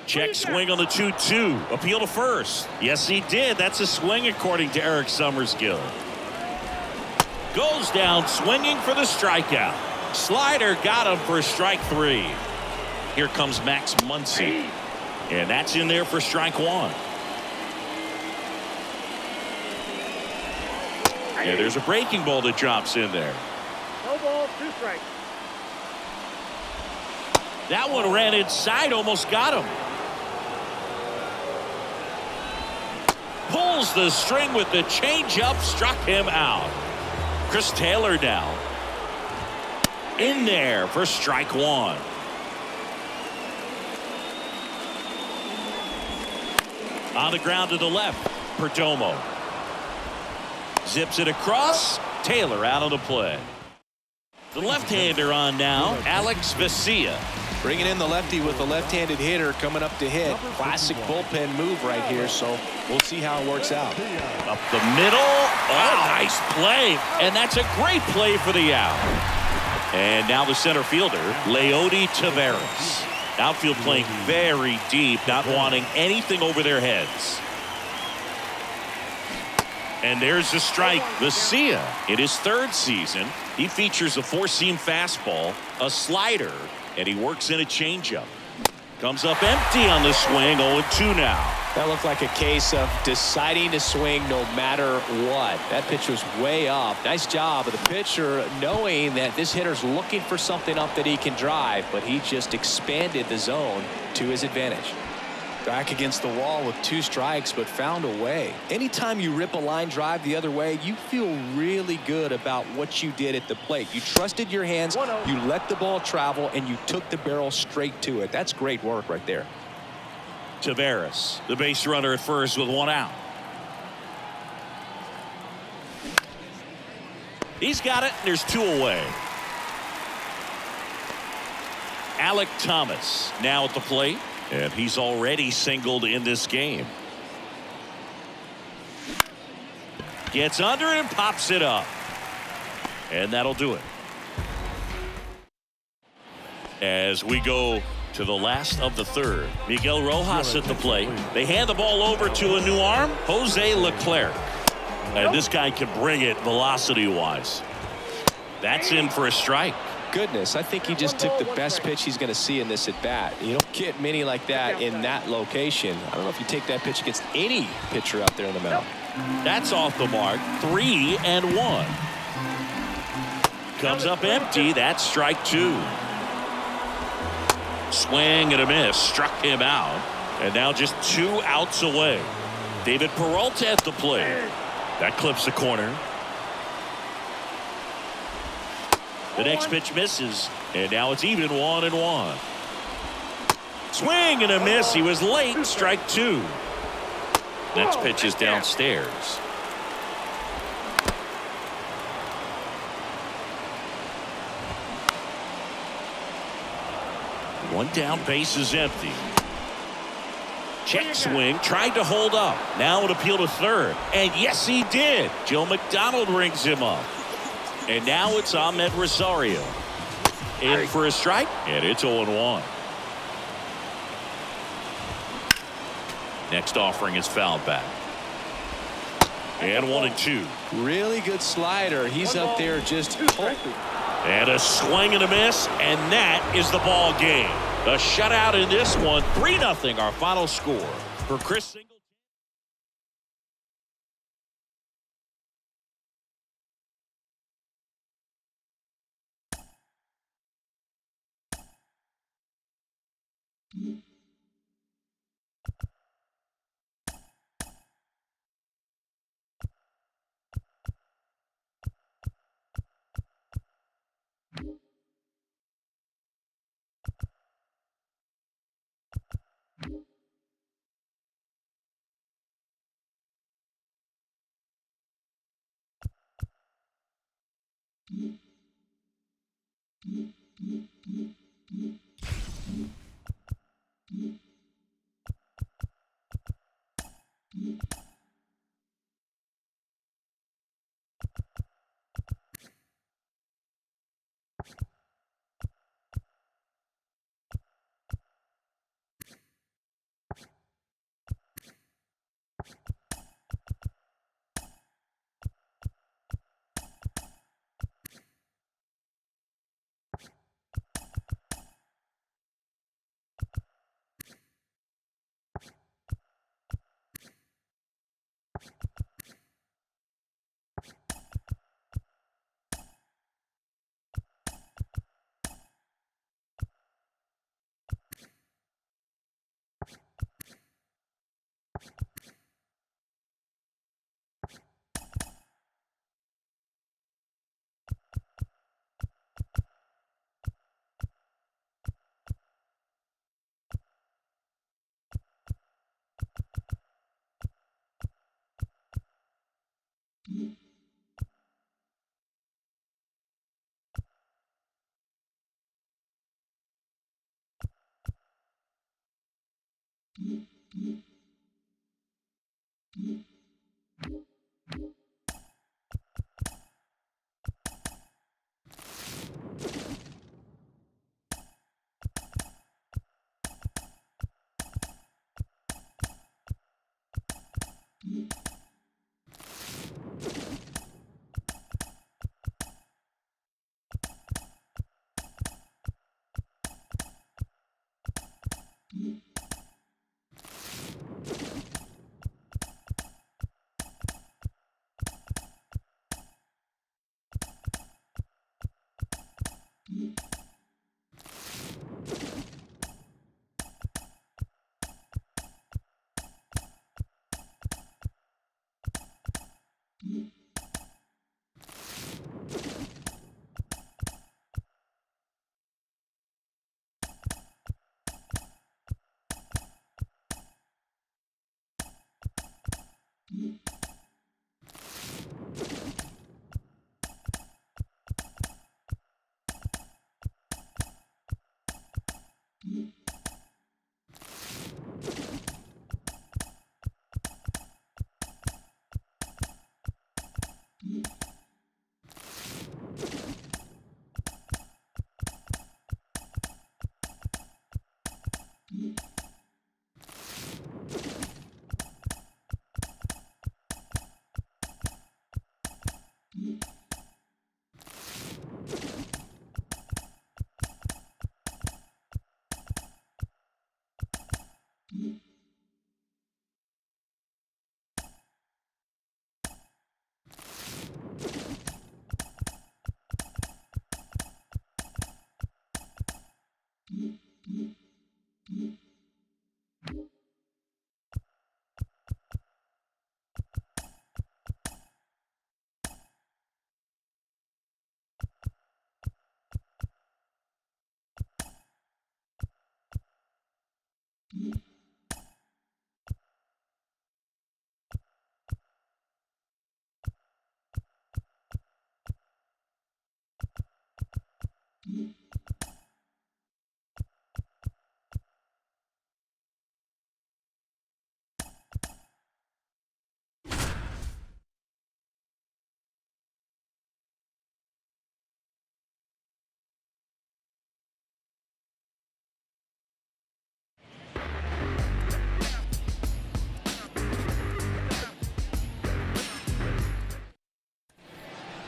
Check swing on the 2-2. Appeal to first. Yes, he did. That's a swing according to Eric Summerskill. Goes down swinging for the strikeout. Slider got him for strike 3. Here comes Max Muncy. And that's in there for strike 1. Yeah, there's a breaking ball that drops in there. No ball, 2 strikes. That one ran inside, almost got him. Pulls the string with the changeup, struck him out. Chris Taylor now in there for strike 1. On the ground to the left, Perdomo zips it across. Taylor out on the play. The left-hander on now, Alex Vesia. Bringing in the lefty with the left-handed hitter coming up to hit. Classic bullpen move right here, so we'll see how it works out. Up the middle. Oh, nice play. And that's a great play for the out. And now the center fielder, Leody Taveras. Outfield playing very deep, not wanting anything over their heads. And there's the strike. Vesia, in his 3rd season, he features a 4-seam fastball, a slider, and he works in a changeup. Comes up empty on the swing, 0-2 now. That looked like a case of deciding to swing no matter what. That pitch was way up. Nice job of the pitcher knowing that this hitter's looking for something up that he can drive, but he just expanded the zone to his advantage. Back against the wall with 2 strikes, but found a way. Anytime you rip a line drive the other way, you feel really good about what you did at the plate. You trusted your hands, you let the ball travel, and you took the barrel straight to it. That's great work right there. Taveras, the base runner at first with 1 out. He's got it, and there's 2 away. Alek Thomas now at the plate. And he's already singled in this game. Gets under it and pops it up. And that'll do it. As we go to the last of the 3rd. Miguel Rojas at the plate. They hand the ball over to a new arm, Jose Leclerc. And this guy can bring it velocity-wise. That's in for a strike. Goodness, I think he just took the best pitch he's going to see in this at bat. You don't get many like that in that location. I don't know if you take that pitch against any pitcher out there in the mound. That's off the mark. 3-1. Comes up empty. That's strike 2. Swing and a miss. Struck him out. And now just 2 outs away. David Peralta at the plate. That clips the corner. The next pitch misses, and now it's even 1-1. Swing and a miss. He was late. Strike 2. Next pitch is downstairs. 1 down, base is empty. Check swing, tried to hold up. Now an appeal to 3rd, and yes, he did. Joe McDonald rings him up. And now it's Ahmed Rosario in for a strike, and it's 0-1. Next offering is fouled back. And 1-2. Really good slider. He's up there just hoping. And a swing and a miss, and that is the ball game. A shutout in this one, 3-0 our final score. For Chris Singleton.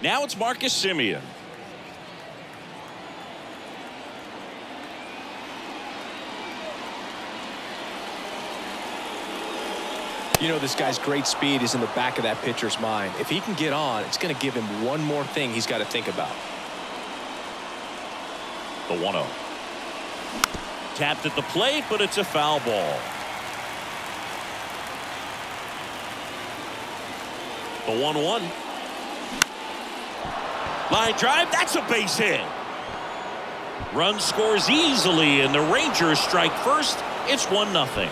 Now it's Marcus Simeon. You know, this guy's great speed is in the back of that pitcher's mind. If he can get on, it's going to give him one more thing he's got to think about. The 1-0. Tapped at the plate, but it's a foul ball. The 1-1. Line drive, that's a base hit. Run scores easily, and the Rangers strike first. It's 1-0.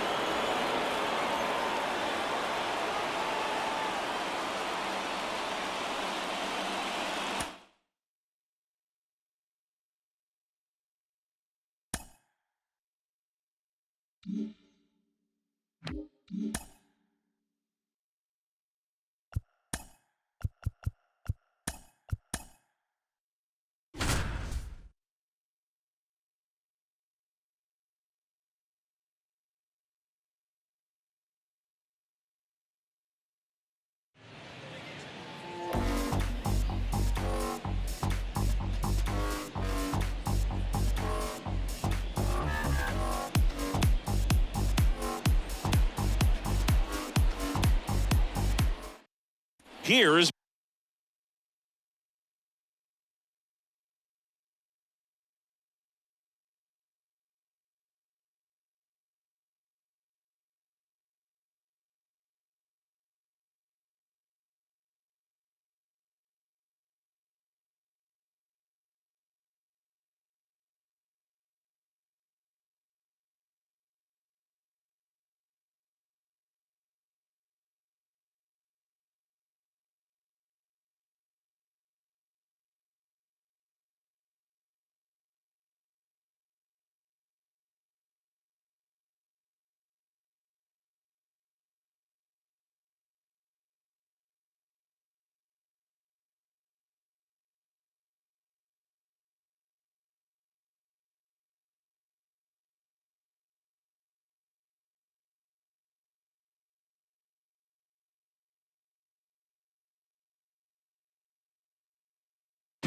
Here's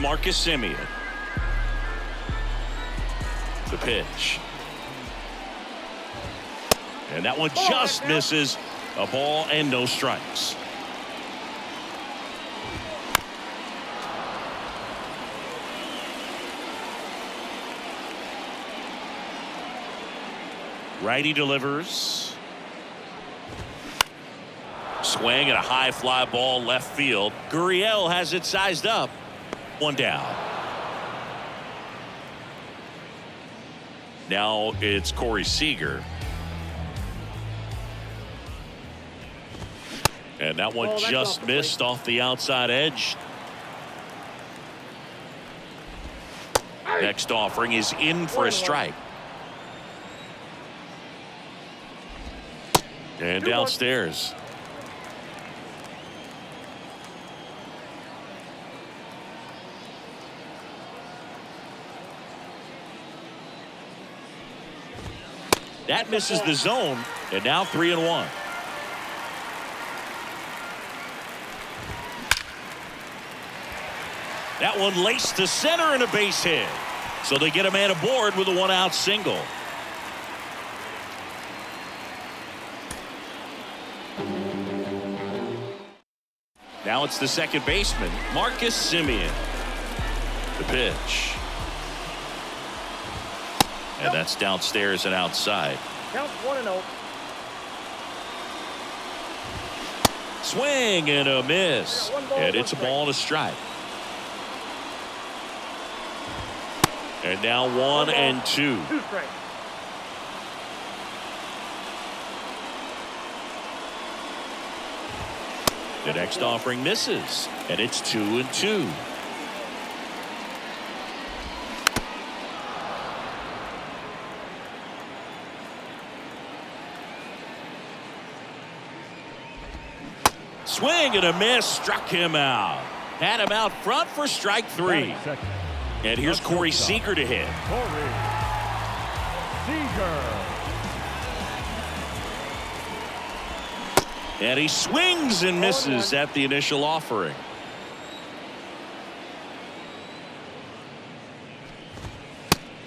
Marcus Semien. The pitch. And that one just misses. A ball and no strikes. Righty delivers. Swing and a high fly ball left field. Gurriel has it sized up. One down. Now it's Corey Seager. And that one just missed off the outside edge. Next offering is in for a strike. And downstairs. That misses the zone. And now 3-1. That one laced to center and a base hit. So they get a man aboard with a one-out single. Now it's the second baseman, Marcus Semien. The pitch. And that's downstairs and outside. Count 1-0. Swing and a miss. And it's a ball and a strike. And now 1-2. 2 strikes. The next offering misses. And it's 2-2. Swing and a miss. Struck him out. Had him out front for strike 3. And here's Corey Seager to hit. Corey Seager. And he swings and misses at the initial offering.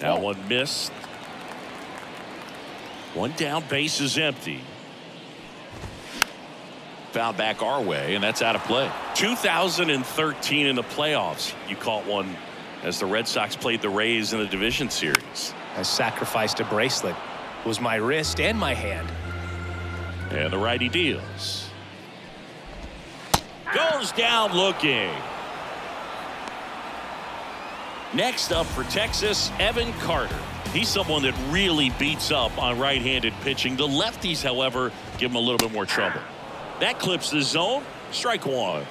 Now one missed. One down, base is empty. Foul back our way, and that's out of play. 2013 in the playoffs. You caught one as the Red Sox played the Rays in the division series. I sacrificed a bracelet. It was my wrist and my hand. And the righty deals. Goes down looking. Next up for Texas, Evan Carter. He's someone that really beats up on right-handed pitching. The lefties, however, give him a little bit more trouble. That clips the zone. Strike 1.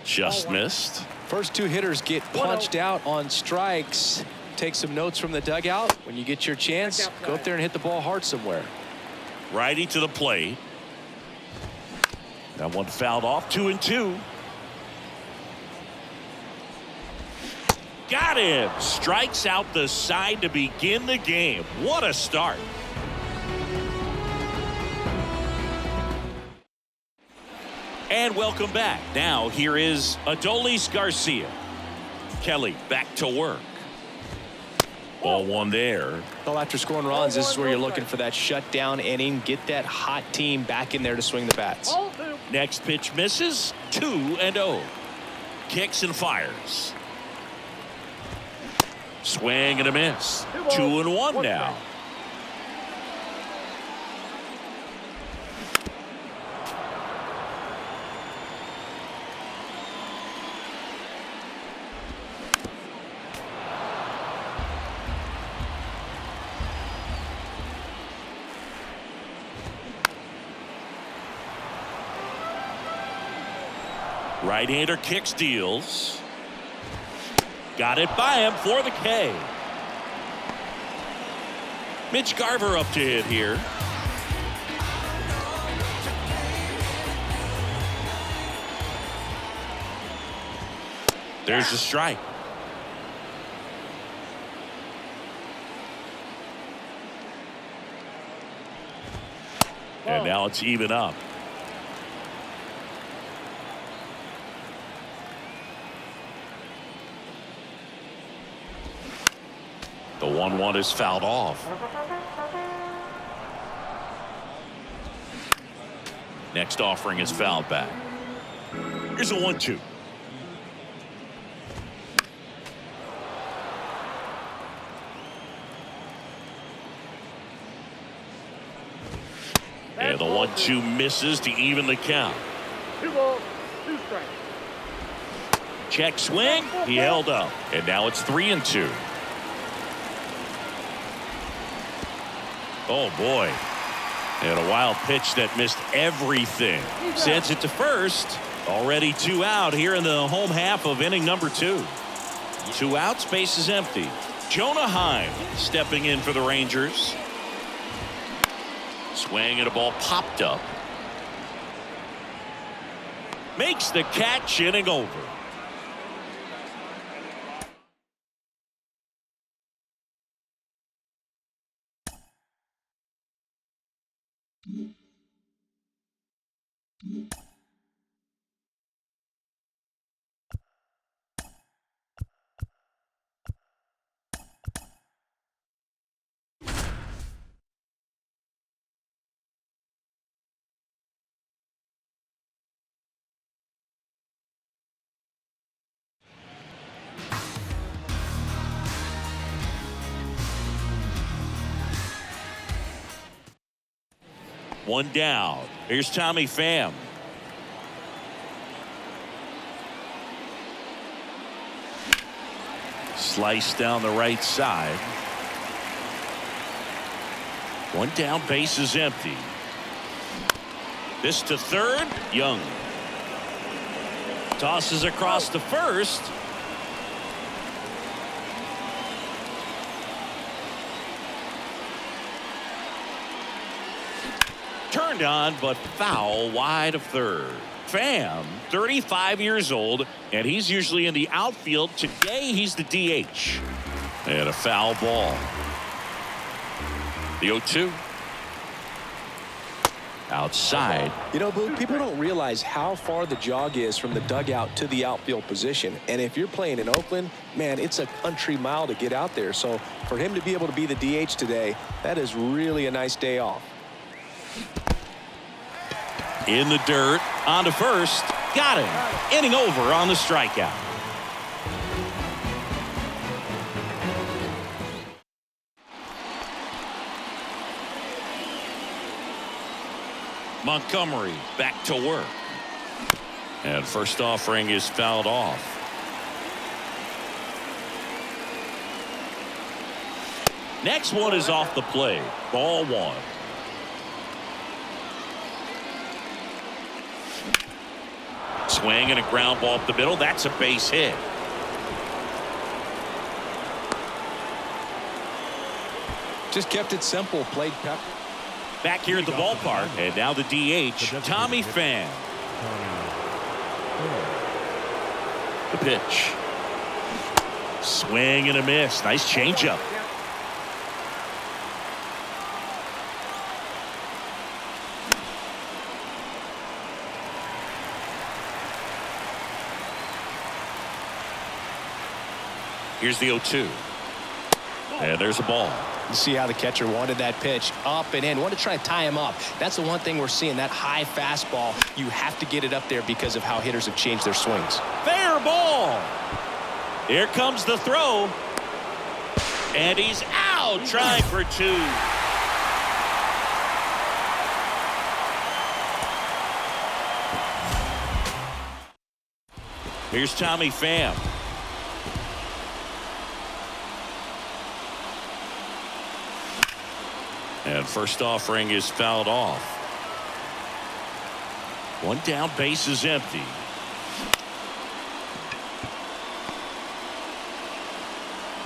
Just missed. First 2 hitters get punched out on strikes. Take some notes from the dugout. When you get your chance, go up there and hit the ball hard somewhere. Righty to the plate. That one fouled off. 2-2. Got him. Strikes out the side to begin the game. What a start. And welcome back. Now here is Adolis Garcia. Kelly back to work. Ball 1 there. Well, after scoring runs, this is where you're looking for that shutdown inning. Get that hot team back in there to swing the bats. Next pitch misses. 2-0. Kicks and fires. Swing and a miss. 2-1 now. Right-hander kicks, deals. Got it by him for the K. Mitch Garver up to hit here. There's the strike. And now it's even up. 1-1 is fouled off. Next offering is fouled back. Here's a 1-2. And the 1-2 misses to even the count. 2 balls, 2 strikes. Check swing. He held up. And now it's 3-2. Oh, boy. And a wild pitch that missed everything. Sends it to first. Already 2 out here in the home half of inning number 2. 2 outs, base is empty. Jonah Heim stepping in for the Rangers. Swing and a ball popped up. Makes the catch, inning over. One down. Here's Tommy Pham. Slice down the right side. One down, base is empty. This to third. Young tosses across to first. Turned on, but foul wide of third. Pham, 35 years old, and he's usually in the outfield. Today, he's the DH. And a foul ball. The 0-2. Outside. You know, Boo, people don't realize how far the jog is from the dugout to the outfield position. And if you're playing in Oakland, man, it's a country mile to get out there. So for him to be able to be the DH today, that is really a nice day off. In the dirt, on to first. Got him. Inning over on the strikeout. Montgomery back to work. And first offering is fouled off. Next one is off the plate. Ball 1. Swing and a ground ball up the middle. That's a base hit. Just kept it simple. Played pep. Back here at the ballpark. And now the DH, Tommy Pham. The pitch. Swing and a miss. Nice changeup. Here's the 0-2. And there's a ball. You see how the catcher wanted that pitch up and in. Wanted to try to tie him up. That's the one thing we're seeing, that high fastball. You have to get it up there because of how hitters have changed their swings. Fair ball. Here comes the throw. And he's out, trying for 2. Here's Tommy Pham. And first offering is fouled off. One down, base is empty.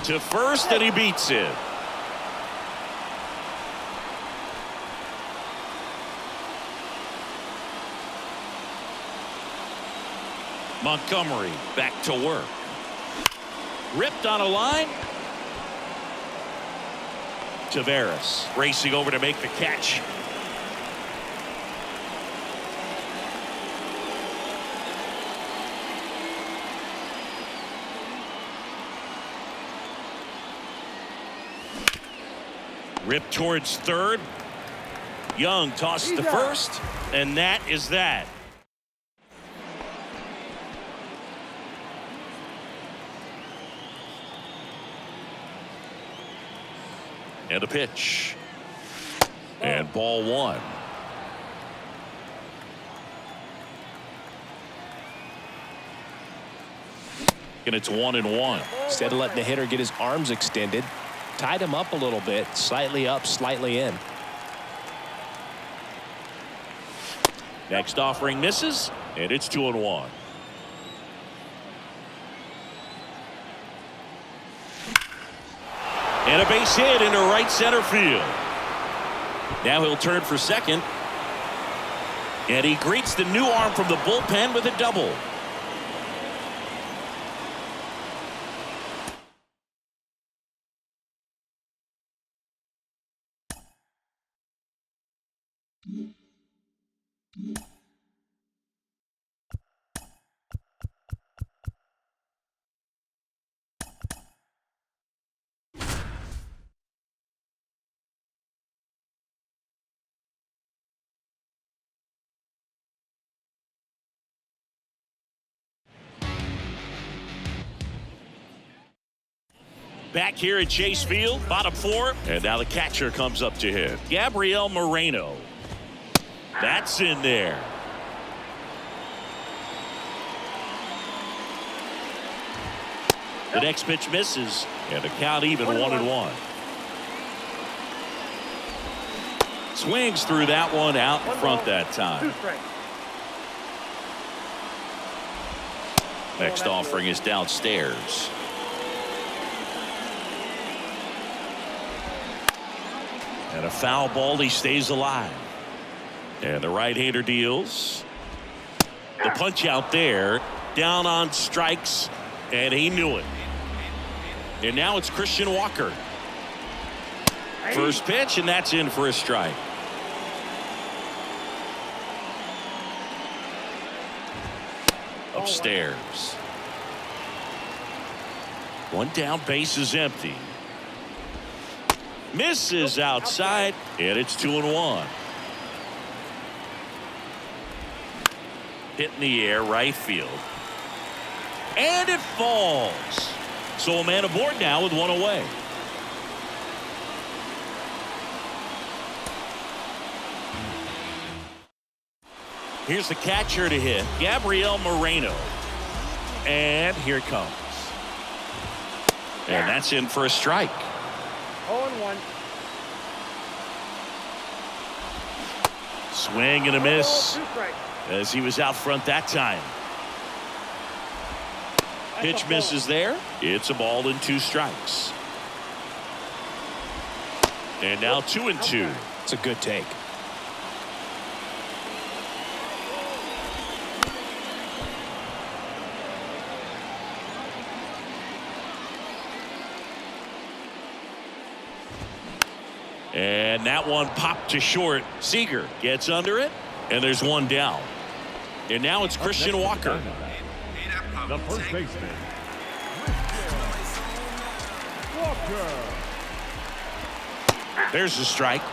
To first, and he beats it. Montgomery back to work. Ripped on a line. Tavares racing over to make the catch. Ripped towards third. Young tosses to first, and that is that. And a pitch. And ball one. And it's 1-1. Instead of letting the hitter get his arms extended, tied him up a little bit, slightly up, slightly in. Next offering misses, and it's 2-1. And a base hit into right center field. Now he'll turn for second. And he greets the new arm from the bullpen with a double. Back here at Chase Field, bottom four, and now the catcher comes up to hit. Gabriel Moreno. That's in there. The next pitch misses, and the count even 1-1. Swings through that one out in front that time. Next offering is downstairs. And a foul ball, he stays alive. And the right-hander deals. The punch out there, down on strikes, and he knew it. And now it's Christian Walker. First pitch, and that's in for a strike. Upstairs. One down, base is empty. Misses outside, and it's 2-1. Hit in the air, right field. And it falls. So a man aboard now with one away. Here's the catcher to hit, Gabriel Moreno. And here it comes. And that's in for a strike. 0-1. Swing and a miss as he was out front that time. Pitch misses there. It's a ball and 2 strikes. And now 2-2. It's a good take. And that one popped to short. Seager gets under it, and there's one down. And now it's Christian Walker. The first baseman, Walker. There's the strike.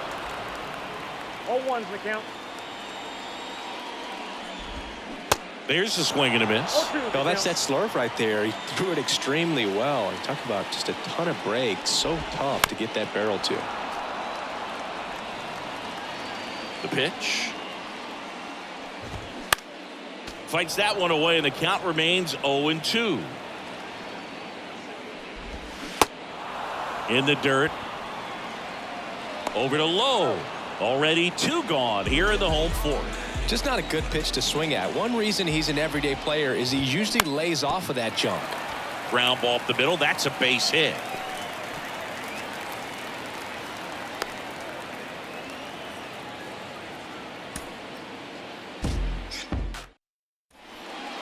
0-1's the count. There's the swing and a miss. Well, that's that slurve right there. He threw it extremely well. You talk about just a ton of breaks. So tough to get that barrel to. The pitch. Fights that one away, and the count remains 0-2. In the dirt. Over to Lowe. Already 2 gone here in the home fourth. Just not a good pitch to swing at. One reason he's an everyday player is he usually lays off of that junk. Ground ball up the middle. That's a base hit.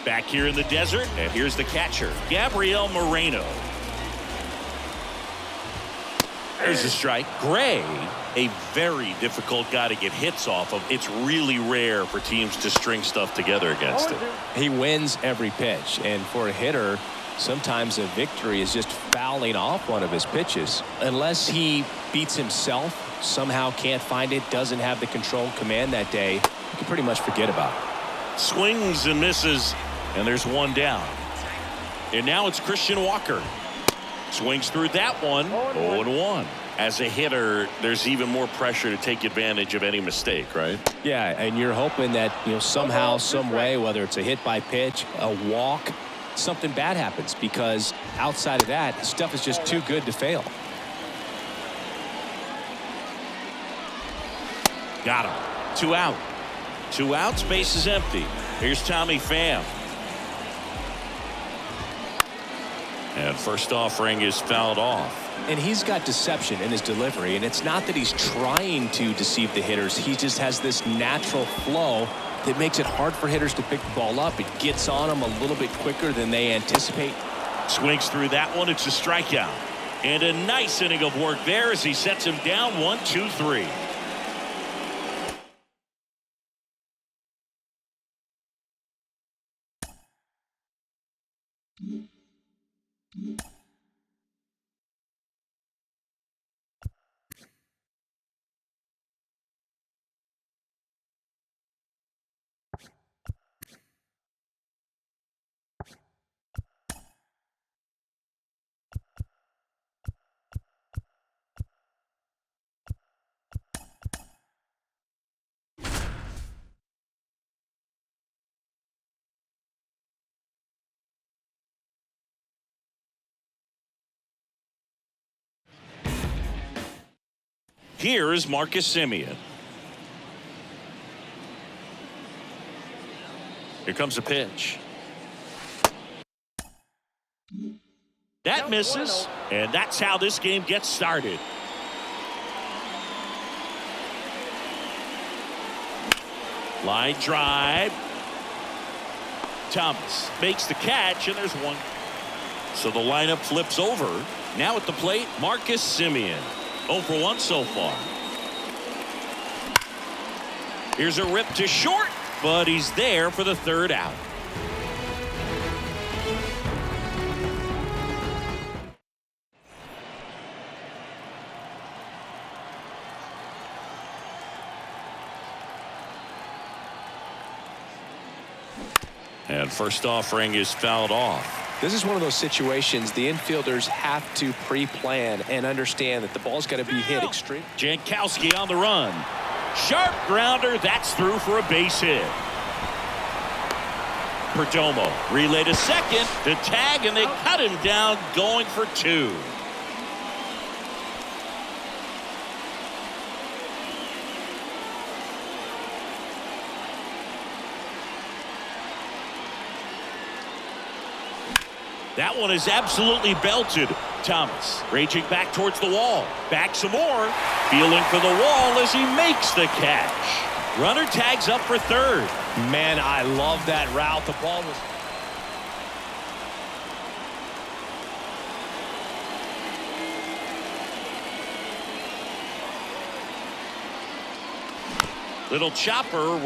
Back here in the desert, and here's the catcher, Gabriel Moreno. There's a strike. Gray, a very difficult guy to get hits off of. It's really rare for teams to string stuff together against him. He wins every pitch, and for a hitter, Sometimes a victory is just fouling off one of his pitches. Unless he beats himself, somehow can't find it, doesn't have the control command that day, you can pretty much forget about it. Swings and misses, and there's one down. And now it's Christian Walker. Swings through that one. 0-1. As a hitter, there's even more pressure to take advantage of any mistake, right? Yeah, and you're hoping that, somehow, some way, whether it's a hit by pitch, a walk, something bad happens, because outside of that, stuff is just too good to fail. Got him. 2 out. 2 outs, base is empty. Here's Tommy Pham. And first offering is fouled off. And he's got deception in his delivery, and it's not that he's trying to deceive the hitters. He just has this natural flow that makes it hard for hitters to pick the ball up. It gets on them a little bit quicker than they anticipate. Swings through that one. It's a strikeout. And a nice inning of work there as he sets him down 1, 2, 3. Here is Marcus Semien. Here comes a pitch. That misses, and that's how this game gets started. Line drive. Thomas makes the catch, and there's one. So the lineup flips over. Now at the plate, Marcus Semien. 0 for 1 so far. Here's a rip to short, but he's there for the 3rd out. And first offering is fouled off. This is one of those situations the infielders have to pre-plan and understand that the ball's got to be hit extreme. Jankowski on the run. Sharp grounder. That's through for a base hit. Perdomo relay to second. The tag, and they cut him down going for 2. That one is absolutely belted. Thomas raging back towards the wall. Back some more. Feeling for the wall as he makes the catch. Runner tags up for 3rd. Man, I love that route. The ball was... Little chopper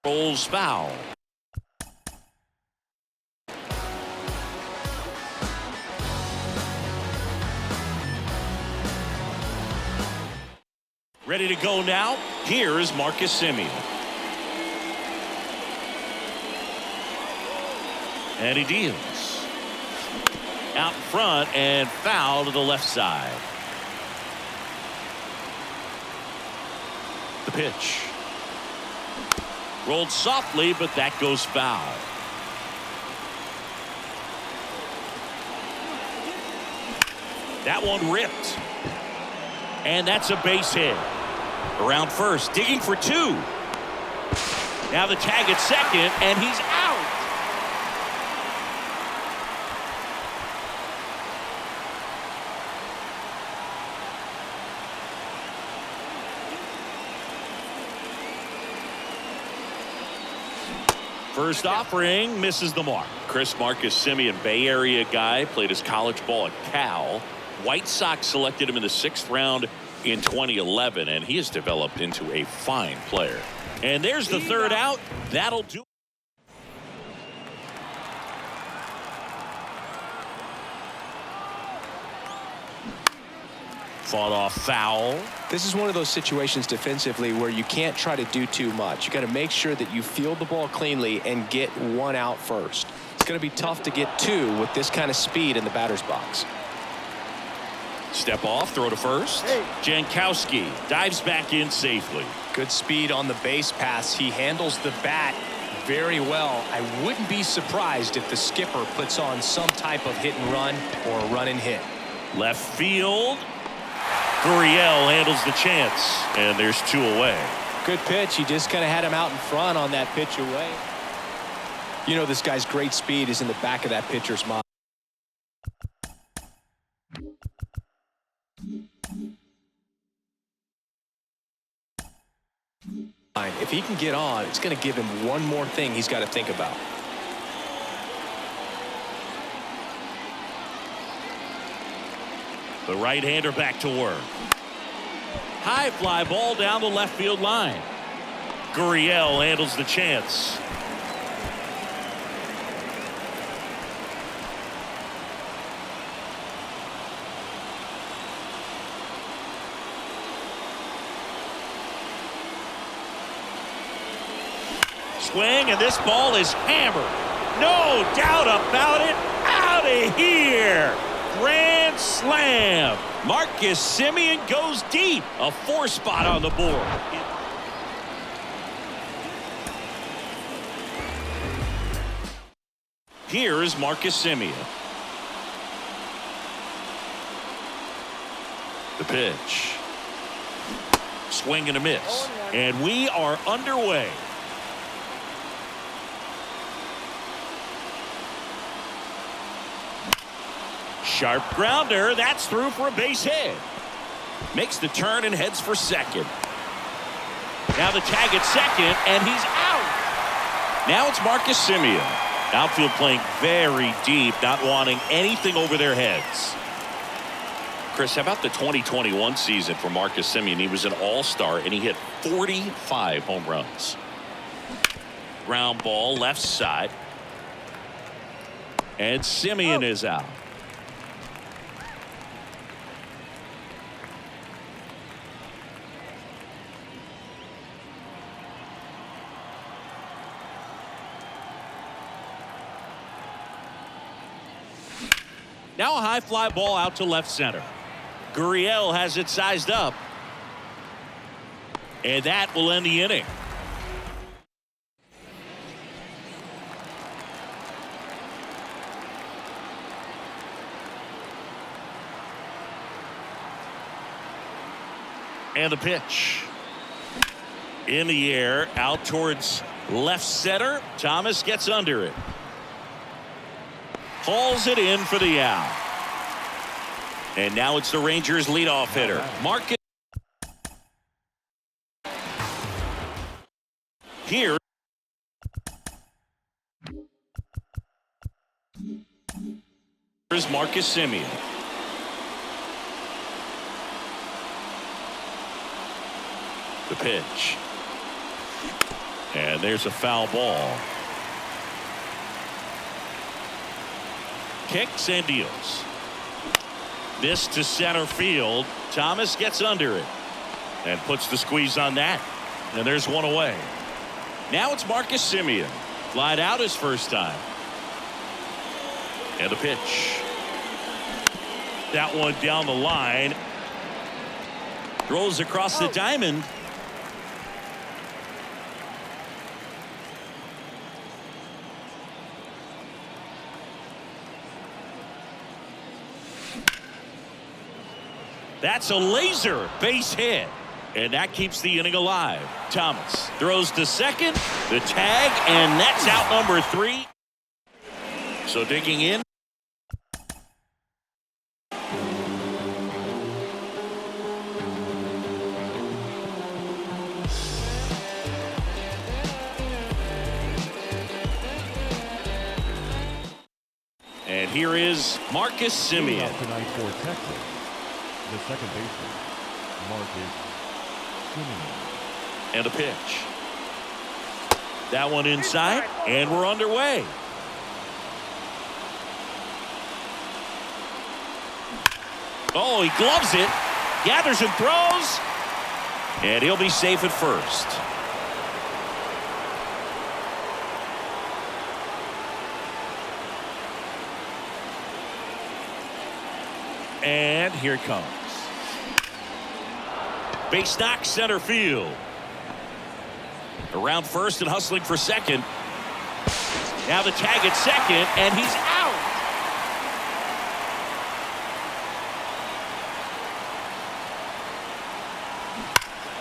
rolls foul. Ready to go now. Here is Marcus Semien. And he deals. Out front and foul to the left side. The pitch. Rolled softly, but that goes foul. That one ripped. And that's a base hit. Around first, digging for 2. Now the tag at second, and he's out. First offering misses the mark. Marcus Semien, Bay Area guy, played his college ball at Cal. White Sox selected him in the 6th round in 2011, and he has developed into a fine player. And there's the 3rd out. That'll do. Fought off foul. This is one of those situations defensively where you can't try to do too much. You got to make sure that you field the ball cleanly and get one out first. It's going to be tough to get two with this kind of speed in the batter's box. Step off, throw to first. Jankowski dives back in safely. Good speed on the base pass. He handles the bat very well. I wouldn't be surprised if the skipper puts on some type of hit and run or a run and hit. Left field. Gurriel handles the chance, and there's two away. Good pitch. He just kind of had him out in front on that pitch away. You know, this guy's great speed is in the back of that pitcher's mind. If he can get on, it's going to give him one more thing he's got to think about. The right-hander back to work. High fly ball down the left field line. Gurriel handles the chance. Swing, and this ball is hammered. No doubt about it. Out of here. Grand slam. Marcus Semien goes deep. A 4-spot on the board. Here is Marcus Semien. The pitch. Swing and a miss. And we are underway. Sharp grounder. That's through for a base hit. Makes the turn and heads for second. Now the tag at second, and he's out. Now it's Marcus Semien. Outfield playing very deep, not wanting anything over their heads. Chris, how about the 2021 season for Marcus Semien? He was an all-star, and he hit 45 home runs. Ground ball, left side. And Semien is out. Now a high fly ball out to left center. Gurriel has it sized up. And that will end the inning. And the pitch. In the air, out towards left center. Thomas gets under it. Hauls it in for the out. And now it's the Rangers leadoff hitter, Marcus. Here is Marcus Semien. The pitch. And there's a foul ball. Kicks and deals. This to center field. Thomas gets under it and puts the squeeze on that. And there's one away. Now it's Marcus Semien. Flied out his first time. And the pitch. That one down the line. Throws across the diamond. That's a laser base hit. And that keeps the inning alive. Thomas throws to second. The tag, and that's out number 3. So digging in. And here is Marcus Semien. Tonight for Texas, the second baseman, Marcus Semien. And a pitch. That one inside, and we're underway. Oh, he gloves it. gathers and throws. And he'll be safe at first. And here it comes. Base knock center field. Around first and hustling for second. Now the tag at second, and he's out.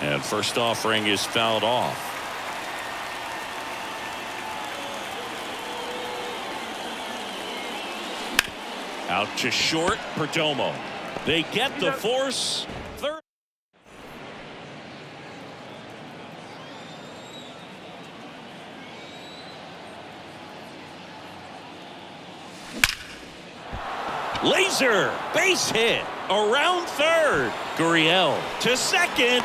And first offering is fouled off. Out to short, Perdomo. They get the force. Third. Laser, base hit, around third. Gurriel to second.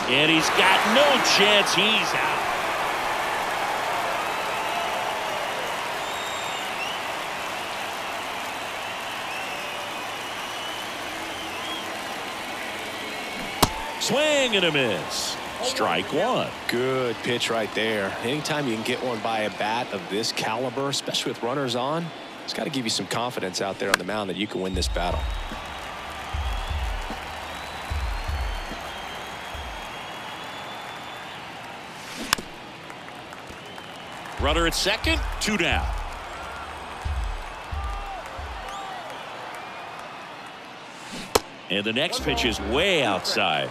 And he's got no chance. He's out. Swing and a miss. Strike one. Good pitch right there. Anytime you can get one by a bat of this caliber, especially with runners on, it's got to give you some confidence out there on the mound that you can win this battle. Runner at second, 2 down. And the next pitch is way outside.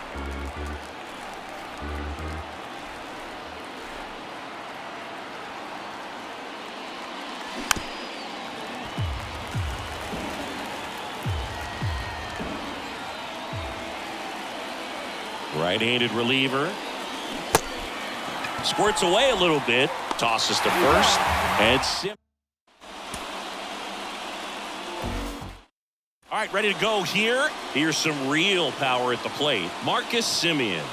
Right-handed reliever. Squirts away a little bit. Tosses to first. And all right, ready to go here. Here's some real power at the plate. Marcus Semien.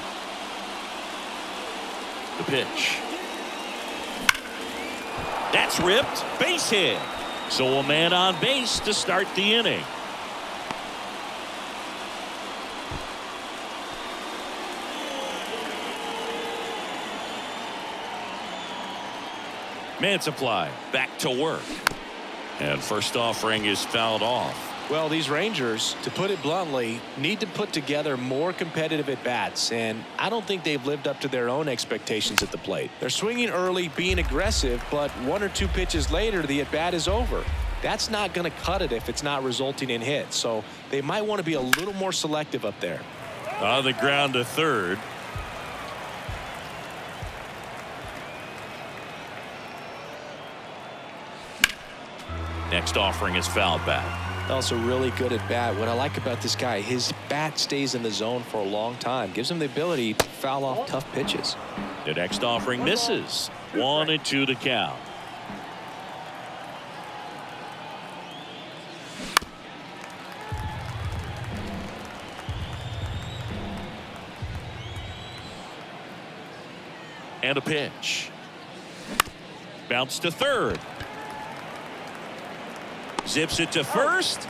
The pitch. That's ripped. Base hit. So a man on base to start the inning. Mantiply back to work. And first offering is fouled off. Well, these Rangers, to put it bluntly, need to put together more competitive at-bats, and I don't think they've lived up to their own expectations at the plate. They're swinging early, being aggressive, but 1 or 2 pitches later, the at-bat is over. That's not going to cut it if it's not resulting in hits, so they might want to be a little more selective up there. On the ground to third. Next offering is fouled back. Also really good at bat. What I like about this guy, his bat stays in the zone for a long time. Gives him the ability to foul off tough pitches. The next offering misses. 1-2 to count. And a pitch. Bounce to third. Zips it to first.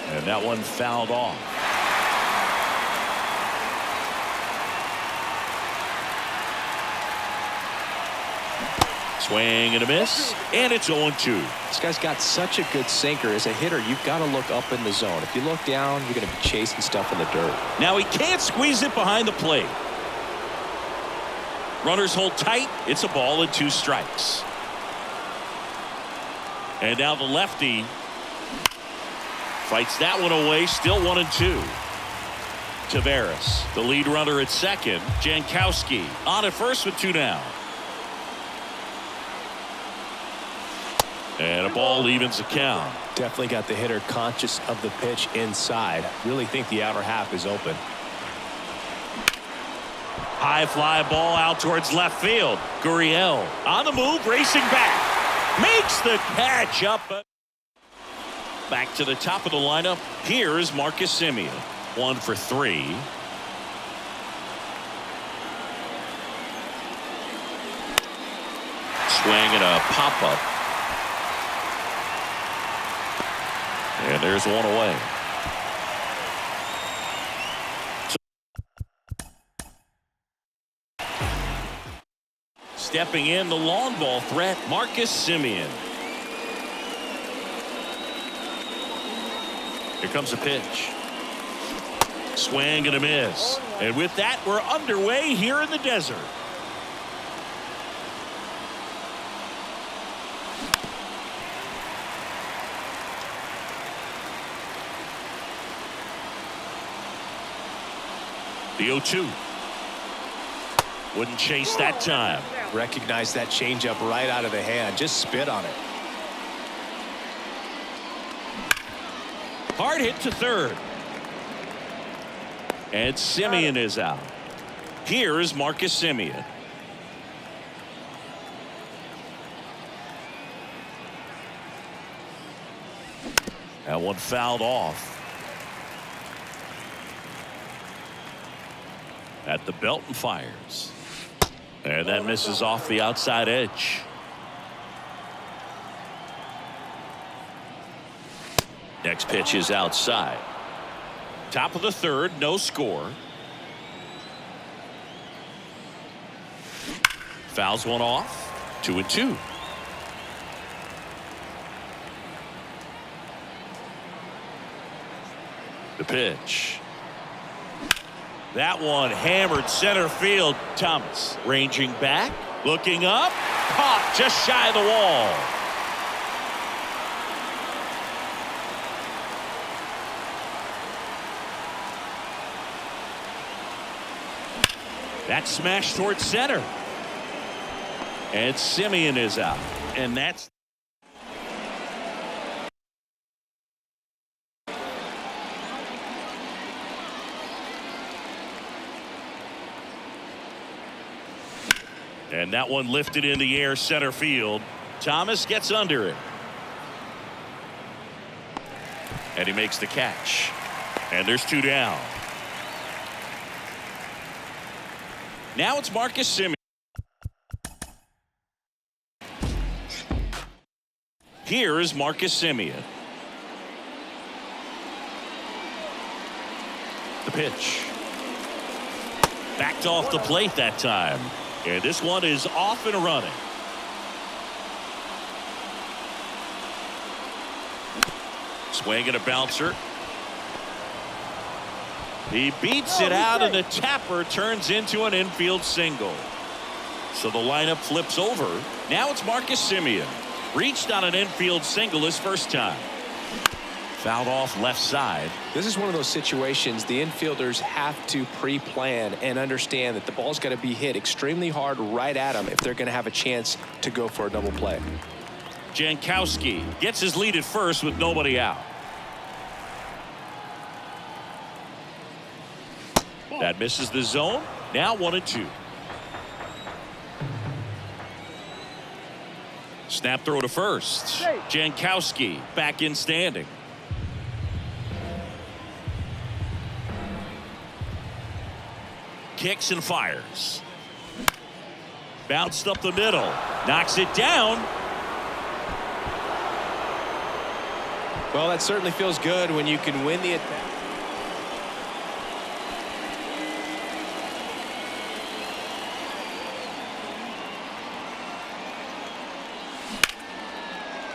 And that one fouled off. Swing and a miss, and it's 0-2. This guy's got such a good sinker. As a hitter, you've got to look up in the zone. If you look down, you're going to be chasing stuff in the dirt. Now he can't squeeze it behind the plate. Runners hold tight. It's a ball and 2 strikes. And now the lefty fights that one away. Still 1-2. Tavares, the lead runner at second. Jankowski on at first with 2 down. And a ball evens the count. Definitely got the hitter conscious of the pitch inside. Really think the outer half is open. High fly ball out towards left field. Gurriel on the move, racing back. Makes the catch up. Back to the top of the lineup. Here is Marcus Semien. 1 for 3. Swing and a pop-up. And there's one away. Stepping in, the long ball threat, Marcus Semien. Here comes a pitch. Swing and a miss. And with that, we're underway here in the desert. The 0-2. Wouldn't chase that time. Recognize that changeup right out of the hand. Just spit on it. Hard hit to third. And Semien is out. Here is Marcus Semien. That one fouled off. At the belt and fires. And that misses off the outside edge. Next pitch is outside. Top of the third, no score. Fouls one off. 2-2. The pitch. That one hammered center field. Thomas ranging back, looking up, caught just shy of the wall. That smash towards center. And Semien is out. And that's and that one lifted in the air center field. Thomas gets under it. And he makes the catch. And there's two down. Now it's Marcus Semien. Here is Marcus Semien. The pitch. Backed off the plate that time. And this one is off and running. Swing and a bouncer. He beats it out, and the tapper turns into an infield single. So the lineup flips over. Now it's Marcus Semien. Reached on an infield single his first time. Fouled off left side. This is one of those situations the infielders have to pre-plan and understand that the ball's got to be hit extremely hard right at them if they're going to have a chance to go for a double play. Jankowski gets his lead at first with nobody out. That misses the zone. Now 1-2. Snap throw to first. Jankowski back in standing. Kicks and fires. Bounced up the middle. Knocks it down. Well, that certainly feels good when you can win the attack.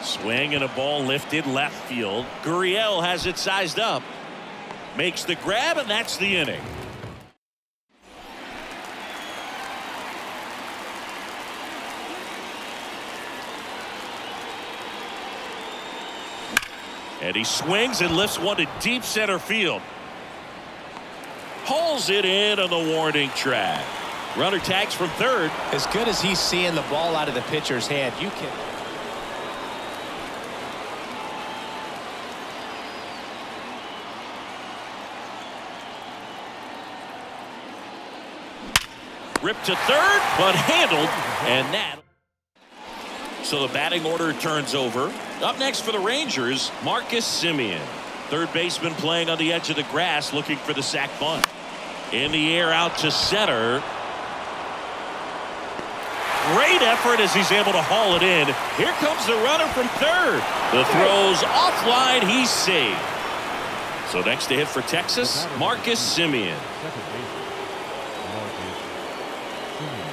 Swing and a ball lifted left field. Gurriel has it sized up. Makes the grab, and that's the inning. And he swings and lifts one to deep center field. Pulls it in on the warning track. Runner tags from third. As good as he's seeing the ball out of the pitcher's hand, you can. Ripped to third, but handled, and that. So the batting order turns over. Up next for the Rangers, Marcus Semien. Third baseman playing on the edge of the grass, looking for the sac bunt. In the air out to center. Great effort as he's able to haul it in. Here comes the runner from third. The throw's offline. He's safe. So next to hit for Texas, Marcus Semien. Second baseman, Marcus Semien.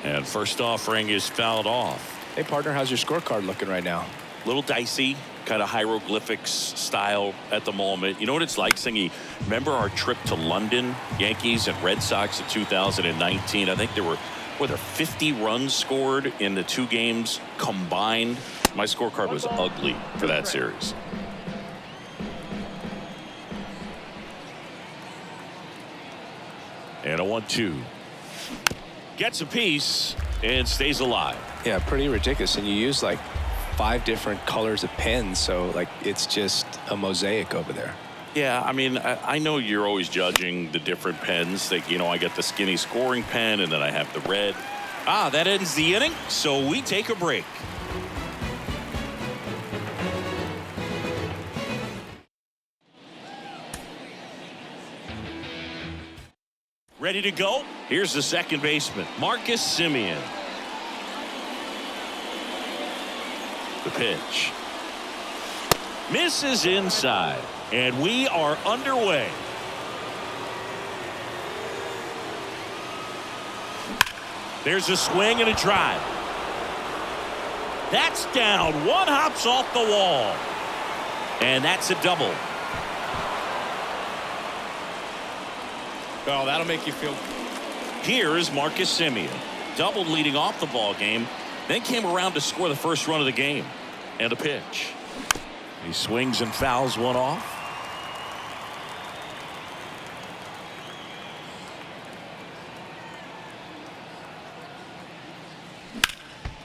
And first offering is fouled off. Hey, partner, how's your scorecard looking right now? Little dicey, kind of hieroglyphics style at the moment. You know what it's like, Singy? Remember our trip to London, Yankees and Red Sox in 2019? I think there were 50 runs scored in the two games combined. My scorecard was ugly for that series. And a 1-2. Gets a piece and stays alive. Yeah, pretty ridiculous. And you use like 5 different colors of pens, so like it's just a mosaic over there. Yeah, I mean, I know you're always judging the different pens. That, you know, I get the skinny scoring pen, and then I have the red. That ends the inning, so we take a break. Ready to go? Here's the second baseman, Marcus Semien. The pitch. Misses inside. And we are underway. There's a swing and a drive. That's down. One hops off the wall. And that's a double. Oh, that'll make you feel. Here is Marcus Semien. Doubled leading off the ball game. Then came around to score the first run of the game. And a pitch. He swings and fouls one off.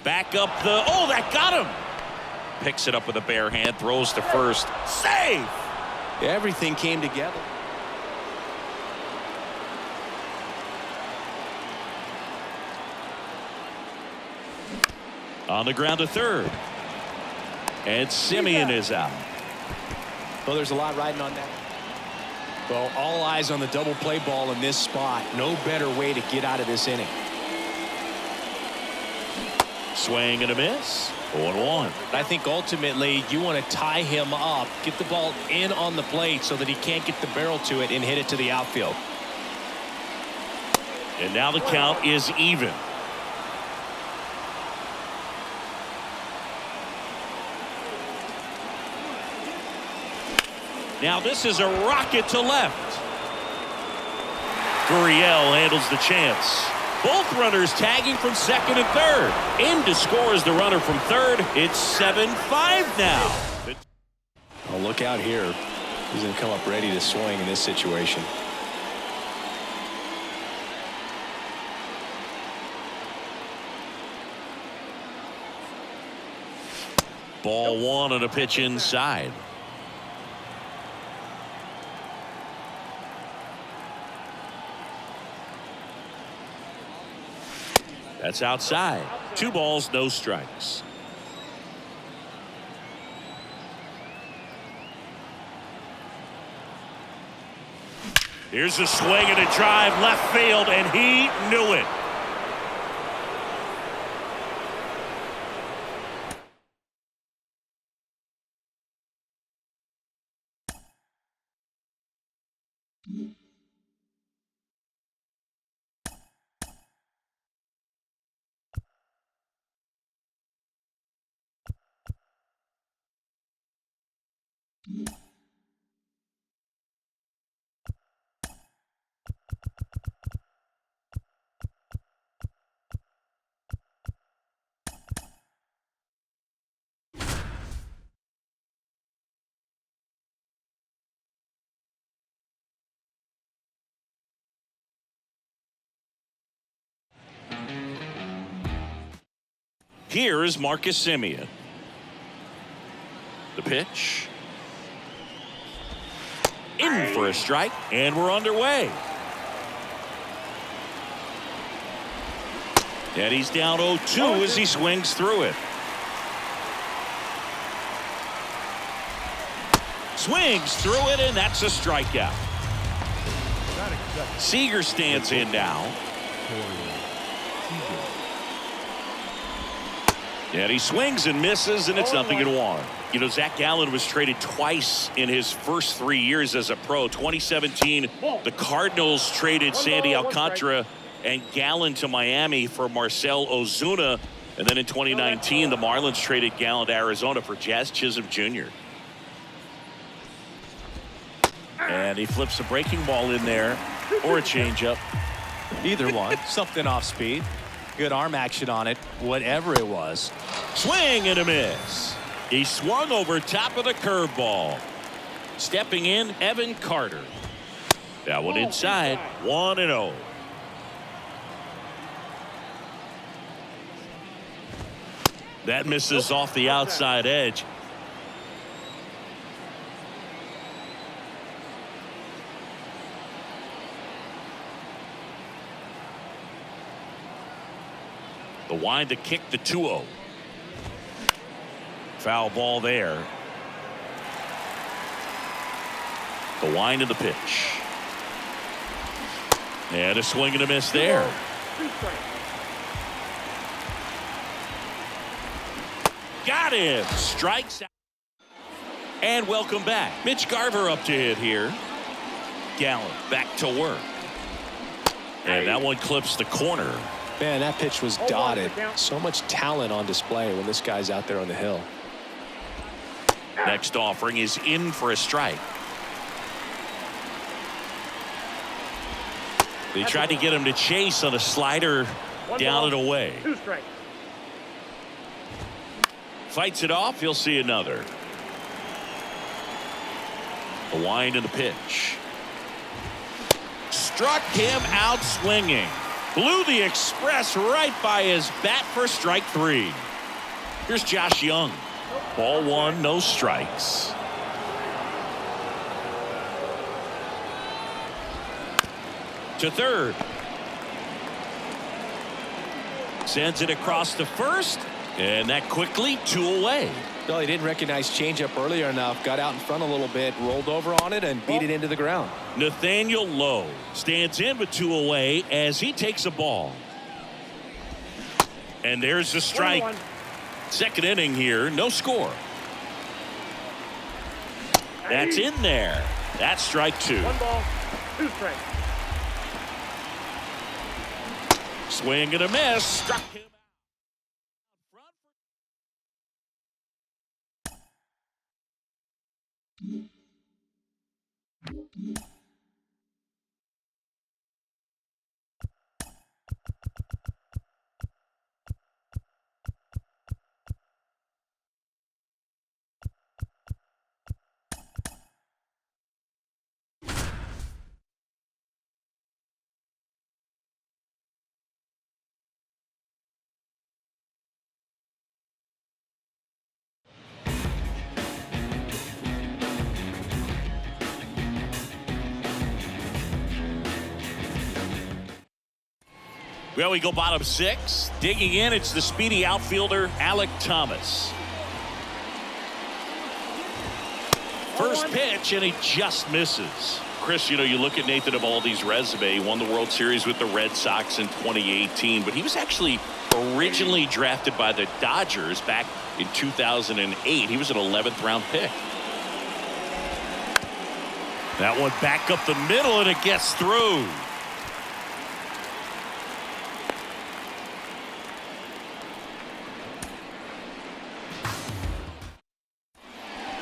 Back up the. Oh, that got him. Picks it up with a bare hand. Throws to first. Save. Everything came together. On the ground to third. And Semien is out. Well, there's a lot riding on that. Well, all eyes on the double play ball in this spot. No better way to get out of this inning. Swing and a miss. 0-1. I think ultimately you want to tie him up, get the ball in on the plate so that he can't get the barrel to it and hit it to the outfield. And now the count is even. Now this is a rocket to left. Gurriel handles the chance. Both runners tagging from second and third. In to score is the runner from third. It's 7-5 now. Oh, look out here. He's going to come up ready to swing in this situation. Ball one and a pitch inside. That's outside. 2 balls, no strikes. Here's a swing and a drive left field, and he knew it. Here is Marcus Semien. The pitch. In for a strike, and we're underway. And he's down 0-2 as he swings through it. Swings through it, and that's a strikeout. Seager stands in now. And he swings and misses, and it's 0-1. You know, Zach Gallen was traded twice in his first 3 years as a pro. 2017, the Cardinals traded Sandy Alcantara and Gallen to Miami for Marcell Ozuna. And then in 2019, the Marlins traded Gallen to Arizona for Jazz Chisholm Jr. And he flips a breaking ball in there, or a changeup. Either one. Something off speed. Good arm action on it, whatever it was. Swing and a miss. He swung over top of the curveball. Stepping in, Evan Carter. That one inside, 1-0. That misses off the outside edge. The wind to kick the 2-0. Foul ball there. The wind and the pitch. And a swing and a miss there. Got him. Strikes out. And welcome back. Mitch Garver up to hit here. Gallen back to work. And that one clips the corner. Man, that pitch was dotted. So much talent on display when this guy's out there on the hill. Next offering is in for a strike. They tried to get him to chase on a slider down and away. 2 strikes. Fights it off. He'll see another. The wind and the pitch. Struck him out swinging. Blew the express right by his bat for strike 3. Here's Josh Young. Ball 1, no strikes. To third. Sends it across to first. And that quickly 2 away. Well, he didn't recognize changeup earlier enough. Got out in front a little bit, rolled over on it, and beat it into the ground. Nathaniel Lowe stands in with 2 away as he takes a ball. And there's the strike. 1-1. Second inning here, no score. That's in there. That's strike 2. 1 ball, 2 strikes. Swing and a miss. Struck him out front. Well, we go bottom 6. Digging in, it's the speedy outfielder, Alec Thomas. First pitch, and he just misses. Chris, you know, you look at Nathan Eovaldi's resume. He won the World Series with the Red Sox in 2018, but he was actually originally drafted by the Dodgers back in 2008. He was an 11th round pick. That one back up the middle, and it gets through.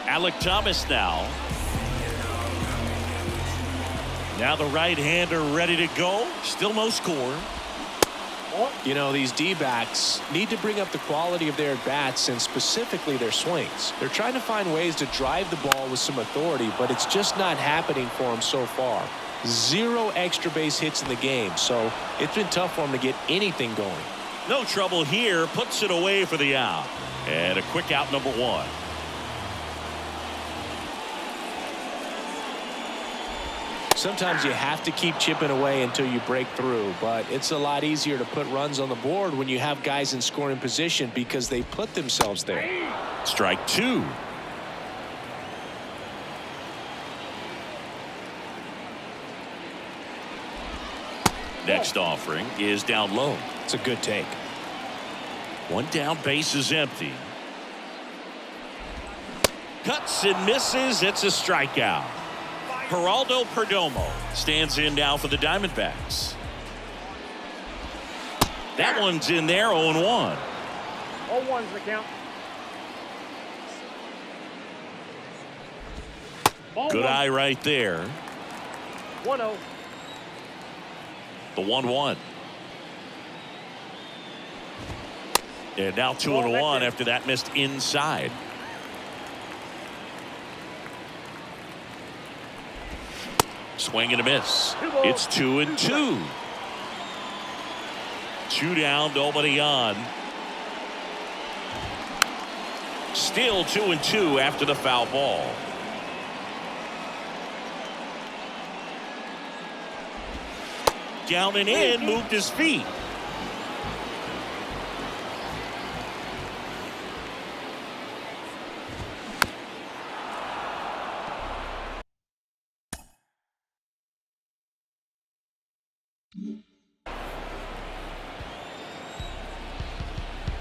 Alec Thomas now. Now the right-hander ready to go. Still no score. You know, these D-backs need to bring up the quality of their bats and specifically their swings. They're trying to find ways to drive the ball with some authority, but it's just not happening for them so far. 0 extra base hits in the game, so it's been tough for them to get anything going. No trouble here. Puts it away for the out. And a quick out, number 1. Sometimes you have to keep chipping away until you break through, but it's a lot easier to put runs on the board when you have guys in scoring position because they put themselves there. Strike 2. Next offering is down low. It's a good take. One down, base is empty. Cuts and misses. It's a strikeout. Geraldo Perdomo stands in now for the Diamondbacks. That one's in there, 0-1. 0-1's the count. Ball Good one. eye right there. 1-0. The 1-1. And now 2-1 after that missed inside. Swing and a miss. It's 2-2. 2 down, nobody on. Still 2-2 after the foul ball. Down and in, moved his feet.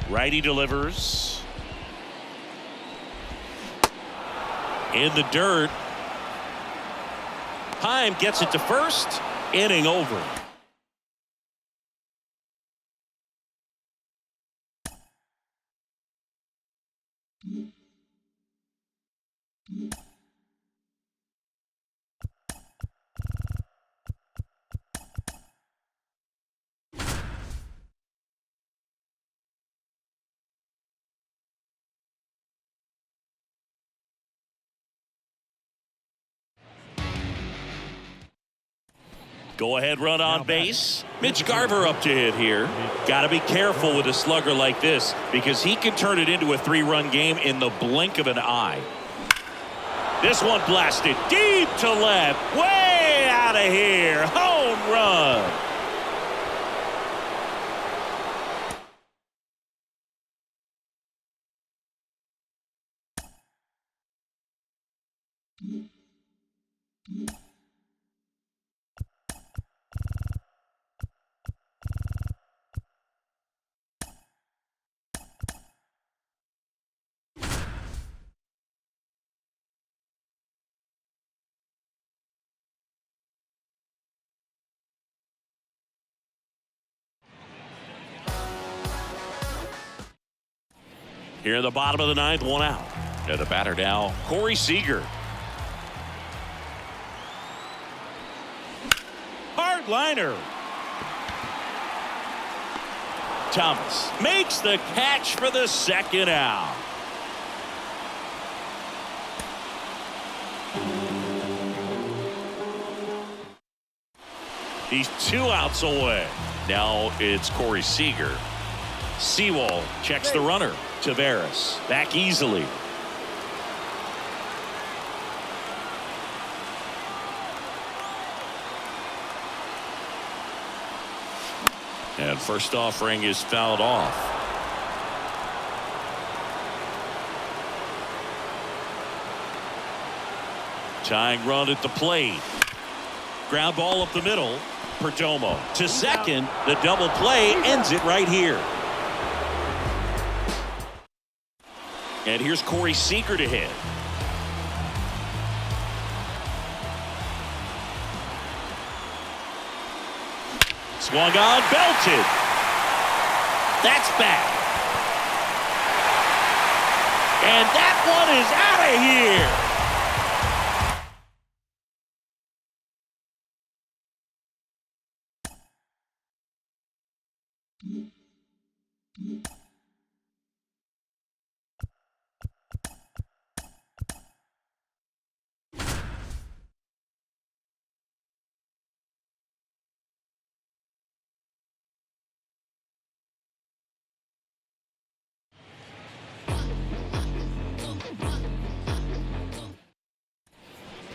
Righty delivers. In the dirt. Heim gets it to first. Inning over. Go ahead run on base. Mitch Garver up to hit here. Got to be careful with a slugger like this because he can turn it into a 3-run game in the blink of an eye. This one blasted deep to left. Way out of here. Home run. Here in the bottom of the 9th, 1 out. And the batter now, Corey Seager. Hard liner. Thomas makes the catch for the 2nd out. He's 2 outs away. Now it's Corey Seager. Sewell checks the runner. Taveras back easily. And first offering is fouled off. Tying run at the plate. Ground ball up the middle. Perdomo to second. The double play ends it right here. And here's Corey Seager to hit. Swung on, belted. That's back. And that one is out of here.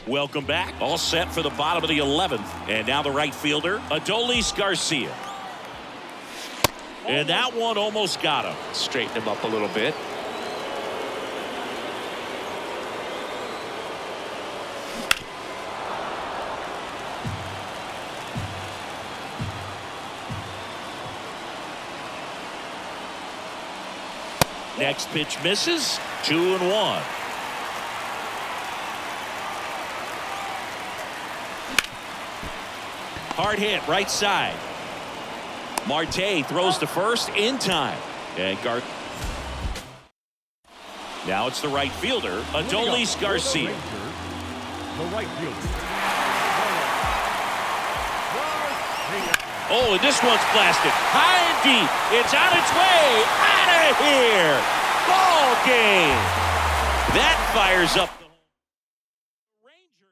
Welcome back. All set for the bottom of the 11th. And now the right fielder, Adolis Garcia. And that one almost got him. Straighten him up a little bit. Next pitch misses. 2-1. Hard hit right side. Marte throws to first in time. And now it's the right fielder, Adolis Garcia. The right fielder. Oh, and this one's blasted high and deep. It's on its way out of here. Ball game. That fires up the Ranger.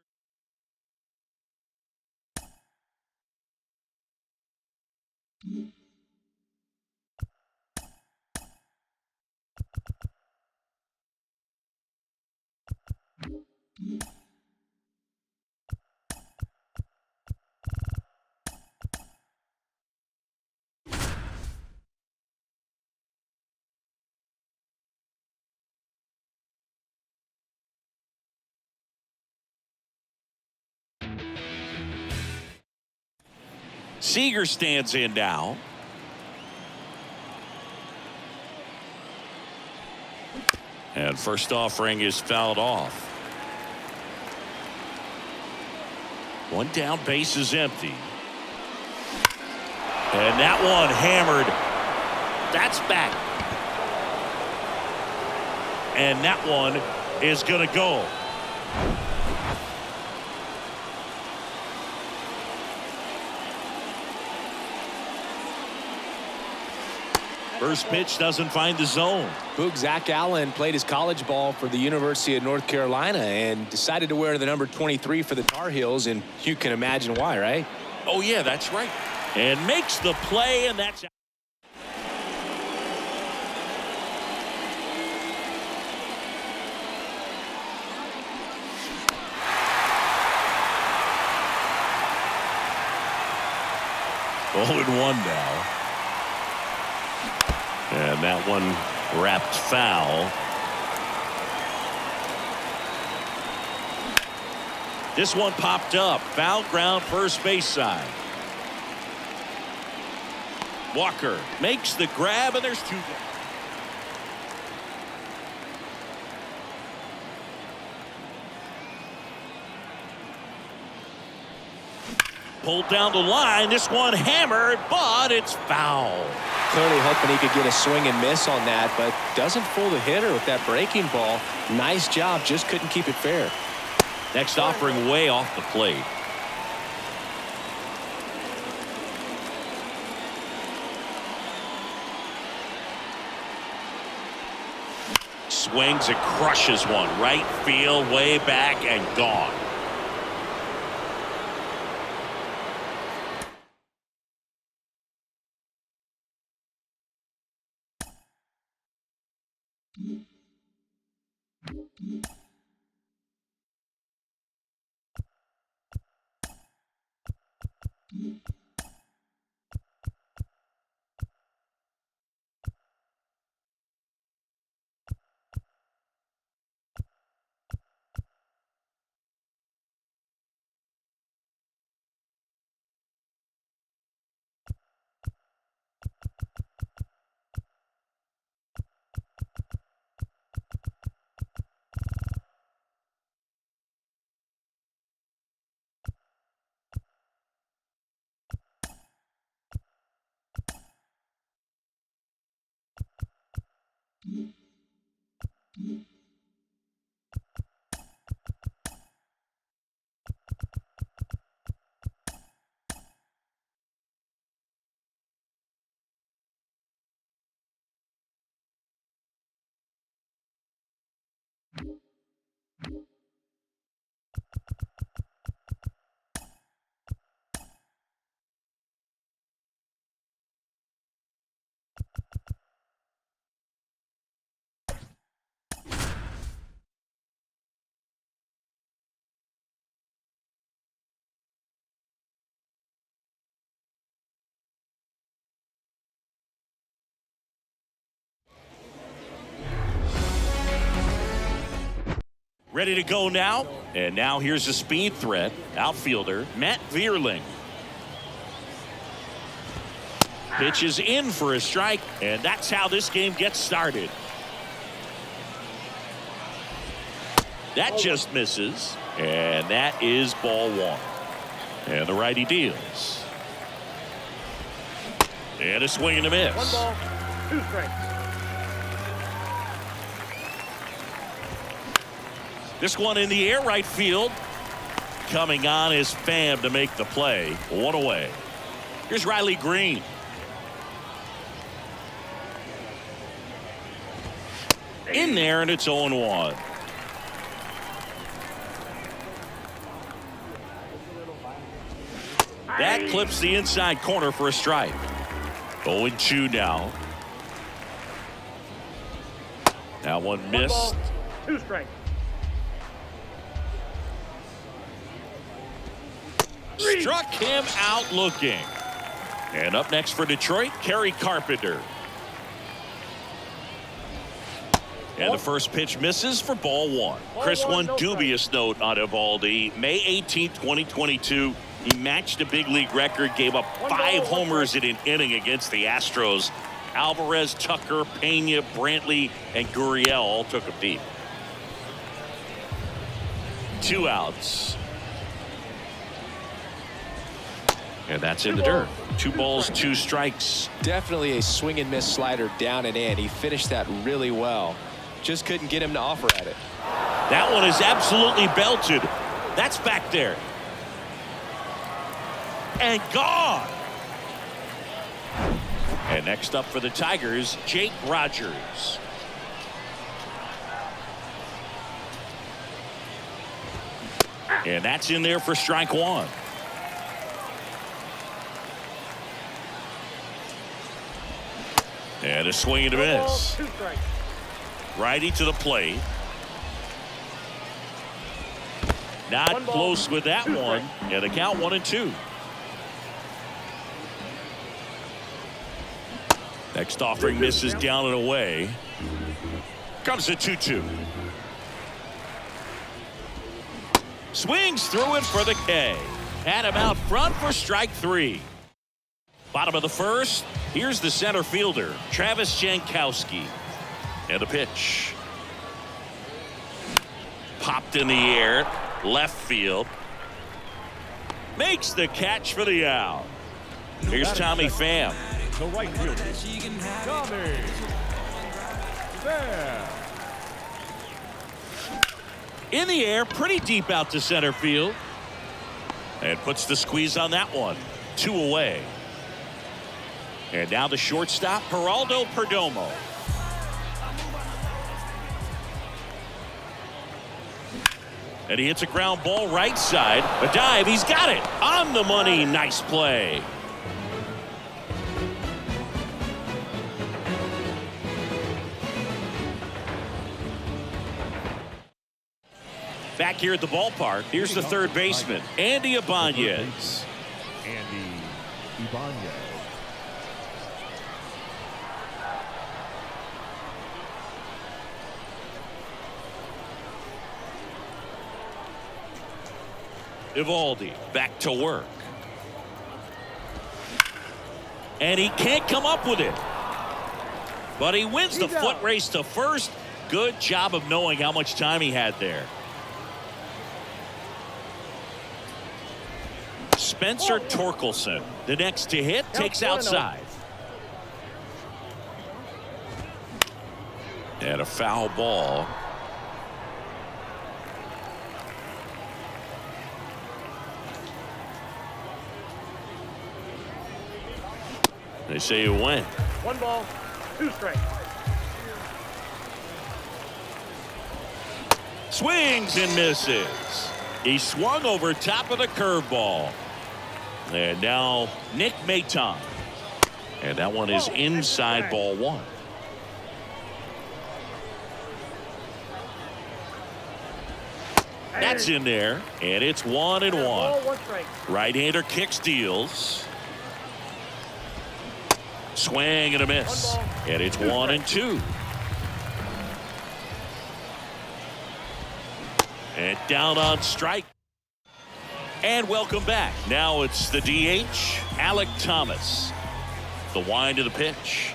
Seager stands in now. And first offering is fouled off. One down, base is empty. And that one hammered. That's back. And that one is going to go. First pitch doesn't find the zone. Boog Zach Allen played his college ball for the University of North Carolina and decided to wear the number 23 for the Tar Heels, and you can imagine why, right? Oh, yeah, that's right. And makes the play, and that's out. Oh, and 1 now. And that one wrapped foul. This one popped up. Foul ground, first base side. Walker makes the grab, and there's 2 down. Pulled down the line. This one hammered, but it's foul. Clearly hoping he could get a swing and miss on that, but doesn't fool the hitter with that breaking ball. Nice job, just couldn't keep it fair. Next offering way off the plate. Swings and crushes one. Right field, way back, and gone. Ready to go now. And now here's a speed threat. Outfielder Matt Vierling. Pitch is in for a strike. And that's how this game gets started. That just misses. And that is ball one. And the righty deals. And a swing and a miss. 1 ball, 2 strikes. This one in the air, right field. Coming on is Pham to make the play. One away. Here's Riley Green. In there, and it's 0-1. That clips the inside corner for a strike. 0-2 now. That one missed. 1 ball, 2 strikes. Struck him out looking. And up next for Detroit, Kerry Carpenter. And the first pitch misses for ball one. Chris, one dubious note on Eovaldi. May 18, 2022, he matched a big league record, gave up 5 homers in an inning against the Astros. Alvarez, Tucker, Pena, Brantley, and Gurriel all took him deep. 2 outs. And that's in the dirt. 2 balls, 2 strikes. Definitely a swing and miss slider down and in. He finished that really well. Just couldn't get him to offer at it. That one is absolutely belted. That's back there. And gone. And next up for the Tigers, Jake Rogers. And that's in there for strike one. And a swing and a miss. 2 strikes. Righty to the plate. Not close with that one. Yeah, the count 1-2. Next offering misses down and away. Comes the 2-2. Swings through it for the K. Had him out front for strike 3. Bottom of the first. Here's the center fielder, Travis Jankowski. And the pitch. Popped in the air. Left field. Makes the catch for the out. Here's Tommy Pham. The right fielder, Tommy Pham. In the air, pretty deep out to center field. And puts the squeeze on that one. 2 away. And now the shortstop, Geraldo Perdomo. And he hits a ground ball right side. A dive, he's got it. On the money, nice play. Back here at the ballpark, here's the third baseman, Andy Ibanez. Andy Ibanez. Eovaldi back to work. And he can't come up with it. But he wins the foot race to first. Good job of knowing how much time he had there. Spencer Torkelson, the next to hit, takes outside. And a foul ball. They say it went. 1 ball, 2 strikes. Swings and misses. He swung over top of the curveball. And now Nick Maton. And that one is inside ball 1. That's in there. And it's 1-1. Ball, 1 strike. Right-hander kicks, deals. Swing and a miss. And it's 1-2. And down on strike. And welcome back. Now it's the DH, Alec Thomas. The wind of the pitch.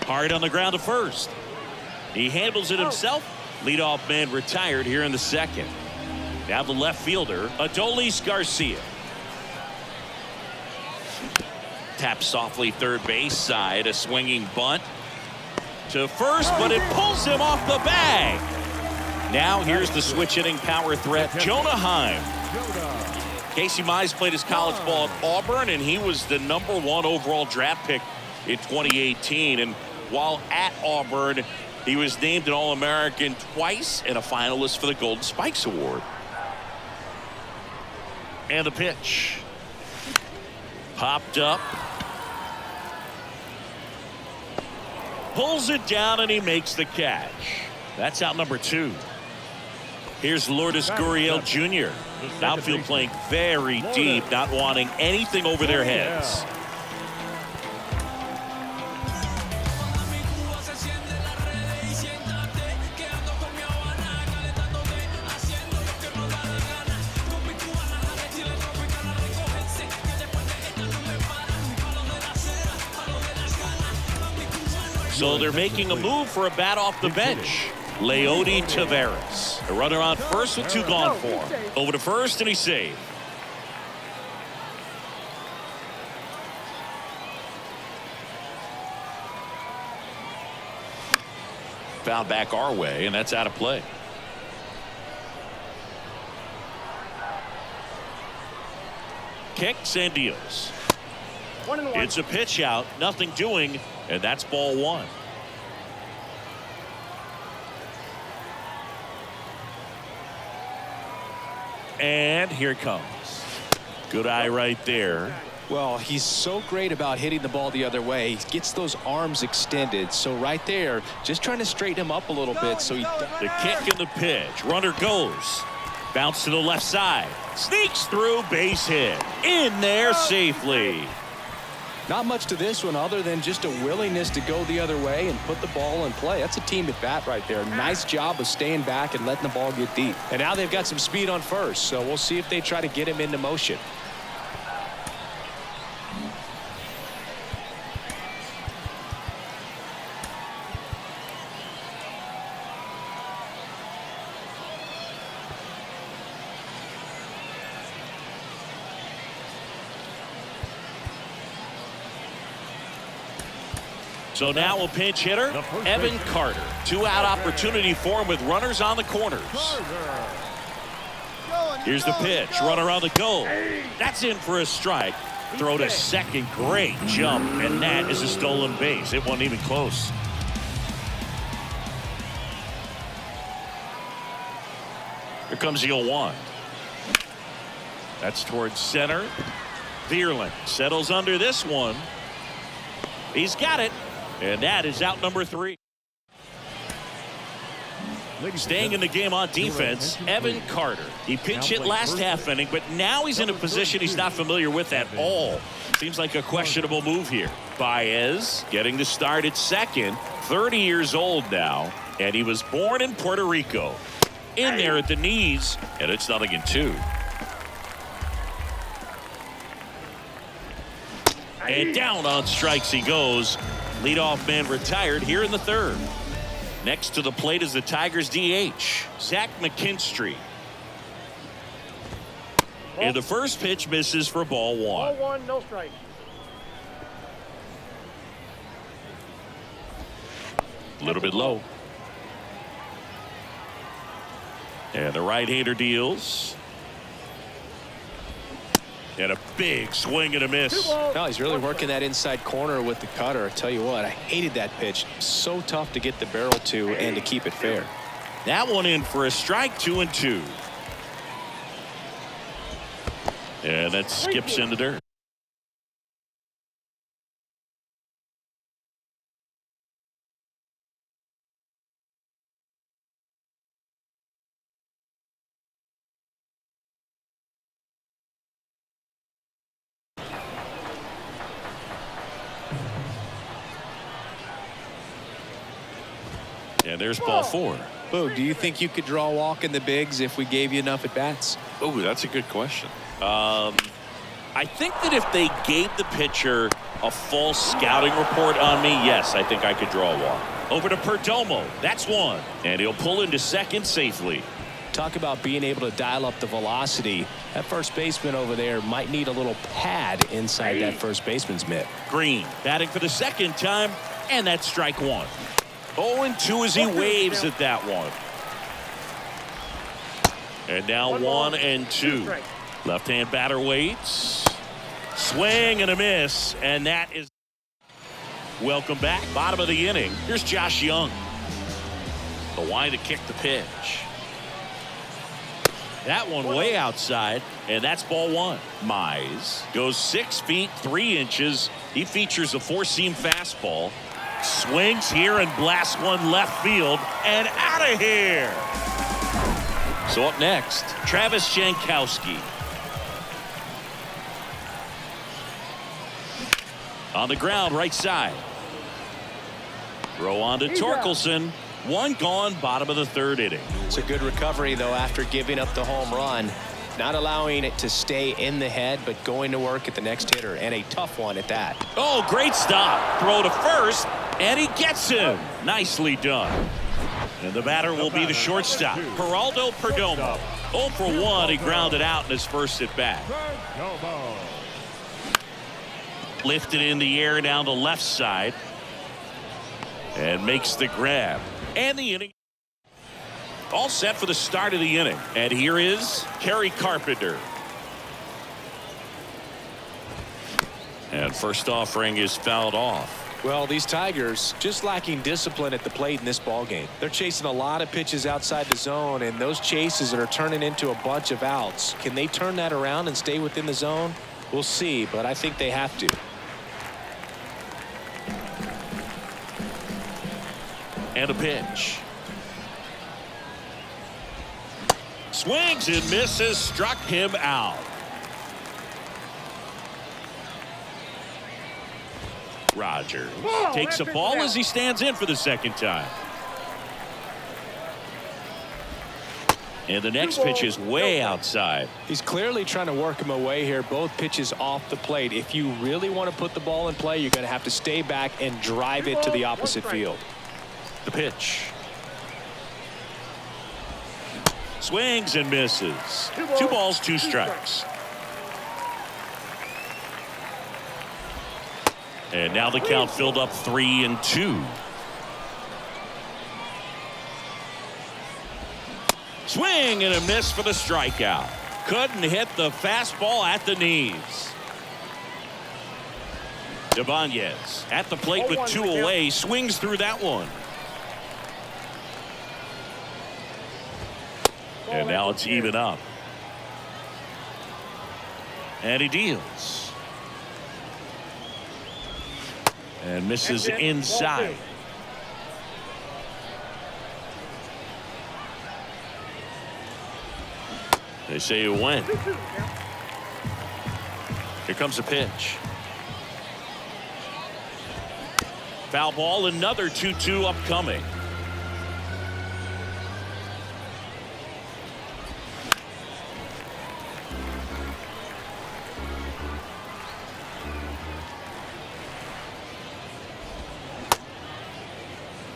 Hard on the ground to first. He handles it himself. Leadoff man retired here in the second. Now the left fielder, Adolis Garcia. Taps softly third base side. A swinging bunt to first, but it pulls him off the bag. Now here's the switch hitting power threat, Jonah Heim. Casey Mize played his college ball at Auburn, and he was the #1 overall draft pick in 2018. And while at Auburn, he was named an All-American twice and a finalist for the Golden Spikes Award. And the pitch. Popped up. Pulls it down, and he makes the catch. That's out number 2. Here's Lourdes Gurriel Jr. Outfield playing very deep, not wanting anything over their heads. So they're making a move for a bat off the bench. Leody Taveras. A runner on first with 2 gone for him. Over to first, and he's saved. Found back our way, and that's out of play. Kicks and deals. 1-1. It's a pitch out, nothing doing, and that's ball 1. And here it comes. Good eye right there. Well, he's so great about hitting the ball the other way. He gets those arms extended. So right there, just trying to straighten him up a little bit. So the kick and the pitch. Runner goes. Bounce to the left side. Sneaks through, base hit. In there safely. not much to this one other than just a willingness to go the other way and put the ball in play. That's a team at bat right there. Nice job of staying back and letting the ball get deep. And now they've got some speed on first, so we'll see if they try to get him into motion. So now a pinch hitter, Evan Carter. Two-out opportunity for him with runners on the corners. Here's the pitch. Runner on the go. That's in for a strike. Throw to second. Great jump. And that is a stolen base. It wasn't even close. Here comes the 0-1. That's towards center. Vierling settles under this one. He's got it. And that is out number 3. Staying in the game on defense, Evan Carter. He pinch hit last half inning, but now he's in a position he's not familiar with at all. Seems like a questionable move here. Baez getting the start at second, 30 years old now, and he was born in Puerto Rico. In there at the knees, and it's 0-2. And down on strikes he goes. Leadoff man retired here in the third. Next to the plate is the Tigers DH, Zach McKinstry. And the first pitch misses for ball 1. Ball 1, no strike. A little bit low. And the right-hander deals. And a big swing and a miss. No, he's really working that inside corner with the cutter. I tell you what, I hated that pitch. So tough to get the barrel to and to keep it fair. That one in for a strike, 2-2. And that skips in the dirt. And there's ball 4. Boo, do you think you could draw a walk in the bigs if we gave you enough at bats? Oh, that's a good question. I I think that if they gave the pitcher a false scouting report on me, yes, I think I could draw a walk. Over to Perdomo. That's one. And he'll pull into second safely. Talk about being able to dial up the velocity. That first baseman over there might need a little pad inside that first baseman's mitt. Green batting for the second time, and that's strike one. 0-2 as he waves at that one. And now 1-2. Left-hand batter waits. Swing and a miss, and that is. Welcome back. Bottom of the inning. Here's Josh Young. The wind to kick the pitch. That one way outside, and that's ball one. Mize goes 6 feet 3 inches. He features a four-seam fastball. Swings here and blasts one left field, and out of here. So up next, Travis Jankowski. On the ground, right side. Throw on to Torkelson. One gone, bottom of the third inning. It's a good recovery, though, after giving up the home run. Not allowing it to stay in the head, but going to work at the next hitter, and a tough one at that. Oh, great stop. Throw to first, and he gets him. Nicely done. And the batter will be the shortstop, Geraldo Perdomo. 0 for 1, he grounded out in his first at bat. Lifted in the air down the left side. And makes the grab. And the inning. All set for the start of the inning. And here is Kerry Carpenter. And first offering is fouled off. Well, these Tigers just lacking discipline at the plate in this ball game. They're chasing a lot of pitches outside the zone, and those chases are turning into a bunch of outs. Can they turn that around and stay within the zone? We'll see, but I think they have to. And a pitch. Swings and misses, struck him out. Rogers takes a ball as he stands in for the second time. And the next pitch is way outside. He's clearly trying to work him away here. Both pitches off the plate. If you really want to put the ball in play, you're going to have to stay back and drive it to the opposite field. The pitch. Swings and misses. 2 balls, 2 strikes. And now the count filled up 3-2. Swing and a miss for the strikeout. Couldn't hit the fastball at the knees. Ibanez at the plate with 2 away. Swings through that one. And now it's even up. And he deals. And misses inside. They say it went. Here comes a pitch. Foul ball, another 2-2 upcoming.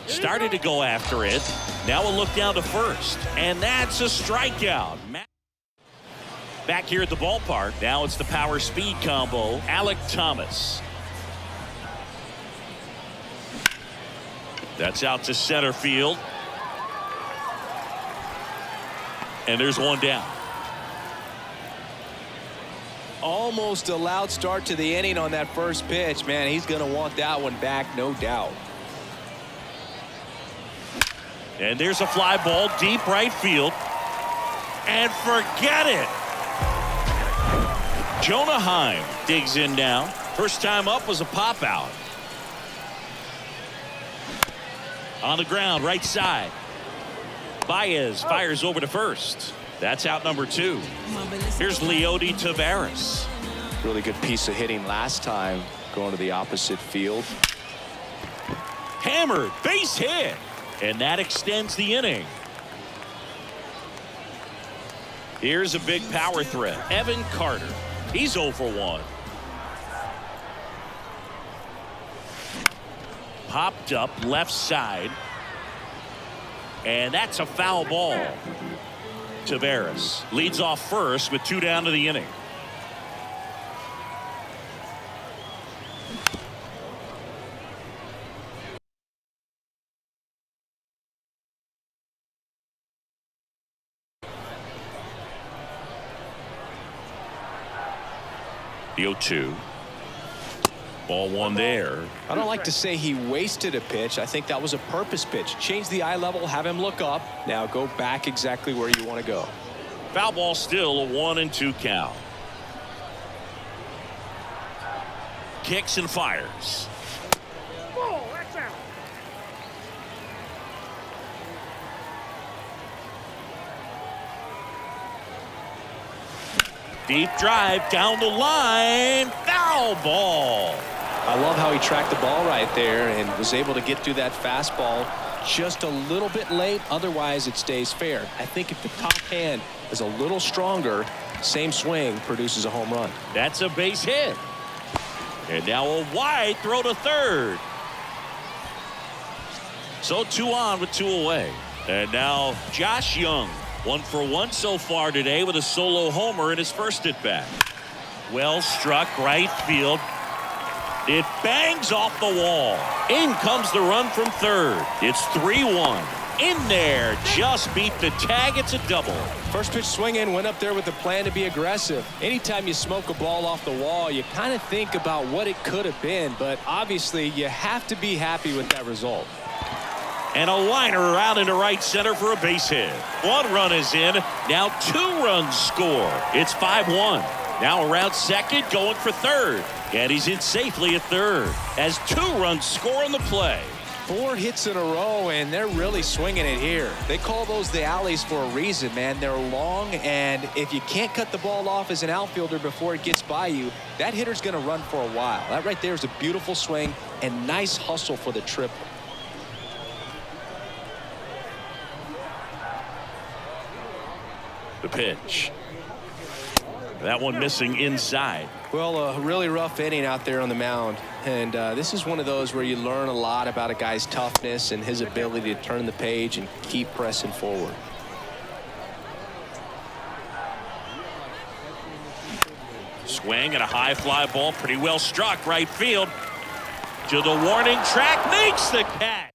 Started to go after it. Now a look down to first. And that's a strikeout. Back here at the ballpark. Now it's the power speed combo. Alec Thomas. That's out to center field. And there's one down. Almost a loud start to the inning on that first pitch. Man, he's going to want that one back, no doubt. And there's a fly ball deep right field. And forget it. Jonah Heim digs in now. First time up was a pop out. On the ground, right side. Baez fires over to first. That's out number 2. Here's Leody Taveras. Really good piece of hitting last time, going to the opposite field. Hammered, base hit. And that extends the inning. Here's a big power threat. Evan Carter. He's 0 for 1. Popped up left side. And that's a foul ball. Tavares leads off first with 2 down to the inning. The 0-2. Ball 1 there. I don't like to say he wasted a pitch. I think that was a purpose pitch. Change the eye level, have him look up. Now go back exactly where you want to go. Foul ball, still a 1-2 count. Kicks and fires. Ball, that's out. Deep drive down the line. Foul ball. I love how he tracked the ball right there and was able to get through that fastball just a little bit late. Otherwise, it stays fair. I think if the top hand is a little stronger, same swing produces a home run. That's a base hit. And now a wide throw to third. So 2 on with 2 away. And now Josh Young. 1 for 1 so far today with a solo homer in his first at bat. Well struck right field. It bangs off the wall. In comes the run from third. It's 3-1. In there, just beat the tag. It's a double. First pitch swing in, went up there with a plan to be aggressive. Anytime you smoke a ball off the wall, you kind of think about what it could have been, but obviously you have to be happy with that result. And a liner out into right center for a base hit. 1 run is in. Now 2 runs score. It's 5-1. Now around second, going for third. And he's in safely at third as 2 runs score on the play. 4 hits in a row, and they're really swinging it here. They call those the alleys for a reason, man. They're long, and if you can't cut the ball off as an outfielder before it gets by you, that hitter's going to run for a while. That right there is a beautiful swing and nice hustle for the triple. The pitch. That one missing inside. Well, a really rough inning out there on the mound. And this is one of those where you learn a lot about a guy's toughness and his ability to turn the page and keep pressing forward. Swing and a high fly ball. Pretty well struck right field. To the warning track. Makes the catch.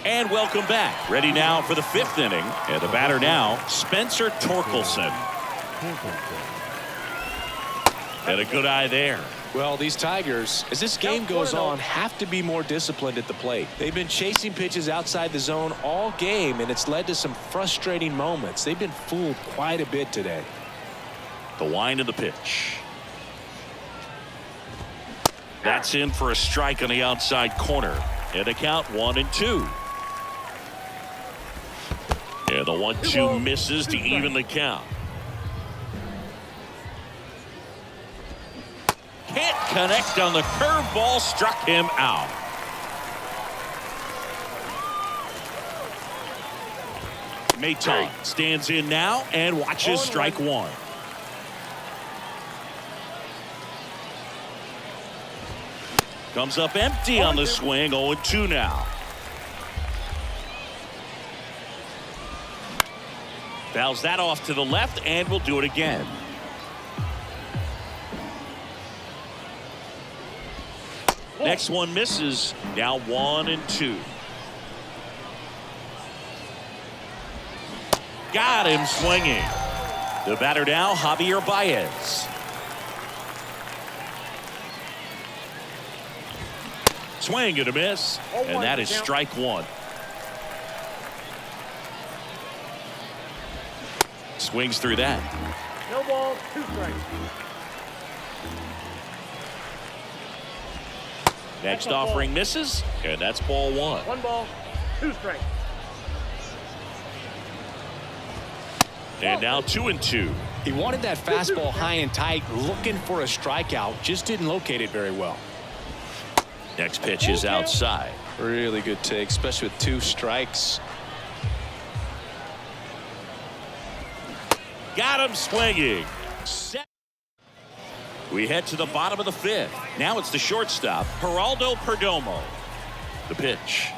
And welcome back. Ready now for the 5th inning. And the batter now, Spencer Torkelson. And a good eye there. Well, these Tigers, as this game goes on, have to be more disciplined at the plate. They've been chasing pitches outside the zone all game, and it's led to some frustrating moments. They've been fooled quite a bit today. The wind of the pitch. That's in for a strike on the outside corner. And the count 1-2. And the 1-2 misses to even the count. Can't connect on the curveball, struck him out. Maton stands in now and watches strike 1. Comes up empty on the swing. 0-2 now. Fouls that off to the left and will do it again. Next one misses. Now 1-2. Got him swinging. The batter now, Javier Baez. Swing and a miss. And that is strike 1. Swings through that. No ball, 2 strikes. Next offering misses, and that's ball 1. 1 ball, 2 strikes. And now 2-2. He wanted that fastball high and tight, looking for a strikeout, just didn't locate it very well. Next pitch is outside. Really good take, especially with 2 strikes. Got him swinging. We head to the bottom of the 5th. Now it's the shortstop, Geraldo Perdomo. The pitch.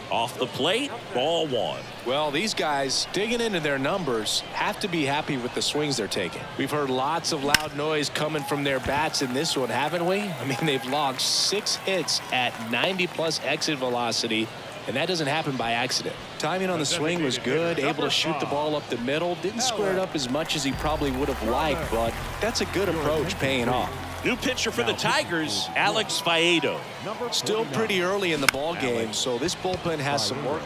Off the plate, ball 1. Well, these guys digging into their numbers have to be happy with the swings they're taking. We've heard lots of loud noise coming from their bats in this one, haven't we? I mean, they've logged 6 hits at 90+ exit velocity, and that doesn't happen by accident. Timing on the swing was good, able to shoot the ball up the middle. Didn't square it up as much as he probably would have liked, but that's a good approach paying off. New pitcher for the Tigers, Alex Faedo. Still pretty early in the ball game, so this bullpen has some work.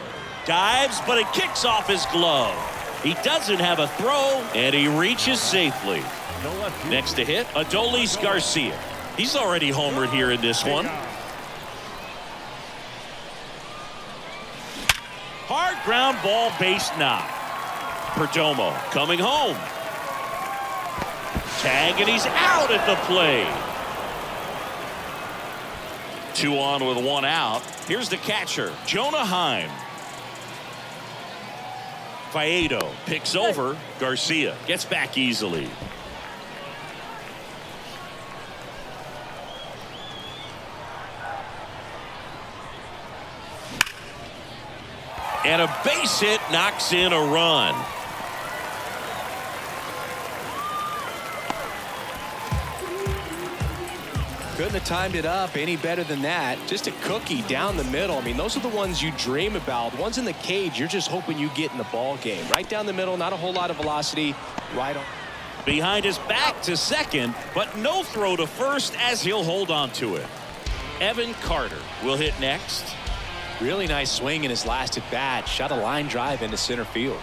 Dives, but it kicks off his glove. He doesn't have a throw, and he reaches safely. Next to hit, Adolis Garcia. He's already homered here in this one. Hard ground ball, base knock. Perdomo coming home. Tag, and he's out at the plate. 2 on with 1 out. Here's the catcher, Jonah Heim. Faedo picks over. Garcia gets back easily. And a base hit knocks in a run. Couldn't have timed it up any better than that. Just a cookie down the middle. I mean, those are the ones you dream about. The ones in the cage, you're just hoping you get in the ball game. Right down the middle, not a whole lot of velocity. Right on. Behind his back to second, but no throw to first as he'll hold on to it. Evan Carter will hit next. Really nice swing in his last at bat. Shot a line drive into center field.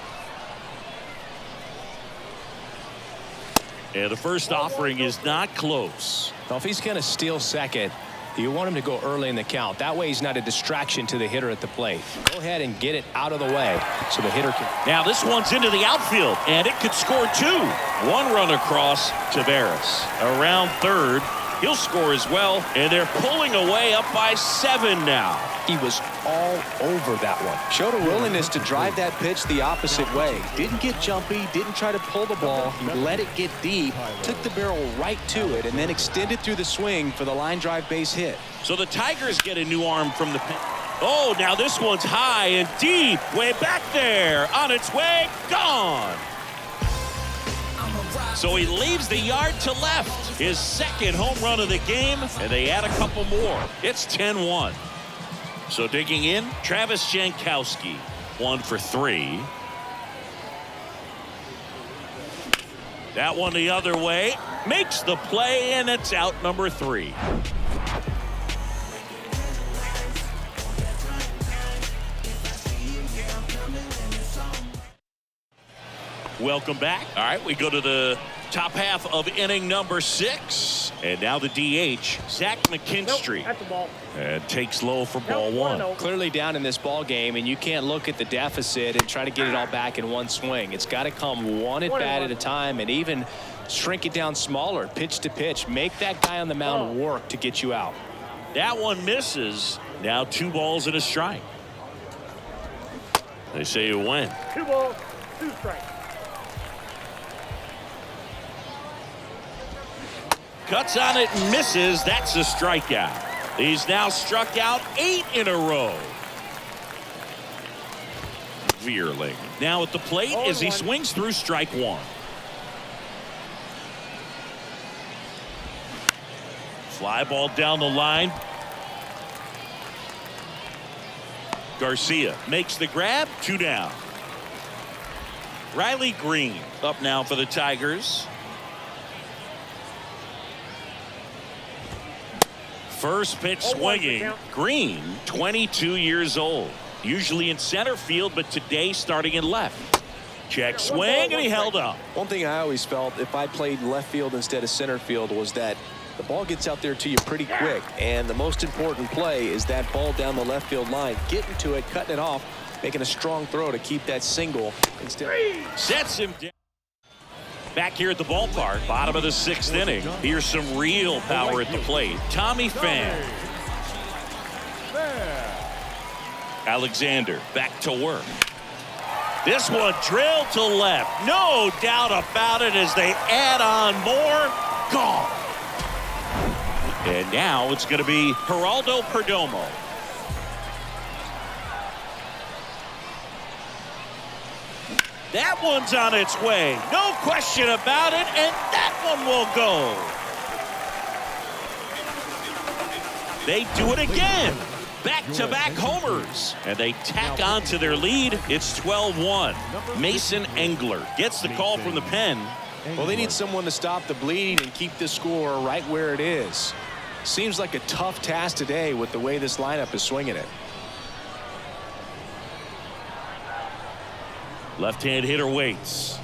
And the first offering is not close. Now, if he's going to steal second, you want him to go early in the count. That way he's not a distraction to the hitter at the plate. Go ahead and get it out of the way so the hitter can. Now this one's into the outfield, and it could score 2. 1 run across Taveras. Around third, he'll score as well, and they're pulling away up by 7 now. He was all over that one. Showed a willingness to drive that pitch the opposite way. Didn't get jumpy, didn't try to pull the ball. He let it get deep, took the barrel right to it, and then extended through the swing for the line drive base hit. So the Tigers get a new arm from the pin. Oh, now this one's high and deep, way back there. On its way, gone. So he leaves the yard to left. His second home run of the game, and they add a couple more. It's 10-1. So digging in, Travis Jankowski, 1 for 3. That one the other way, makes the play, and it's out number 3. Welcome back. All right, we go to the top half of inning number 6. And now the DH, Zach McKinstry. Nope, that's the ball. And takes low for ball 1. Clearly down in this ball game, and you can't look at the deficit and try to get it all back in one swing. It's got to come one at bat at a time, and even shrink it down smaller, pitch to pitch. Make that guy on the mound work to get you out. That one misses. Now 2 balls and a strike. They say you win. 2 balls, 2 strikes. Cuts on it and misses. That's a strikeout. He's now struck out 8 in a row. Veerling now at the plate as he swings through strike 1. Fly ball down the line. Garcia makes the grab. 2 down. Riley Green up now for the Tigers. First pitch swinging. Green, 22 years old. Usually in center field, but today starting in left. Check swing, and he held up. One thing I always felt if I played left field instead of center field was that the ball gets out there to you pretty quick. And the most important play is that ball down the left field line. Getting to it, cutting it off, making a strong throw to keep that single. Instead. Sets him down. Back here at the ballpark, bottom of the 6th inning. Here's some real power at the plate. Tommy Pham. Alexander back to work. This one drilled to left. No doubt about it as they add on more. Gone. And now it's going to be Geraldo Perdomo. That one's on its way. No question about it, and that one will go. They do it again. Back-to-back homers. And they tack on to their lead. It's 12-1. Mason Engler gets the call from the pen. Well, they need someone to stop the bleeding and keep the score right where it is. Seems like a tough task today with the way this lineup is swinging it. Left-hand hitter waits.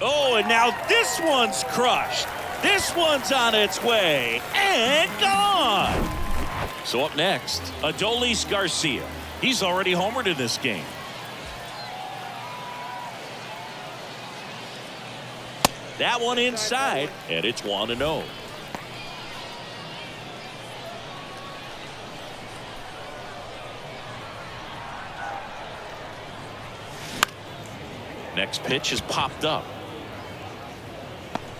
Oh, and now this one's crushed. This one's on its way and gone. So up next, Adolis Garcia. He's already homered in this game. That one inside, and it's 1-0. Next pitch is popped up.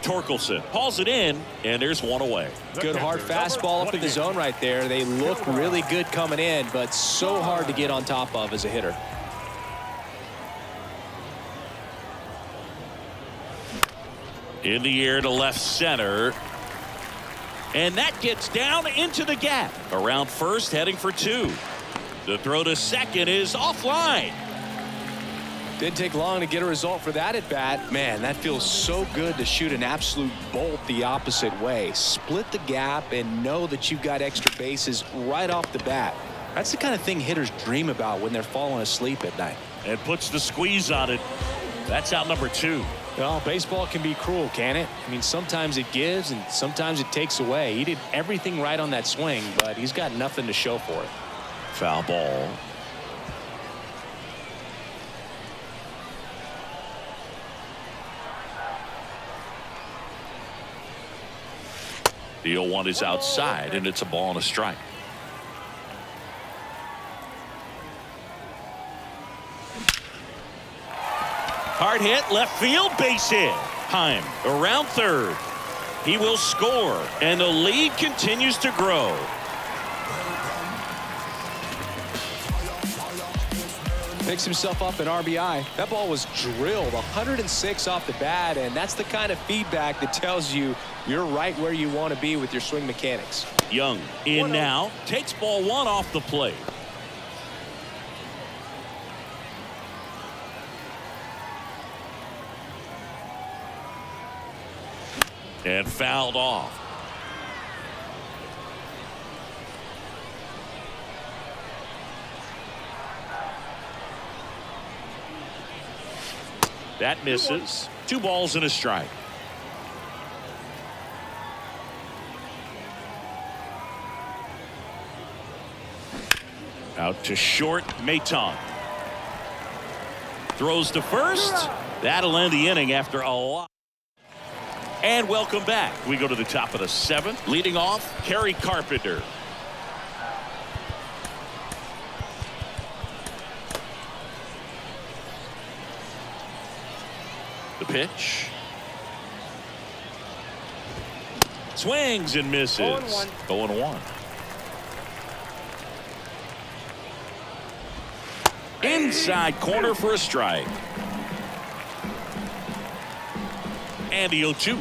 Torkelson hauls it in, and there's one away. Good hard fastball up in the zone right there. They look really good coming in, but so hard to get on top of as a hitter. In the air to left center. And that gets down into the gap. Around first, heading for 2. The throw to second is offline. Didn't take long to get a result for that at bat. Man, that feels so good to shoot an absolute bolt the opposite way. Split the gap and know that you've got extra bases right off the bat. That's the kind of thing hitters dream about when they're falling asleep at night. And puts the squeeze on it. That's out number 2. Well, baseball can be cruel, can it? I mean, sometimes it gives and sometimes it takes away. He did everything right on that swing, but he's got nothing to show for it. Foul ball. The 0-1 is outside, and it's a ball and a strike. Hard hit, left field, base hit. Heim around third. He will score, and the lead continues to grow. Picks himself up an RBI. That ball was drilled 106 off the bat, and that's the kind of feedback that tells you you're right where you want to be with your swing mechanics. Young in now, takes ball 1 off the plate. And fouled off. That misses. 2 balls and a strike. Out to short, Maton. Throws to first. That'll end the inning after a lot. And welcome back. We go to the top of the 7th. Leading off, Kerry Carpenter. The pitch. Swings and misses. 0-1. Inside corner for a strike. And the 0-2.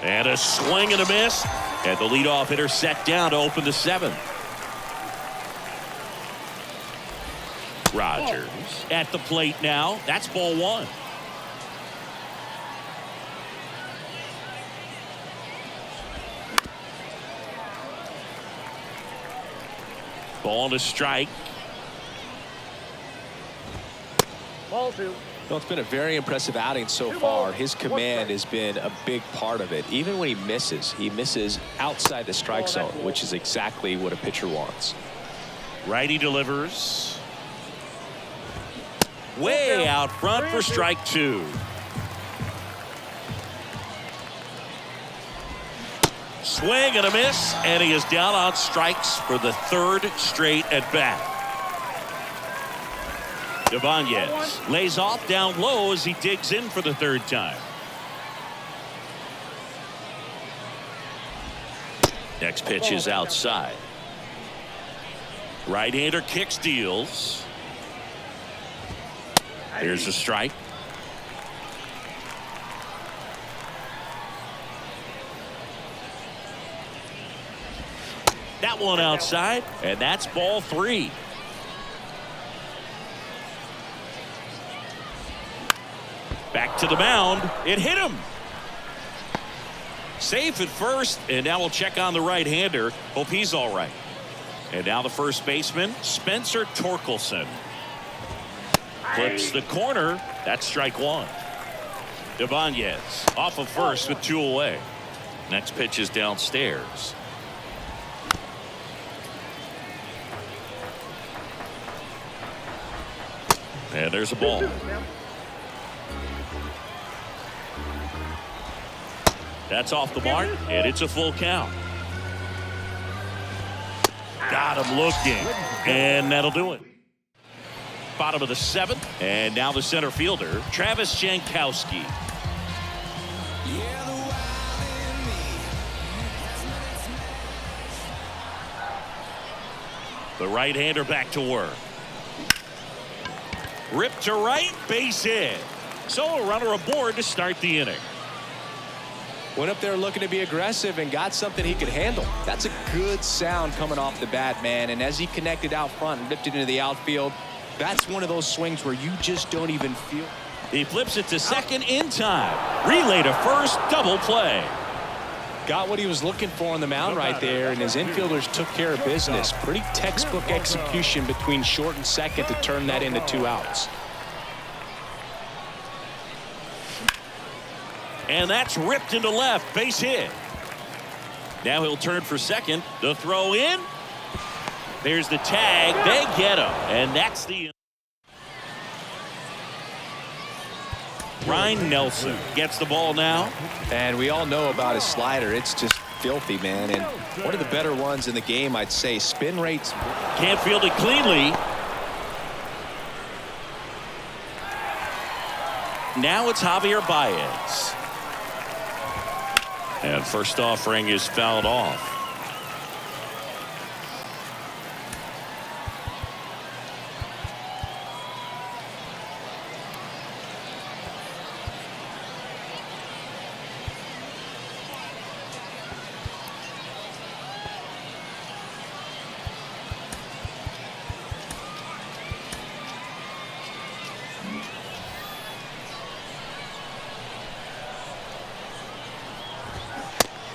And a swing and a miss. And the leadoff hitter set down to open the 7th. Rogers at the plate now. That's ball 1. Ball to strike. Ball 2. Well, it's been a very impressive outing so far. His command has been a big part of it. Even when he misses outside the strike zone, which is exactly what a pitcher wants. Righty delivers. Way out front for strike 2. Swing and a miss, and he is down on strikes for the 3rd straight at bat. Ibanez lays off down low as he digs in for the third time. Next pitch is outside. Right-hander kicks, deals. Here's a strike. That one outside, and that's ball 3. Back to the mound. It hit him. Safe at first, and now we'll check on the right-hander. Hope he's all right. And now the first baseman, Spencer Torkelson. Clips the corner. That's strike 1. Ibanez off of first with 2 away. Next pitch is downstairs. And there's a ball. That's off the mark, and it's a full count. Got him looking, and that'll do it. Bottom of the 7th, and now the center fielder, Travis Jankowski. The right-hander back to work. Ripped to right, base hit. So a runner aboard to start the inning. Went up there looking to be aggressive and got something he could handle. That's a good sound coming off the bat, man. And as he connected out front and ripped it into the outfield, that's one of those swings where you just don't even feel. He flips it to second in time. Relay to first, double play. Got what he was looking for on the mound right there, and his infielders took care of business. Pretty textbook execution between short and second to turn that into 2 outs. And that's ripped into left, base hit. Now he'll turn for second. The throw in. There's the tag. They get him, and that's the. Ryan Nelson gets the ball now. And we all know about his slider. It's just filthy, man. And one of the better ones in the game, I'd say. Spin rates. Can't field it cleanly. Now it's Javier Baez. And first offering is fouled off.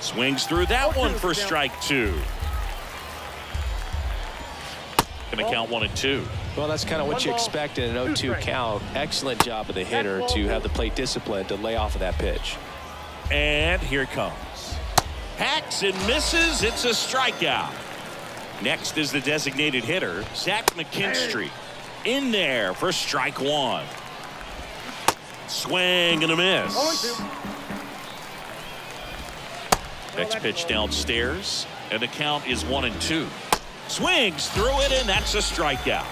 Swings through that one for strike 2. Going to count 1 and 2. Well, that's kind of what you expect in an 0-2 count. Excellent job of the hitter to have the plate discipline to lay off of that pitch. And here it comes. Hacks and misses. It's a strikeout. Next is the designated hitter, Zach McKinstry. In there for strike 1. Swing and a miss. Next pitch downstairs, and the count is 1 and 2. Swings through it, and that's a strikeout.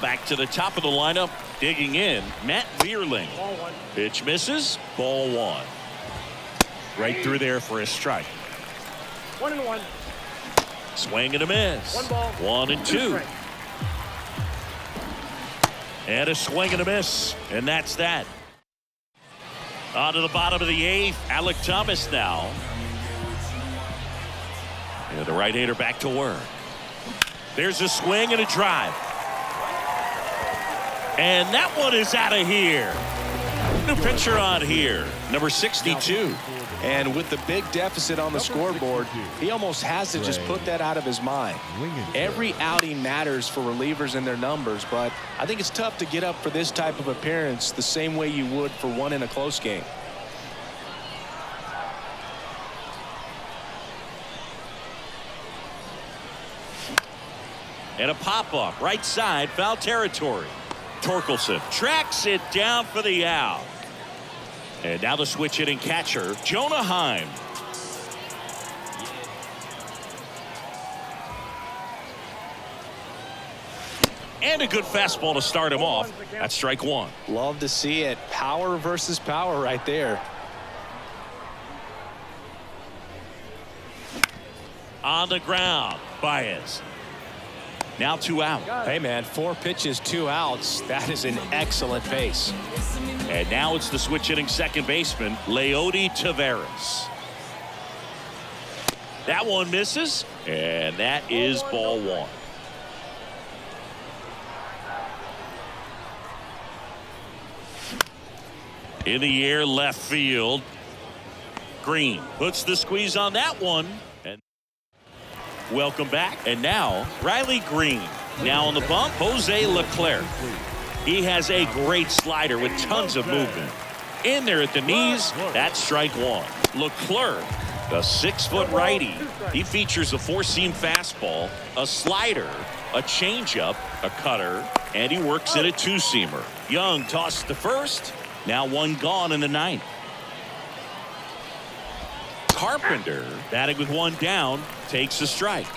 Back to the top of the lineup, digging in, Matt Vierling. Pitch misses, ball 1. Right through there for a strike. 1-1. Swing and a miss. 1 ball. 1 and 2. And a swing and a miss, and that's that. On to the bottom of the 8th, Alec Thomas now. And the right-hander back to work. There's a swing and a drive. And that one is out of here. New pitcher on here, number 62. And with the big deficit on the scoreboard, he almost has to just put that out of his mind. Every outing matters for relievers and their numbers, but I think it's tough to get up for this type of appearance the same way you would for one in a close game. And a pop-up, right side, foul territory. Torkelson tracks it down for the out. And now the switch hitting catcher, Jonah Heim. And a good fastball to start him off. That's strike one. Love to see it. Power versus power right there. On the ground, Baez. Now 2 out. Hey, man, 4 pitches, 2 outs. That is an excellent pace. And now it's the switch hitting second baseman, Leody Taveras. That one misses, and that is ball one. In the air, left field. Green puts the squeeze on that one. And welcome back. And now Riley Green. Now on the bump, Jose Leclerc. He has a great slider with tons of movement. In there at the knees, that's strike one. Leclerc, the 6-foot righty. He features a 4-seam fastball, a slider, a changeup, a cutter, and he works in a 2-seamer. Young tosses to first. Now 1 gone in the 9th. Carpenter, batting with 1 down, takes a strike.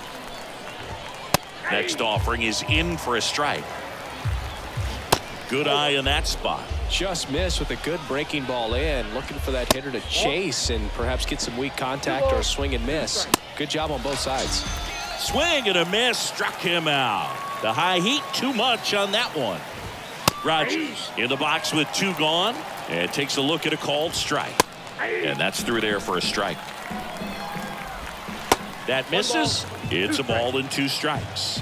Next offering is in for a strike. Good eye in that spot. Just missed with a good breaking ball in. Looking for that hitter to chase and perhaps get some weak contact or a swing and miss. Good job on both sides. Swing and a miss, struck him out. The high heat, too much on that one. Rogers in the box with 2 gone and takes a look at a called strike. And that's through there for a strike. That misses. It's a ball and 2 strikes.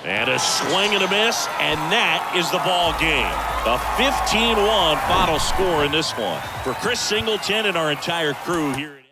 And a swing and a miss, and that is the ball game. A 15-1 final score in this one. For Chris Singleton and our entire crew here at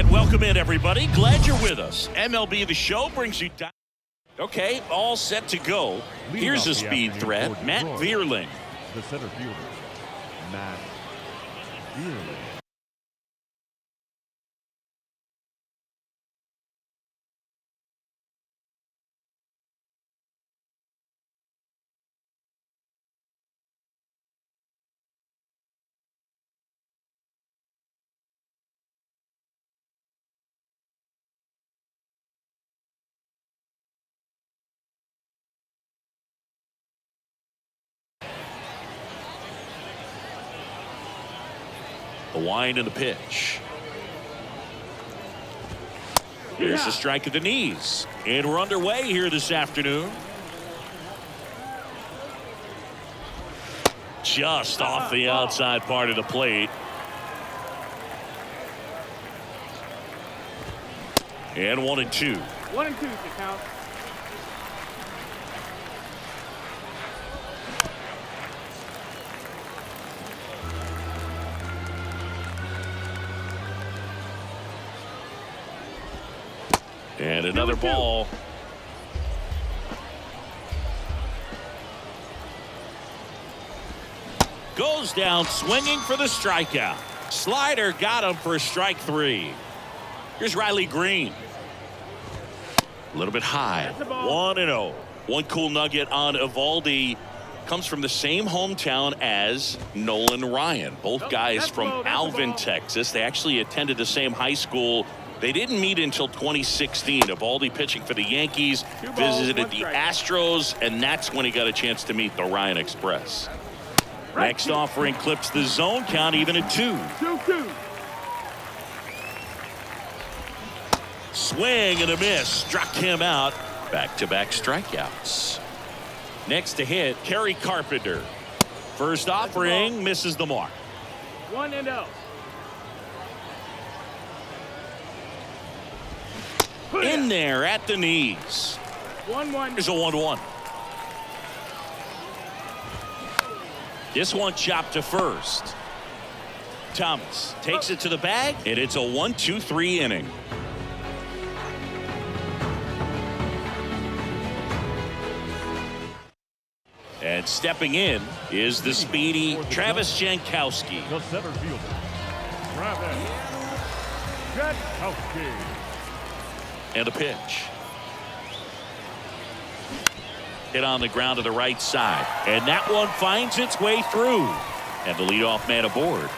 And welcome in, everybody. Glad you're with us. MLB The Show brings you down. Okay, all set to go. Here's a speed threat, Matt Vierling. The center fielder, Matt Vierling. The wind and the pitch. There's a strike at the knees. And we're underway here this afternoon. Just off the outside part of the plate. And 1-2. 1-2 to count. And another ball. Goes down swinging for the strikeout. Slider got him for strike 3. Here's Riley Green. A little bit high. 1-0. One cool nugget on Eovaldi comes from the same hometown as Nolan Ryan. Both guys from Alvin, Texas. They actually attended the same high school. They didn't meet until 2016. Eovaldi pitching for the Yankees, visited the Astros, and that's when he got a chance to meet the Ryan Express. Next offering clips the zone count even at 2. 2-2. Swing and a miss. Struck him out. Back-to-back strikeouts. Next to hit, Kerry Carpenter. First offering misses the mark. 1-0. In there at the knees. 1-1. Here's a 1-1. This one chopped to first. Thomas takes it to the bag, and it's a 1-2-3 inning. And stepping in is the speedy Travis Jankowski. The center fielder, Travis Jankowski. And a pitch. Hit on the ground to the right side. And that one finds its way through. And the leadoff man aboard.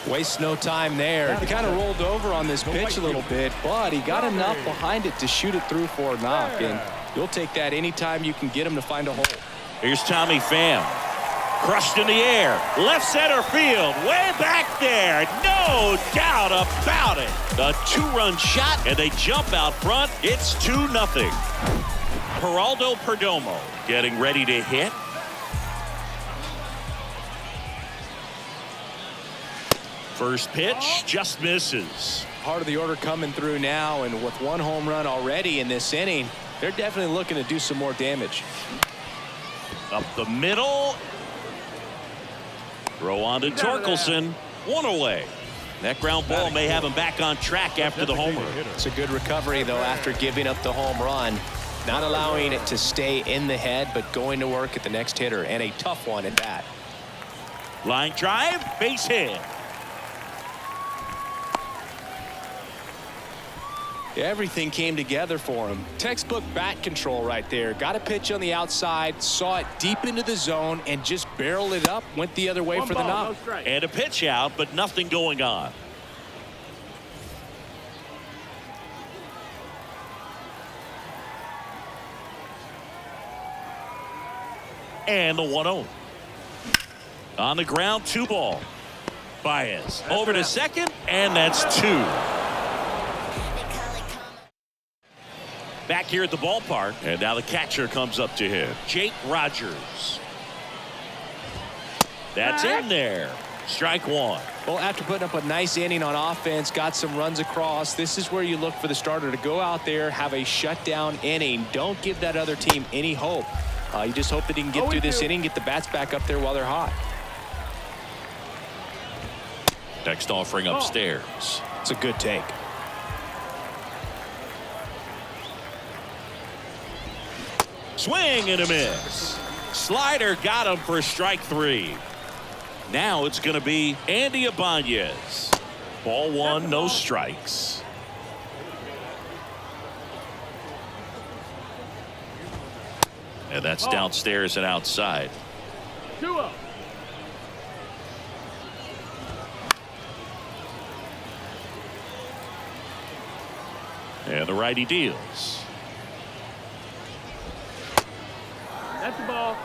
Wastes no time there. He kind of rolled over on this pitch a little bit, but he got enough behind it to shoot it through for a knock. And you'll take that anytime you can get him to find a hole. Here's Tommy Pham. Crushed in the air. Left center field. Way back there. No doubt about it. A 2-run shot, and they jump out front. It's 2-0. Geraldo Perdomo getting ready to hit. First pitch just misses. Part of the order coming through now, and with 1 home run already in this inning, they're definitely looking to do some more damage. Up the middle. Throw on to Torkelson. 1 away. That ground ball may have him back on track after the homer. It's a good recovery, though, after giving up the home run. Not allowing it to stay in the head, but going to work at the next hitter, and a tough one at that. Line drive, base hit. Everything came together for him. Textbook bat control right there. Got a pitch on the outside, saw it deep into the zone, and just barreled it up, went the other way for the knock. And a pitch out, but nothing going on. And the 1-0. On the ground, 2 ball. Baez over to second, and that's 2. Back here at the ballpark, and now the catcher comes up to hit. Jake Rogers. That's in there. Strike 1. Well, after putting up a nice inning on offense, got some runs across, this is where you look for the starter to go out there, have a shutdown inning. Don't give that other team any hope. You just hope that he can get through this inning, get the bats back up there while they're hot. Next offering upstairs. It's a good take. Swing and a miss. Slider got him for strike 3. Now it's going to be Andy Ibanez. Ball 1, no strikes. And that's downstairs and outside. 2-0. And the righty deals. That's the ball.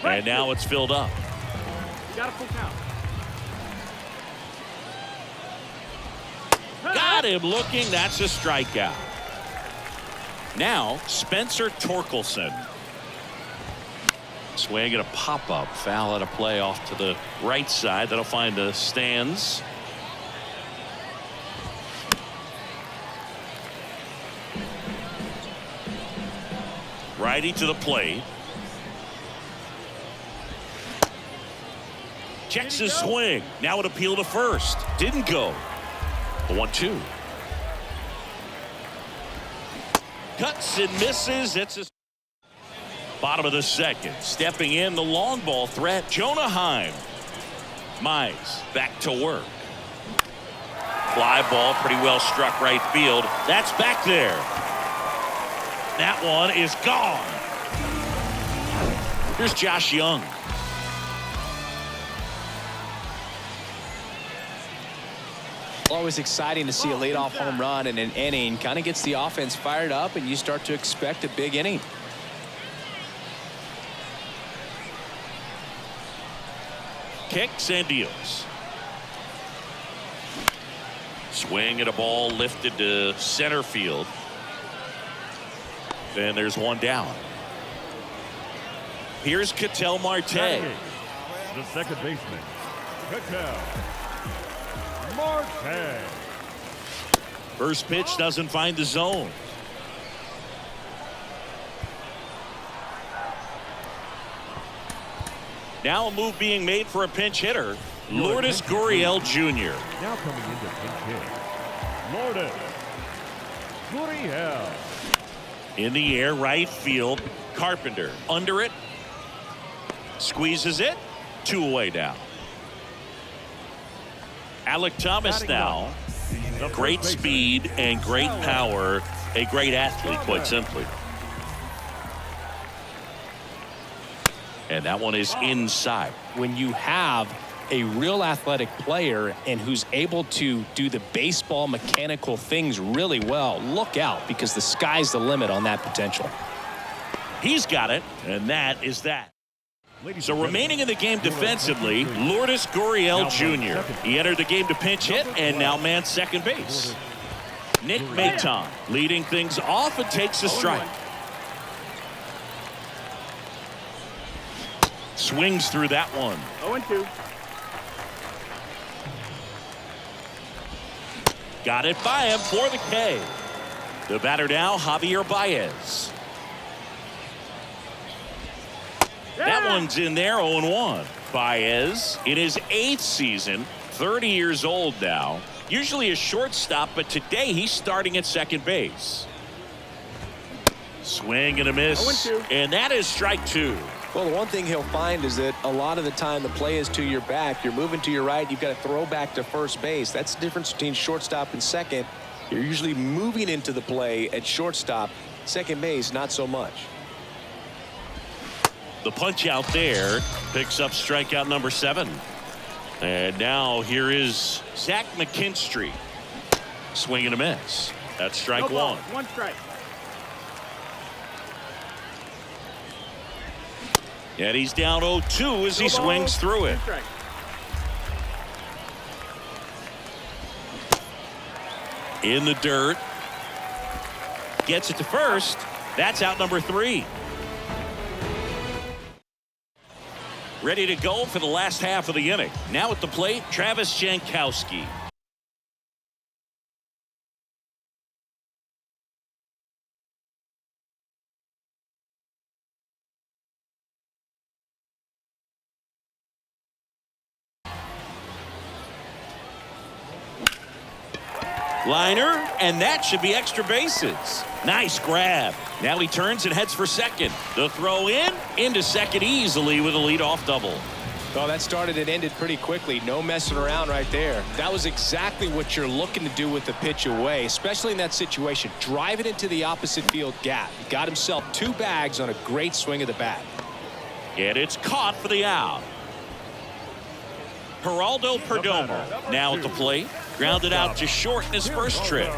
And now it's filled up. You got a full count. Got him looking. That's a strikeout. Now, Spencer Torkelson. Swing and a pop-up. Foul at a play off to the right side. That'll find the stands. Righty to the plate. Checks his swing. Now an appeal to first. Didn't go. The 1-2. Cuts and misses. It's a bottom of the second. Stepping in the long ball threat, Jonah Heim. Mize back to work. Fly ball pretty well struck right field. That's back there. That one is gone. Here's Josh Young. Always exciting to see a leadoff home run in an inning. Kind of gets the offense fired up, and you start to expect a big inning. Kicks and deals. Swing at a ball lifted to center field. And there's one down. Here's Ketel Marte. The second baseman, Ketel Marte. First pitch doesn't find the zone. Now a move being made for a pinch hitter, Lourdes Gurriel Jr. Now coming into pinch hit, Lourdes Gurriel. In the air, right field. Carpenter under it. Squeezes it. 2 away down. Alec Thomas now. Great speed and great power. A great athlete, quite simply. And that one is inside. When you have a real athletic player and who's able to do the baseball mechanical things really well, look out, because the sky's the limit on that potential. He's got it, and that is that. So remaining in the game defensively, Lourdes Gurriel Jr. He entered the game to pinch hit and now man second base. Nick Maton leading things off and takes a strike. Swings through that one. 0-2. Got it by him for the K. The batter now, Javier Baez. That one's in there, 0-1. Baez in his 8th season, 30 years old now. Usually a shortstop, but today he's starting at second base. Swing and a miss. 0-2. And that is strike 2. Well, the one thing he'll find is that a lot of the time the play is to your back. You're moving to your right. You've got to throw back to first base. That's the difference between shortstop and second. You're usually moving into the play at shortstop. Second base, not so much. The punch out there picks up strikeout number 7. And now here is Zach McKinstry. Swing and a miss. That's strike 1. 1 strike. And he's down 0-2 as he swings through it. In the dirt. Gets it to first. That's out number 3. Ready to go for the last half of the inning. Now at the plate, Travis Jankowski. Liner, and that should be extra bases. Nice grab. Now he turns and heads for second. The throw in, into second easily with a leadoff double. Oh, that started and ended pretty quickly. No messing around right there. That was exactly what you're looking to do with the pitch away, especially in that situation. Drive it into the opposite field gap. He got himself 2 bags on a great swing of the bat. And it's caught for the out. Geraldo Perdomo now at the plate. Grounded out to short in his first trip.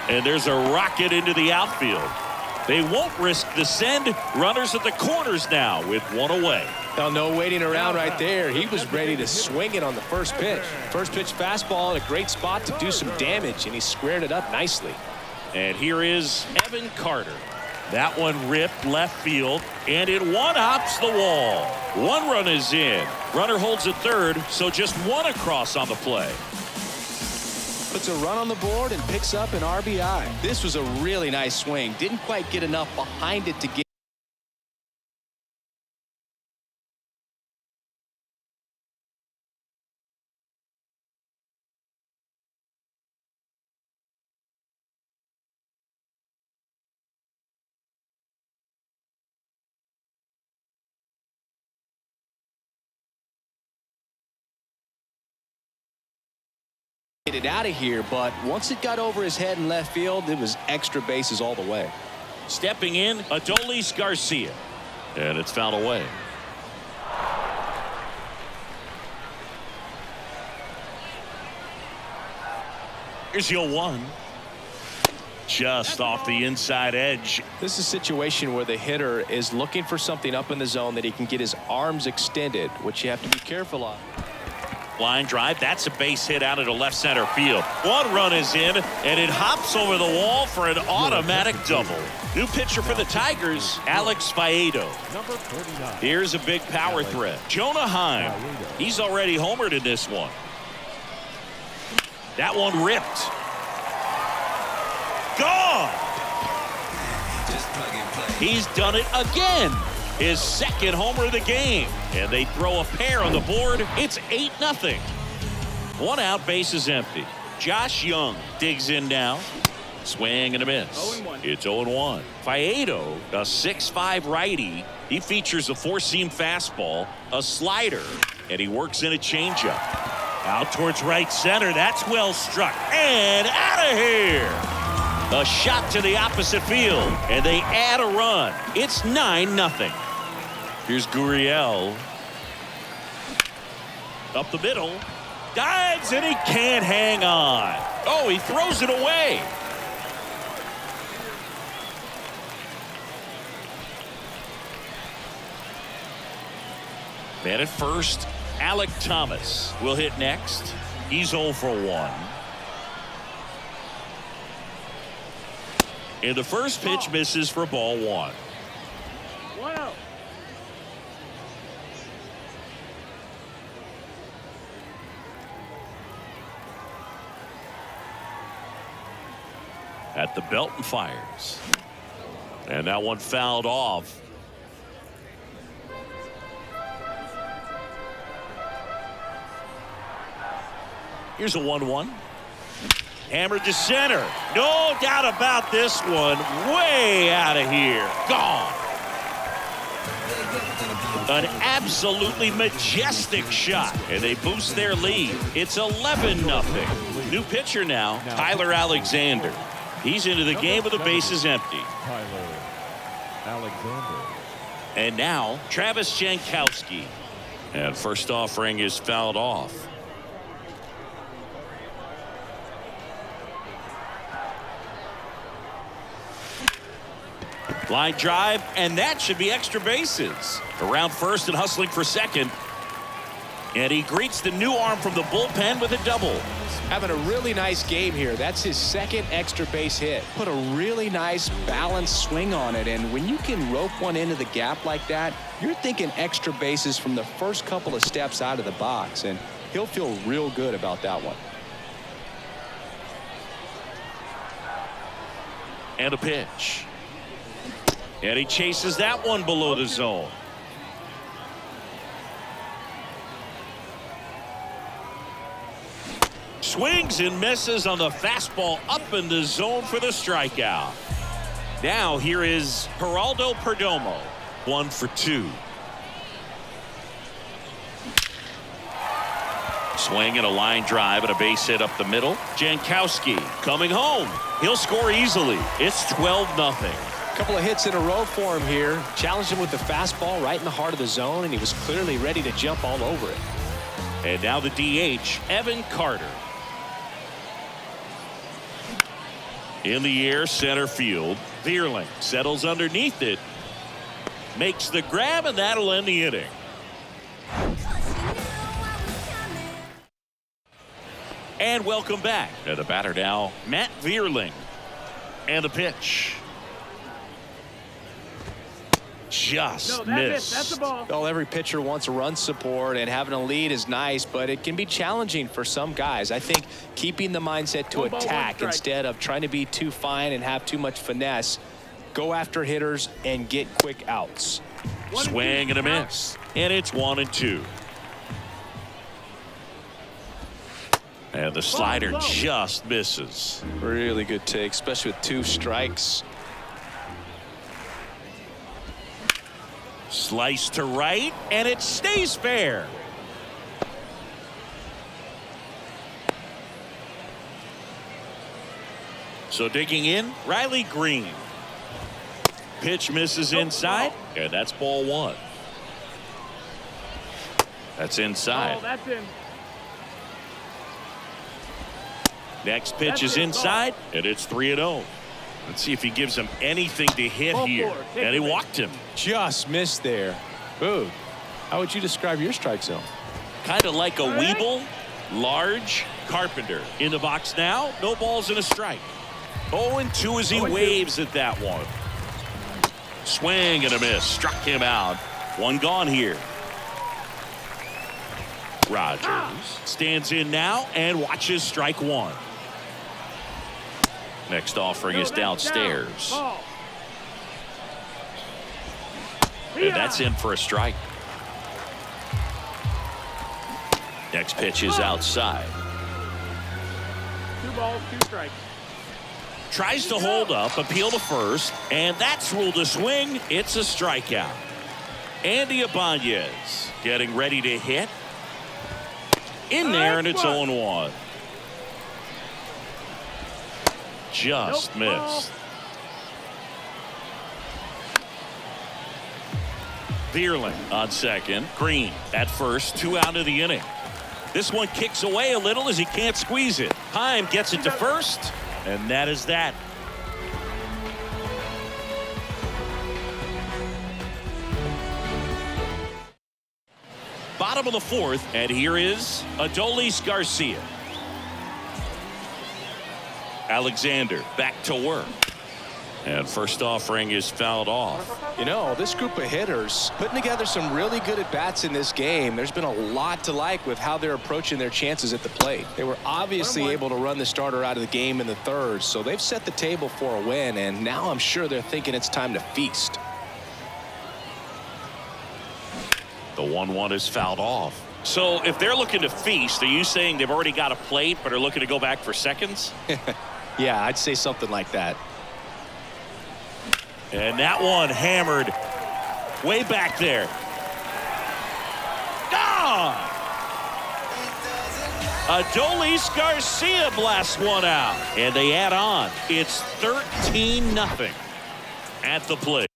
And there's a rocket into the outfield. They won't risk the send. Runners at the corners now with one away. Now, no waiting around right there. He was ready to swing it on the first pitch. First pitch fastball in a great spot to do some damage, and he squared it up nicely. And here is Evan Carter. That one ripped left field, and it one-hops the wall. One run is in. Runner holds at third, so just one across on the play. Puts a run on the board and picks up an RBI. This was a really nice swing. Didn't quite get enough behind it to get. It out of here, but once it got over his head in left field, it was extra bases all the way. Stepping in, Adolis Garcia. And it's fouled away. Here's your one. Just off the inside edge. This is a situation where the hitter is looking for something up in the zone that he can get his arms extended, which you have to be careful of. Line drive. That's a base hit out into left center field. One run is in, and it hops over the wall for an automatic double. New pitcher for the Tigers, Alex Faedo. Number 49. Here's a big power threat. Jonah Heim. He's already homered in this one. That one ripped. Gone. He's done it again. His second homer of the game. And they throw a pair on the board. It's 8-0. One out, base is empty. Josh Young digs in now. Swing and a miss. 0-1. It's 0-1. Faedo, a 6'5" righty. He features a four-seam fastball, a slider, and he works in a changeup. Out towards right center. That's well struck. And out of here. A shot to the opposite field, and they add a run. It's 9-0. Here's Gurriel. Up the middle. Dives, and he can't hang on. Oh, he throws it away. Man at first, Alec Thomas will hit next. He's 0 for 1. And the first pitch misses for ball 1. 1-0. At the belt and fires. And that one fouled off. Here's a 1-1. Hammered to center. No doubt about this one. Way out of here. Gone. An absolutely majestic shot. And they boost their lead. It's 11-0. New pitcher now, Tyler Alexander. He's into the game with the bases empty. Tyler Alexander. And now, Travis Jankowski. And first offering is fouled off. Line drive, and that should be extra bases. Around first and hustling for second. And he greets the new arm from the bullpen with a double. Having a really nice game here. That's his second extra base hit. Put a really nice balanced swing on it, and when you can rope one into the gap like that, you're thinking extra bases from the first couple of steps out of the box, and he'll feel real good about that one. And a pitch. And he chases that one below the zone. Swings and misses on the fastball up in the zone for the strikeout. Now here is Geraldo Perdomo. 1 for 2. Swing and a line drive and a base hit up the middle. Jankowski coming home. He'll score easily. It's 12-0. Couple of hits in a row for him here. Challenged him with the fastball right in the heart of the zone, and he was clearly ready to jump all over it. And now the DH, Evan Carter. In the air, center field. Vierling settles underneath it. Makes the grab, and that'll end the inning. And welcome back. The batter now, Matt Vierling. And the pitch. Just missed. That's the ball. Well, every pitcher wants a run support, and having a lead is nice, but it can be challenging for some guys. I think keeping the mindset to attack instead of trying to be too fine and have too much finesse, go after hitters and get quick outs. Swing and a miss. And it's 1-2. And the slider just misses. Really good take, especially with 2 strikes. Slice to right, and it stays fair. So digging in, Riley Green. Pitch misses inside, and that's ball 1. That's inside. Oh, that's in. Next pitch is inside, and it's 3-0. Let's see if he gives him anything to hit here. And he walked him. Just missed there. Ooh, how would you describe your strike zone? Kind of like a Weeble, large, Carpenter. In the box now, no balls and a strike. 0-2 as he waves at that one. Swing and a miss. Struck him out. 1 gone here. Rogers stands in now and watches strike 1. Next offering is downstairs. And that's in for a strike. Next pitch is outside. 2 balls, 2 strikes. Tries to hold up, appeal to first, and that's ruled a swing. It's a strikeout. Andy Ibanez getting ready to hit. In there, and it's 0-1. Just missed. Vierling on second. Green at first. 2 out of the inning. This one kicks away a little as he can't squeeze it. Heim gets it to first, and that is that. Bottom of the 4th, and here is Adolis Garcia. Alexander back to work. And first offering is fouled off. You know, this group of hitters putting together some really good at-bats in this game. There's been a lot to like with how they're approaching their chances at the plate. They were obviously able to run the starter out of the game in the 3rd, so they've set the table for a win, and now I'm sure they're thinking it's time to feast. The 1-1 is fouled off. So if they're looking to feast, are you saying they've already got a plate but are looking to go back for seconds? Yeah, I'd say something like that. And that one hammered way back there. Gone! Adolis Garcia blasts one out. And they add on. It's 13-0 at the plate.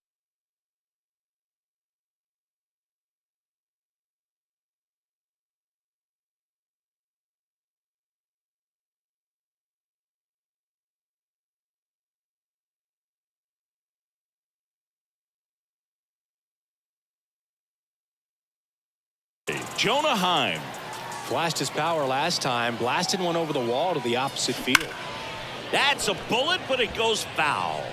Jonah Heim. Flashed his power last time, blasted one over the wall to the opposite field. That's a bullet, but it goes foul.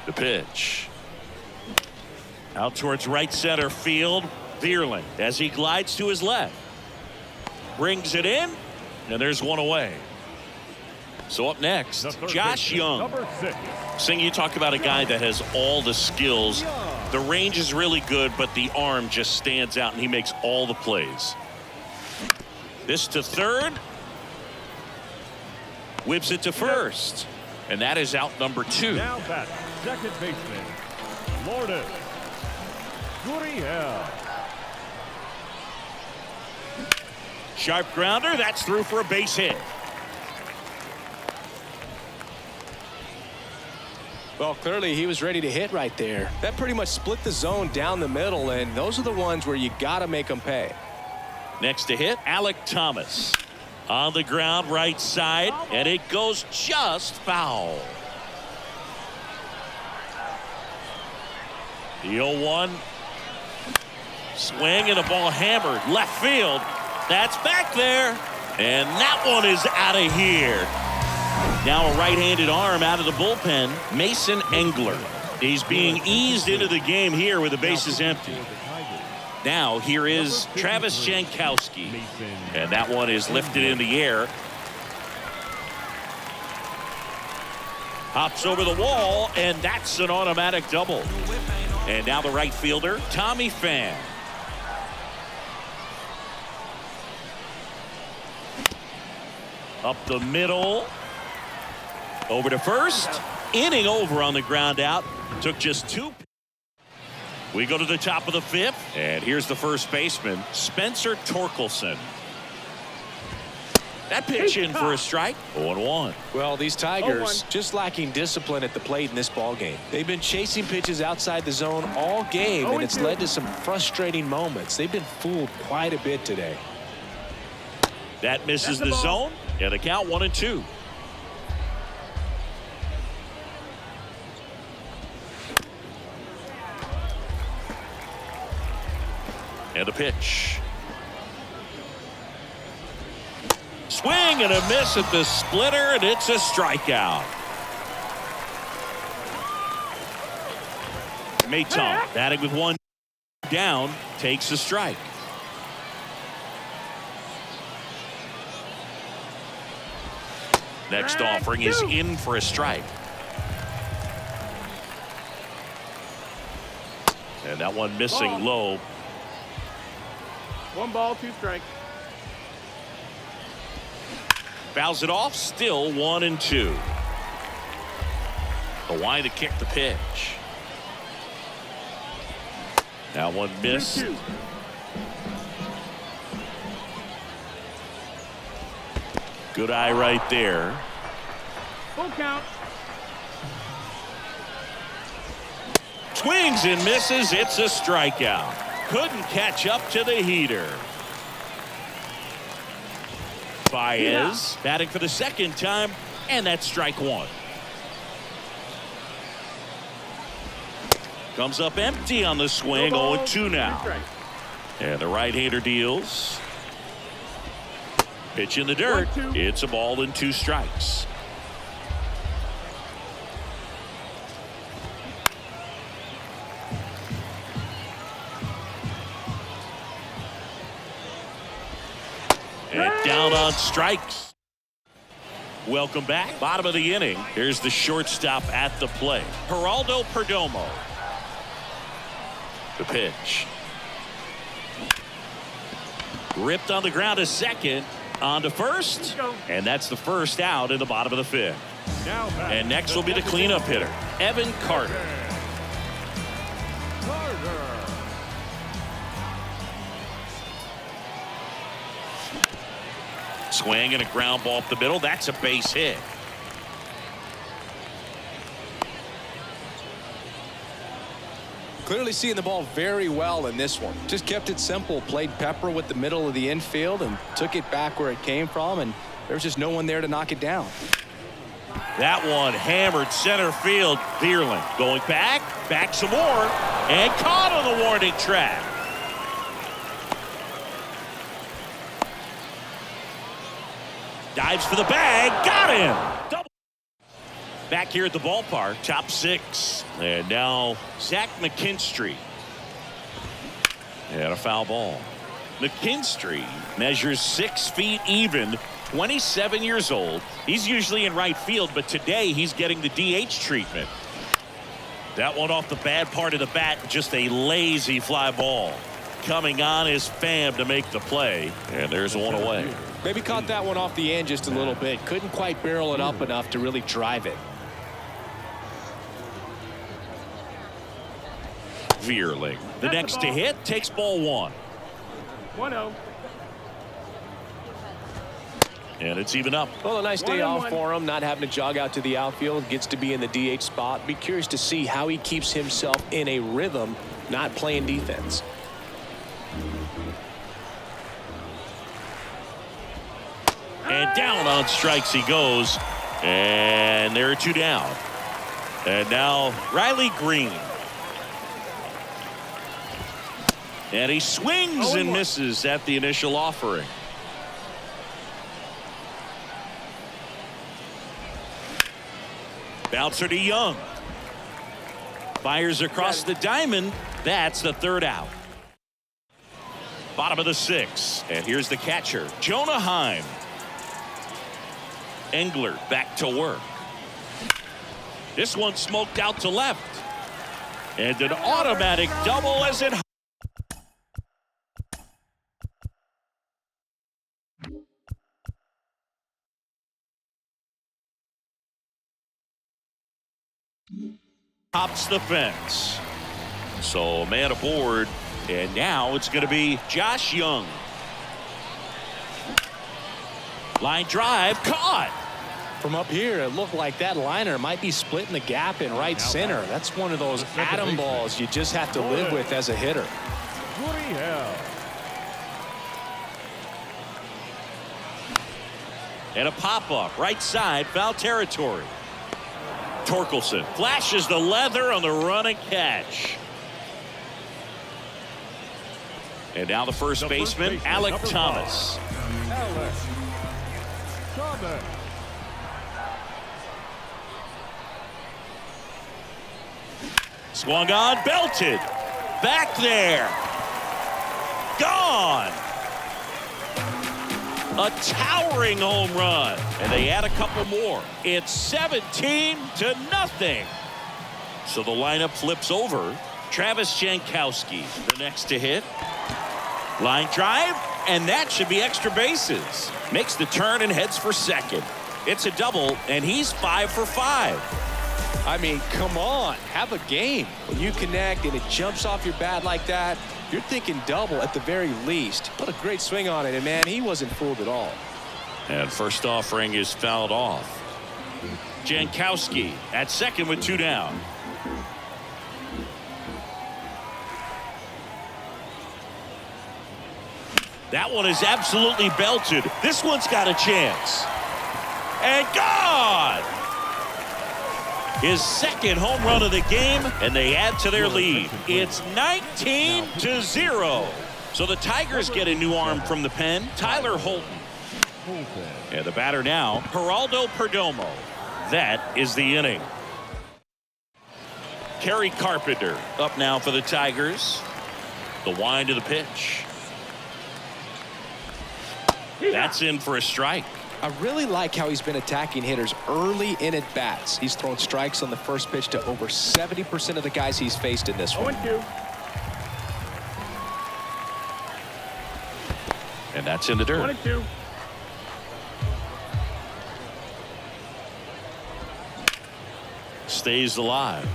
The pitch. Out towards right center field. Vierling as he glides to his left. Brings it in, and there's one away. So up next, Josh Young. Number 6. Sing, you talk about a guy that has all the skills. The range is really good, but the arm just stands out, and he makes all the plays. This to third. Whips it to first. And that is out number 2. Now back, second baseman, Lourdes Gurriel. Sharp grounder. That's through for a base hit. Well, clearly he was ready to hit right there. That pretty much split the zone down the middle, and those are the ones where you got to make them pay. Next to hit, Alec Thomas. On the ground, right side, and it goes just foul. The 0-1. Swing and a ball hammered. Left field. That's back there. And that one is out of here. Now a right-handed arm out of the bullpen, Mason Engler. He's being eased into the game here with the bases empty. Now here is Travis Jankowski. And that one is lifted in the air. Hops over the wall, and that's an automatic double. And now the right fielder, Tommy Pham. Up the middle. Over to first. Inning over on the ground out. Took just 2. We go to the top of the 5th. And here's the first baseman, Spencer Torkelson. That pitch in for a strike. 0-1. Well, these Tigers just lacking discipline at the plate in this ball game. They've been chasing pitches outside the zone all game, and it's led to some frustrating moments. They've been fooled quite a bit today. That misses the zone, and the count 1-2. And a pitch. Swing and a miss at the splitter, and it's a strikeout. Maton batting with 1 down, takes a strike. Next offering is in for a strike. And that one missing low. 1 ball, 2 strikes. Fouls it off, still 1-2. Hawaii to kick the pitch. That one missed. 2-2. Good eye right there. Full count. Swings and misses. It's a strikeout. Couldn't catch up to the heater. Baez batting for the 2nd time, and that's strike 1. Comes up empty on the swing. 0-2 now. And the right-hander deals. Pitch in the dirt. 1-2. It's a ball and 2 strikes. And down on strikes. Welcome back. Bottom of the inning. Here's the shortstop at the plate, Geraldo Perdomo. The pitch. Ripped on the ground to second. On to first. And that's the first out in the bottom of the 5th. And next will be the cleanup hitter, Evan Carter. Swing and a ground ball up the middle. That's a base hit. Clearly seeing the ball very well in this one. Just kept it simple. Played pepper with the middle of the infield and took it back where it came from. And there's just no one there to knock it down. That one hammered center field. Vierling going back some more, and caught on the warning track. Dives for the bag, got him. Double. Back here at the ballpark, top 6. And now Zach McKinstry. And a foul ball. McKinstry measures 6 feet even, 27 years old. He's usually in right field, but today he's getting the DH treatment. That one off the bad part of the bat, just a lazy fly ball. Coming on is Pham to make the play, and there's one away. Maybe caught that one off the end just a little bit. Couldn't quite barrel it up enough to really drive it. Vierling, the next to hit, takes ball 1. 1-0. And it's even up. Well, a nice day off 1-1. for him, not having to jog out to the outfield. Gets to be in the DH spot. Be curious to see how he keeps himself in a rhythm, not playing defense. And down on strikes he goes. And there are 2 down. And now Riley Green. And he swings and misses at the initial offering. Bouncer to Young. Fires across the diamond. That's the 3rd out. Bottom of the 6th. And here's the catcher, Jonah Heim. Engler back to work. This one smoked out to left. And an automatic double as it hops the fence. So man aboard, and now it's going to be Josh Young. Line drive caught. From up here, it looked like that liner might be splitting the gap in right center. That's one of those atom balls you just have to live with as a hitter. And a pop-up right side, foul territory. Torkelson flashes the leather on the run and catch. And now the first baseman, Alec Thomas. Swung on, belted. Back there. Gone. A towering home run. And they add a couple more. It's 17-0. So the lineup flips over. Travis Jankowski, the next to hit. Line drive, and that should be extra bases. Makes the turn and heads for second. It's a double, and he's 5 for 5. I mean, come on, have a game. When you connect and it jumps off your bat like that, you're thinking double at the very least. What a great swing on it, and man, he wasn't fooled at all. And first offering is fouled off. Jankowski at second with 2 down. That one is absolutely belted. This one's got a chance. And gone! His second home run of the game, and they add to their lead. It's 19-0. So the Tigers get a new arm from the pen, Tyler Holton. And the batter now, Geraldo Perdomo. That is the inning. Kerry Carpenter up now for the Tigers. The wind of the pitch. That's in for a strike. I really like how he's been attacking hitters early in at bats. He's thrown strikes on the first pitch to over 70% of the guys he's faced in this one. 0-2. And that's in the dirt. 1-2. Stays alive.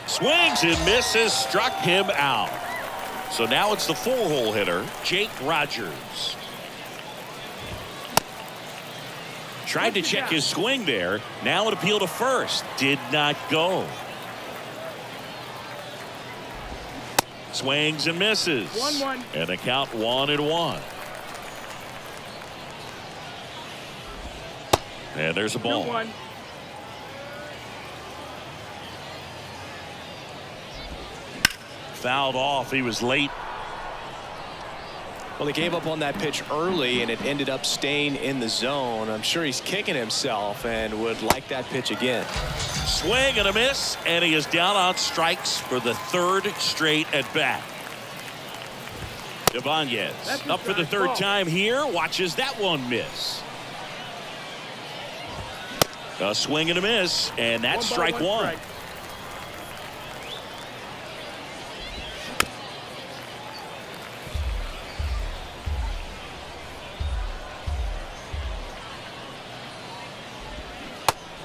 Swings and misses, struck him out. So now it's the 4-hole hitter, Jake Rogers. Tried to check his swing there. Now an appeal to first. Did not go. Swings and misses. 1-1. And the count 1-1. And there's a ball. 2-1. Fouled off. He was late. Well, he gave up on that pitch early, and it ended up staying in the zone. I'm sure he's kicking himself and would like that pitch again. Swing and a miss, and he is down on strikes for the 3rd straight at bat. Ibanez up for the 3rd time here. Watches that one miss. A swing and a miss, and that's strike 1.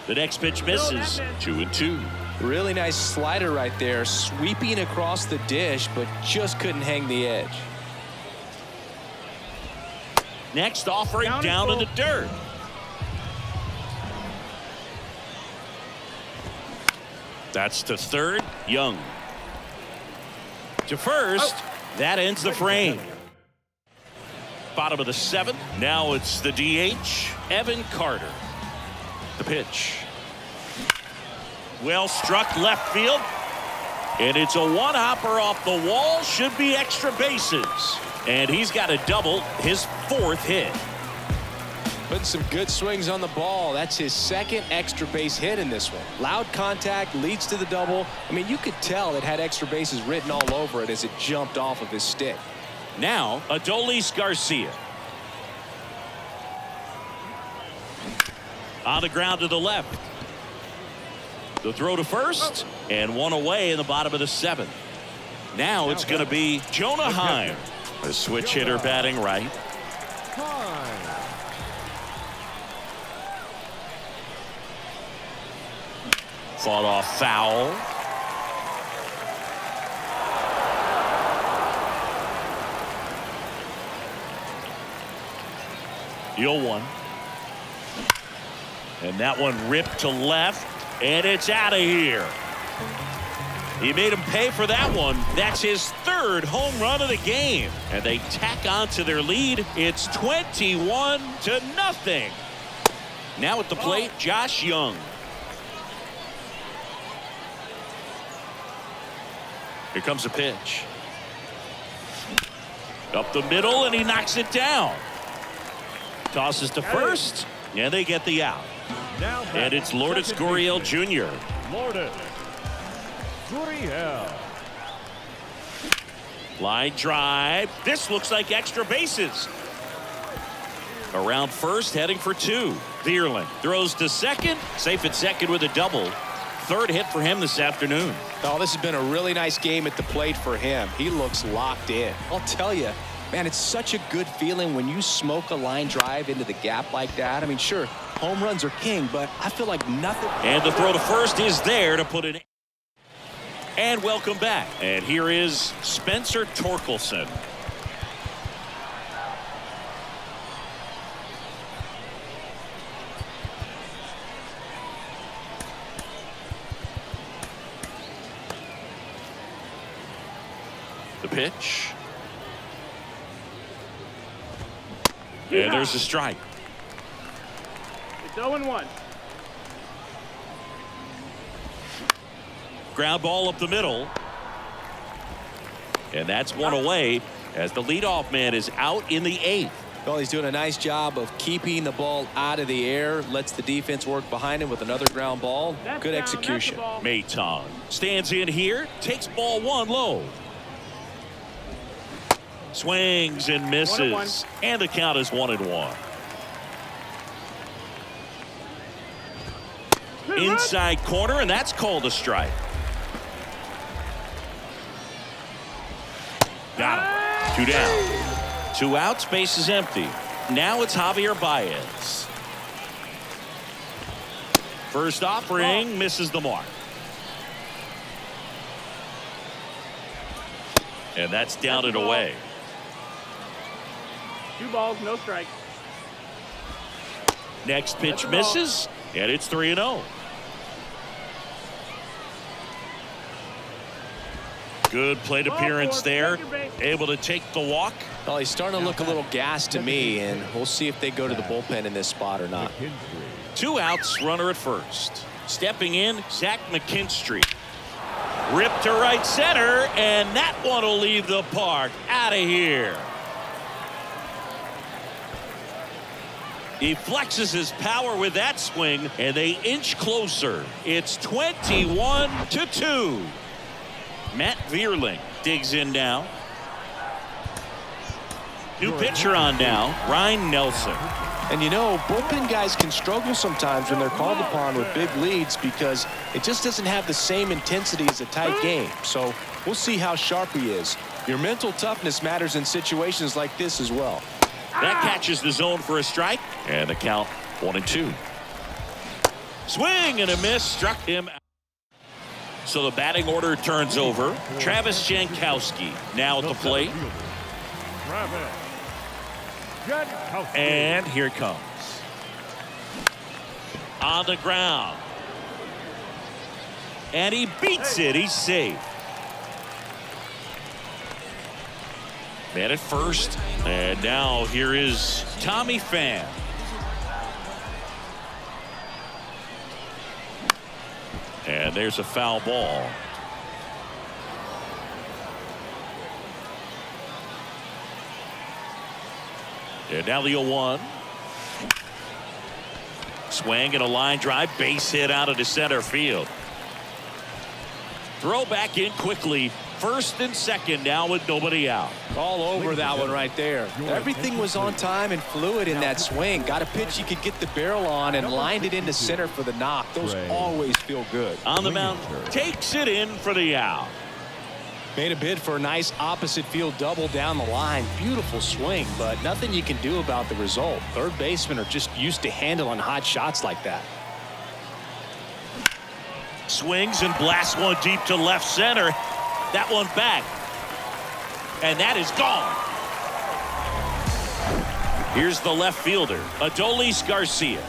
The next pitch misses. 2-2. Really nice slider right there, sweeping across the dish, but just couldn't hang the edge. Next offering down to the dirt. That's to third. Young. To first. That ends the frame. Bottom of the 7th. Now it's the DH, Evan Carter. The pitch. Well struck left field. And it's a one-hopper off the wall. Should be extra bases. And he's got a double, his 4th hit. Putting some good swings on the ball. That's his 2nd extra base hit in this one. Loud contact leads to the double. I mean, you could tell it had extra bases written all over it as it jumped off of his stick. Now, Adolis Garcia. On the ground to the left. The throw to first, and one away in the bottom of the 7th. Now it's going to be Jonah Heim, a switch hitter batting right. Fought off foul. The 0-1. And that one ripped to left. And it's out of here. He made him pay for that one. That's his 3rd home run of the game. And they tack on to their lead. It's 21-0. Now at the plate, Josh Young. Here comes a pitch. Up the middle, and he knocks it down. Tosses to first, and they get the out. And it's Lourdes Gurriel Jr. Lourdes Gurriel. Line drive. This looks like extra bases. Around first, heading for 2. Vierling throws to second. Safe at second with a double. 3rd hit for him this afternoon. Oh, this has been a really nice game at the plate for him. He looks locked in. I'll tell you, man, it's such a good feeling when you smoke a line drive into the gap like that. I mean, sure, home runs are king, but I feel like nothing. And the throw to first is there to put it in. And welcome back. And here is Spencer Torkelson. The pitch. And there's a strike. It's 0-1. Ground ball up the middle. And that's one away as the leadoff man is out in the 8th. Well, he's doing a nice job of keeping the ball out of the air. Lets the defense work behind him with another ground ball. Good execution. Mayton stands in here, takes ball 1 low. Swings and misses. And the count is 1-1. Inside corner, and that's called a strike. Got him. 2 down. 2 outs, base is empty. Now it's Javier Baez. First offering misses the mark. And that's down and away. 2 balls, no strikes. Next pitch misses, and it's 3-0. Good plate appearance there. Able to take the walk. Well, he's starting to look a little gassed to me, and we'll see if they go to the bullpen in this spot or not. 2 outs, runner at first. Stepping in, Zach McKinstry. Ripped to right center, and that one will leave the park. Out of here. He flexes his power with that swing, and they inch closer. It's 21-2. Matt Vierling digs in now. New pitcher on now, Ryan Nelson. And you know, bullpen guys can struggle sometimes when they're called upon with big leads because it just doesn't have the same intensity as a tight game. So we'll see how sharp he is. Your mental toughness matters in situations like this as well. That catches the zone for a strike, and the count 1-2. Swing and a miss, struck him out. So the batting order turns over. Travis Jankowski now at the plate. And here it comes. On the ground. And he beats it. He's safe. Man at first. And now here is Tommy Pham. And there's a foul ball. And now the 0-1. Swing and a line drive, base hit out into center field. Throw back in quickly. First and second now with nobody out. All over that one right there. Everything was on time and fluid in that swing. Got a pitch you could get the barrel on and lined it into center for the knock. Those always feel good. On the mound, takes it in for the out. Made a bid for a nice opposite field double down the line. Beautiful swing, but nothing you can do about the result. Third basemen are just used to handling hot shots like that. Swings and blasts one deep to left center. That one back. And that is gone. Here's the left fielder, Adolis Garcia.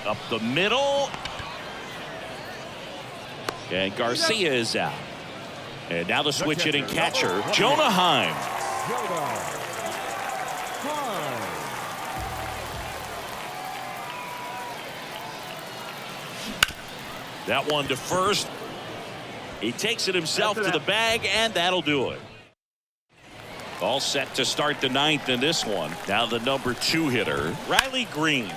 Up the middle. And Garcia is out. And now the switch hitting catcher, Jonah Heim. That one to first. He takes it himself to the bag, and that'll do it. All set to start the ninth in this one. Now the number 2 hitter, Riley Green.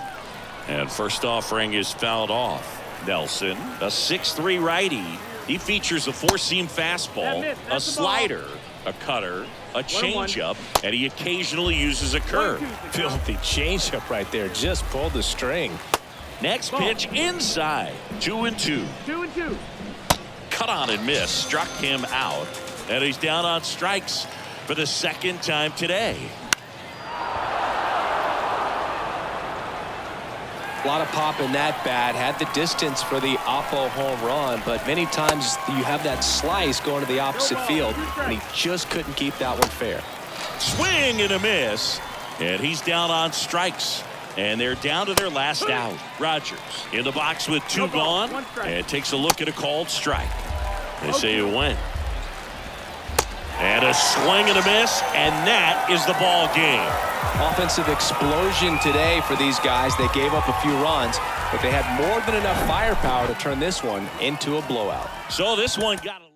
And first offering is fouled off. Nelson, a 6'3" righty. He features a 4-seam fastball, a slider, a cutter, a changeup, and he occasionally uses a curve. Filthy changeup right there. Just pulled the string. Next pitch inside. 2-2. 2-2. Cut on and miss. Struck him out. And he's down on strikes for the second time today. A lot of pop in that bat. Had the distance for the Oppo home run, but many times you have that slice going to the opposite field, and he just couldn't keep that one fair. Swing and a miss. And he's down on strikes. And they're down to their last out. Rogers in the box with 2 gone. And takes a look at a called strike. They say it went. And a swing and a miss. And that is the ball game. Offensive explosion today for these guys. They gave up a few runs, but they had more than enough firepower to turn this one into a blowout. So this one got a